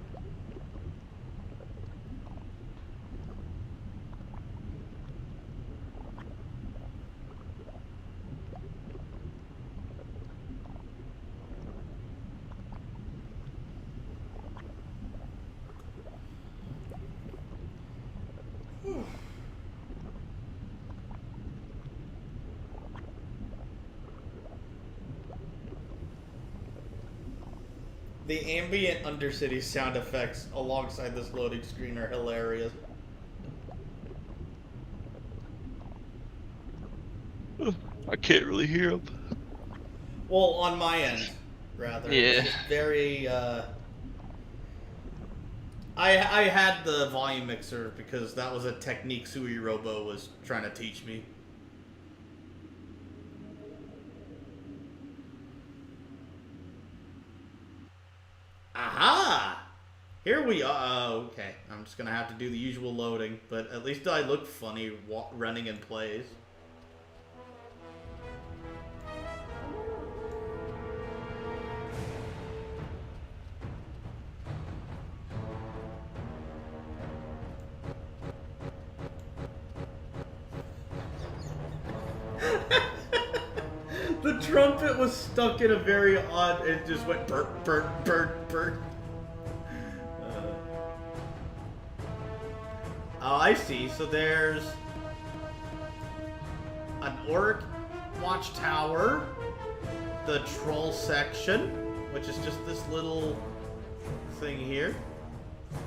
The ambient Undercity sound effects alongside this loading screen are hilarious. I can't really hear him. Well, on my end, rather. Yeah. It's just very, I had the volume mixer because that was a technique Sui Robo was trying to teach me. Aha! Here we are. Oh, okay. I'm just gonna have to do the usual loading, but at least I look funny running in plays. The trumpet was stuck in a very odd... It just went burp, burp, burp, burp. Oh, I see. So there's... an orc watchtower. The troll section, which is just this little thing here.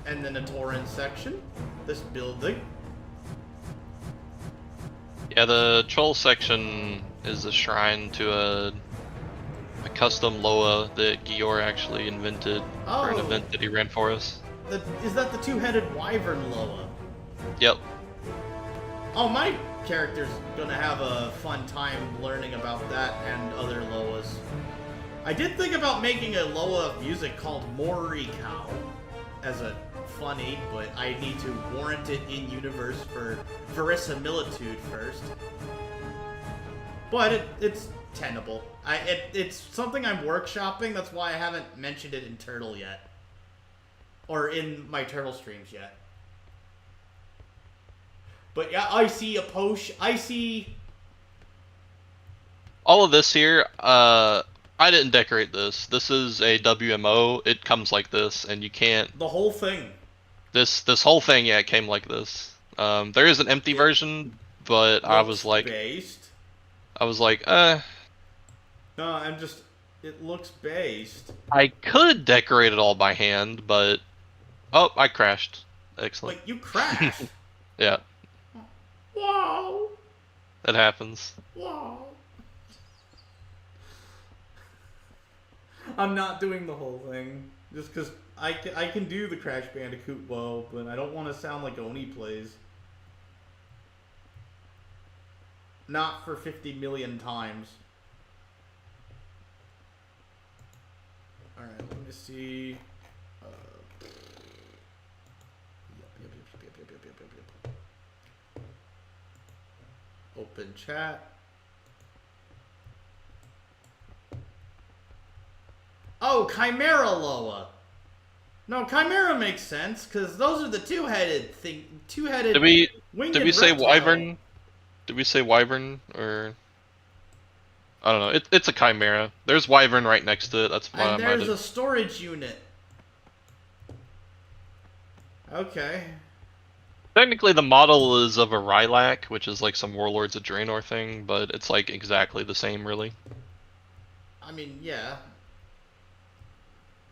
And then a Tauren section. This building. Yeah, the troll section is a shrine to a custom Loa that Gior actually invented for an event that he ran for us. Is that the two-headed wyvern Loa? Yep. Oh, my character's gonna have a fun time learning about that and other Loas. I did think about making a Loa music called Morikau as a funny, but I need to warrant it in universe for verisimilitude first. But it's tenable. It's something I'm workshopping. That's why I haven't mentioned it in Turtle yet, or in my Turtle streams yet. But yeah, I see a potion. I see all of this here. I didn't decorate this. This is a WMO. It comes like this, and you can't. The whole thing. This whole thing, yeah, it came like this. There is an empty version, but I was like, based. No, I'm just. It looks based. I could decorate it all by hand, but oh, I crashed. Excellent. Wait, you crashed? Yeah. Wow. That happens. Wow. I'm not doing the whole thing just because I can do the Crash Bandicoot woe, but I don't want to sound like Oni plays. Not for 50 million times. Alright, let me see. Yep. Open chat. Oh, Chimera Loa. No, Chimera makes sense because those are the two-headed thing. Two-headed. Did we say reptile. wyvern? Did we say wyvern or? I don't know. It's a chimera. There's wyvern right next to it. That's why And I might there's have. a storage unit. Okay. Technically, the model is of a Rylak, which is like some Warlords of Draenor thing, but it's like exactly the same, really. I mean, yeah.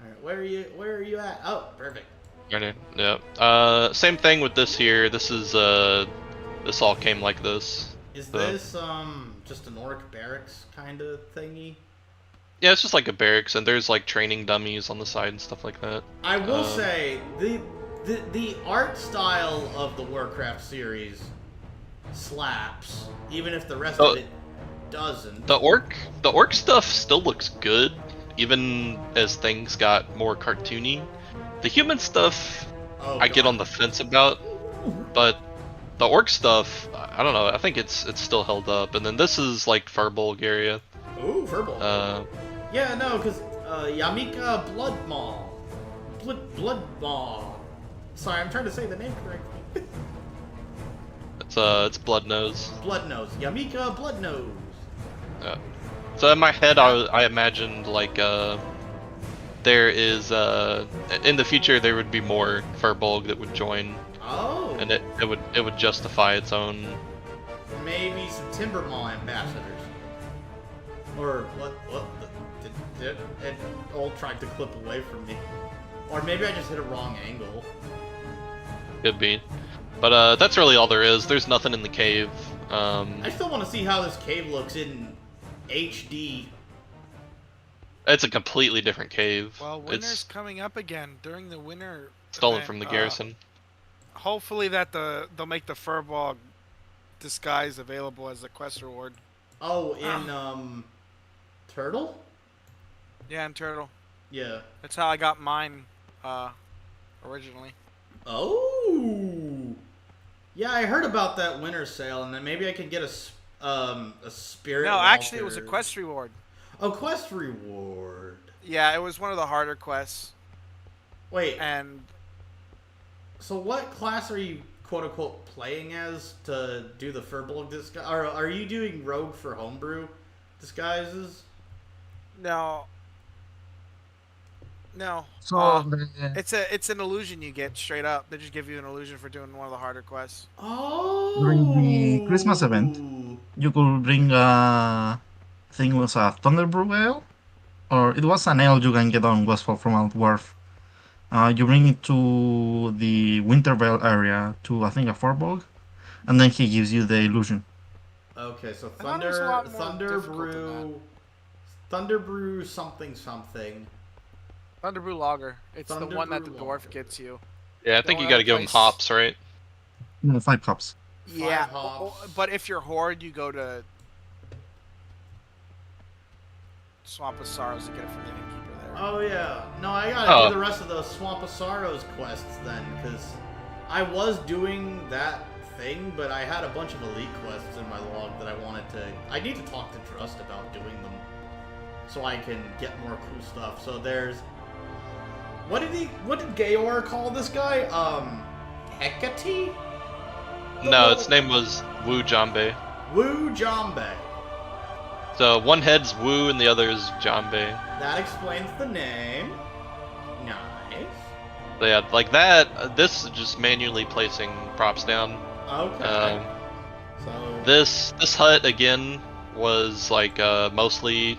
All right, where are you at? Oh, perfect. Right, yeah. Same thing with this here. This is this all came like this. Is this just an orc barracks kind of thingy? Yeah, it's just like a barracks, and there's like training dummies on the side and stuff like that. I will say the art style of the Warcraft series slaps, even if the rest of it doesn't. The orc stuff still looks good, even as things got more cartoony. The human stuff, I get on the fence about, but the orc stuff, I don't know. I think it's still held up. And then this is like Furbolg area. Ooh, Furbolg. Yeah, no, because Yameeka Blood Maw. Blood Maw. Sorry, I'm trying to say the name correctly. It's Blood Nose. Blood Nose. Yameeka Blood Nose. Yeah. So in my head, I imagined like there is in the future there would be more Furbolg that would join. Oh. And it would justify its own. Maybe some Timbermaw ambassadors. Or what? Did it all tried to clip away from me? Or maybe I just hit a wrong angle. Could be. But that's really all there is. There's nothing in the cave. I still want to see how this cave looks in HD. It's a completely different cave. Well, winter's coming up again during the winter. Stolen event, from the garrison. Hopefully that they'll make the Furbolg disguise available as a quest reward. Oh, in Turtle? Yeah, in Turtle. Yeah. That's how I got mine originally. Oh. Yeah, I heard about that winter sale, and then maybe I could get a spirit. No, actually, it was a quest reward. Oh, quest reward. Yeah, it was one of the harder quests. Wait. And so, what class are you quote unquote playing as to do the Furbolg disguise? Are you doing rogue for homebrew disguises? No. No. So it's an illusion you get straight up. They just give you an illusion for doing one of the harder quests. Oh. during the Christmas event, you could bring I think it was a Thunderbrew ale, or it was an ale you can get on Westfall from Altworth. You bring it to the Wintervale area to I think a Furbolg, and then he gives you the illusion. Okay, so I thought it was a lot more difficult than Thunderbrew something something. Thunderbrew Lager. It's the one that the Thunderbrew dwarf Lager. gets you. Yeah, I think The you one got to that give them tastes- hops, right? 5 cups. Yeah, hops. but if you're Horde, you go to Swamp of Sorrows to get it from the innkeeper there. Oh yeah, no, I gotta Oh. do the rest of the Swamp of Sorrows quests then, because I was doing that thing, but I had a bunch of elite quests in my log that I wanted to. I need to talk to Trust about doing them, so I can get more cool stuff. So there's, what did Gayor call this guy? Hecate? No, its name was Wu Jambe. Wu Jambe. So one head's Wu and the other is Jambe. That explains the name. Nice. So yeah, like that. This is just manually placing props down. Okay. So This hut again was like mostly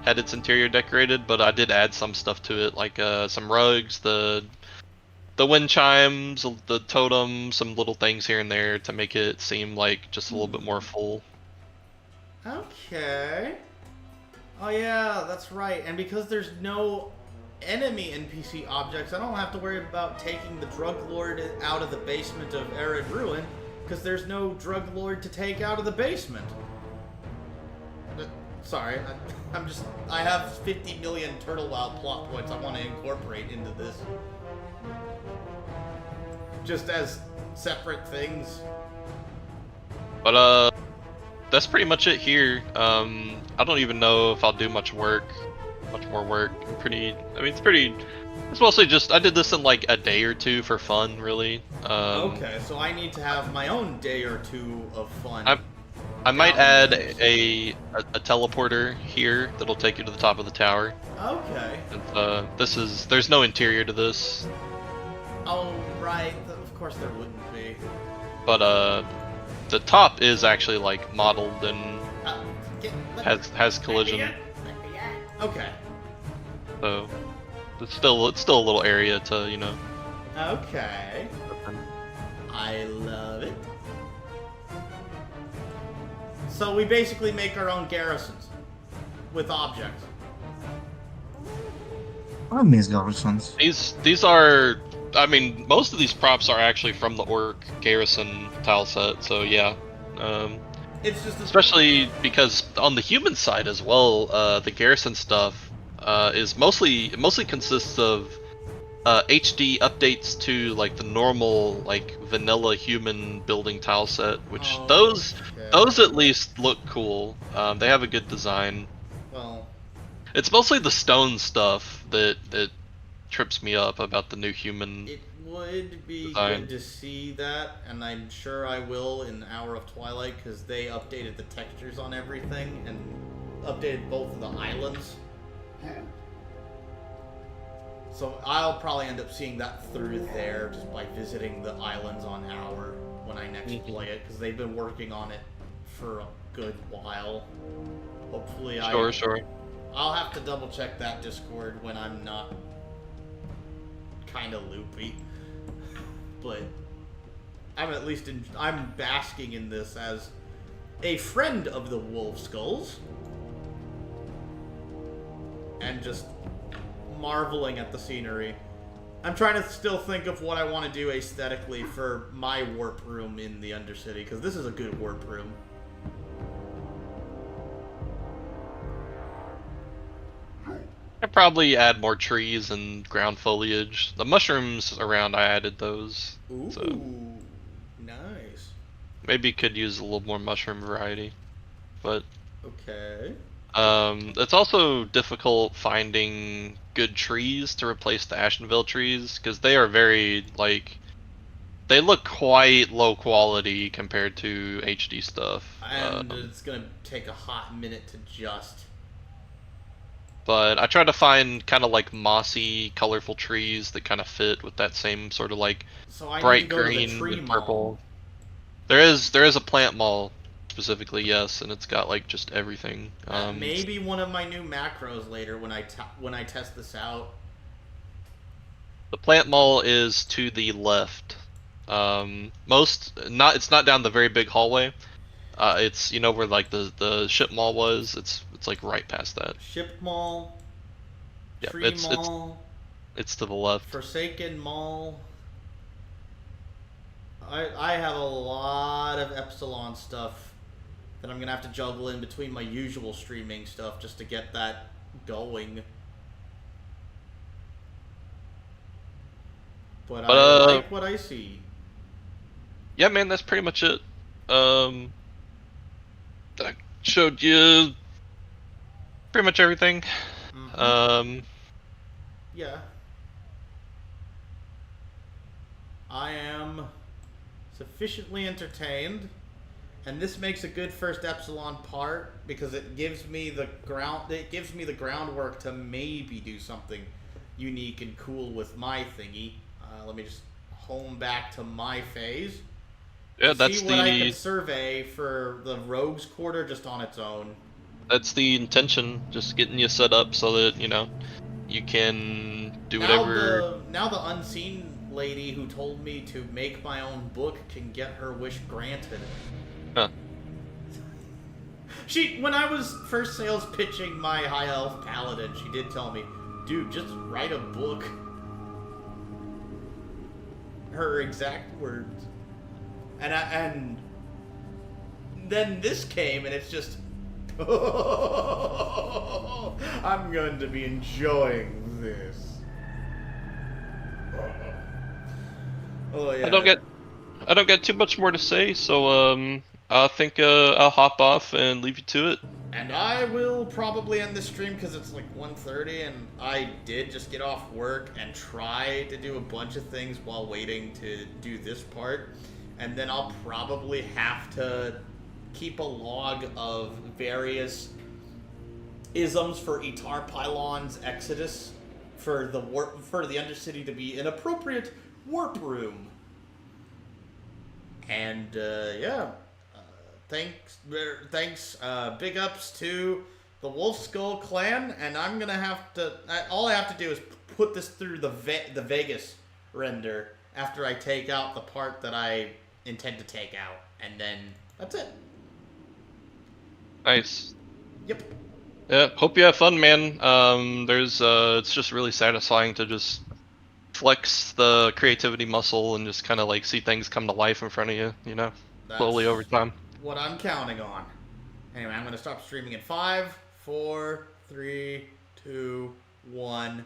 had its interior decorated, but I did add some stuff to it, like some rugs, the wind chimes, the totem, some little things here and there to make it seem like just a little bit more full. Okay. Oh yeah, that's right. And because there's no enemy NPC objects, I don't have to worry about taking the drug lord out of the basement of Arid Ruin, because there's no drug lord to take out of the basement. Sorry, I have 50 million Turtle Wild plot points I want to incorporate into this. Just as separate things. But that's pretty much it here. I don't even know if I'll do much more work. It's mostly just, I did this in like a day or two for fun, really. Okay, so I need to have my own day or two of fun. I might add a teleporter here that'll take you to the top of the tower. Okay. And, there's no interior to this, Oh, right. Of course there wouldn't be. but the top is actually like modeled and has collision. Okay. So it's still a little area to, you know. Okay. I love it. So we basically make our own garrisons with objects. I miss garrisons. These are, I mean, most of these props are actually from the orc garrison tile set. So yeah, It's just especially because on the human side as well, the garrison stuff is mostly consists of HD updates to like the normal like vanilla human building tile set, which those at least look cool. They have a good design. Well, It's mostly the stone stuff that trips me up about the new human. it would be design. good to see that, and I'm sure I will in Hour of Twilight, because they updated the textures on everything and updated both of the islands. So I'll probably end up seeing that through there just by visiting the islands on Hour when I next play it, because they've been working on it for a good while. Hopefully Sure. I'll have to double check that Discord when I'm not kind of loopy. But I'm at least I'm basking in this as a friend of the Wolfskulls and just marveling at the scenery. I'm trying to still think of what I want to do aesthetically for my warp room in the Undercity, because this is a good warp room. I'd probably add more trees and ground foliage. The mushrooms around, I added those. Ooh, So nice. maybe could use a little more mushroom variety. But Okay. it's also difficult finding good trees to replace the Ashenvale trees, because they are very, like, they look quite low quality compared to HD stuff. And it's gonna take a hot minute to just. But I try to find kind of like mossy, colorful trees that kind of fit with that same sort of like So I need bright to go green to the tree and mall. purple. There is a plant mall specifically, yes, and it's got like just everything. Maybe one of my new macros later when I test this out. The plant mall is to the left. It's not down the very big hallway. It's where like the ship mall was. It's like right past that. Ship mall. Yeah, Tree mall. It's to the left. Forsaken mall. I have a lot of Epsilon stuff that I'm gonna have to juggle in between my usual streaming stuff just to get that going. But I like what I see. Yeah, man, that's pretty much it. I showed you pretty much everything. Yeah. I am sufficiently entertained, and this makes a good first Epsilon part because it gives me the groundwork to maybe do something unique and cool with my thingy. Let me just home back to my phase. Yeah, that's see what I can survey for the Rogues Quarter just on its own. That's the intention, just getting you set up so that you can do whatever. Now the unseen lady who told me to make my own book can get her wish granted. Huh. When I was first sales pitching my high elf paladin, she did tell me, dude, just write a book. Her exact words. And then this came, and it's just, I'm going to be enjoying this. Oh yeah. I don't get too much more to say, so I think I'll hop off and leave you to it. And I will probably end this stream because it's like 1:30, and I did just get off work and try to do a bunch of things while waiting to do this part. And then I'll probably have to keep a log of various isms for Etarpylon's Exodus for the Undercity to be an appropriate warp room. And yeah, thanks, big ups to the Wolfskull Clan, and I'm gonna have to. All I have to do is put this through the Vegas render after I take out the part that I intend to take out, and then that's it. Nice. Yep. Yeah, hope you have fun, man. It's just really satisfying to just flex the creativity muscle and just kind of like see things come to life in front of you, slowly over time. What I'm counting on. Anyway, I'm gonna stop streaming in 5, 4, 3, 2, 1.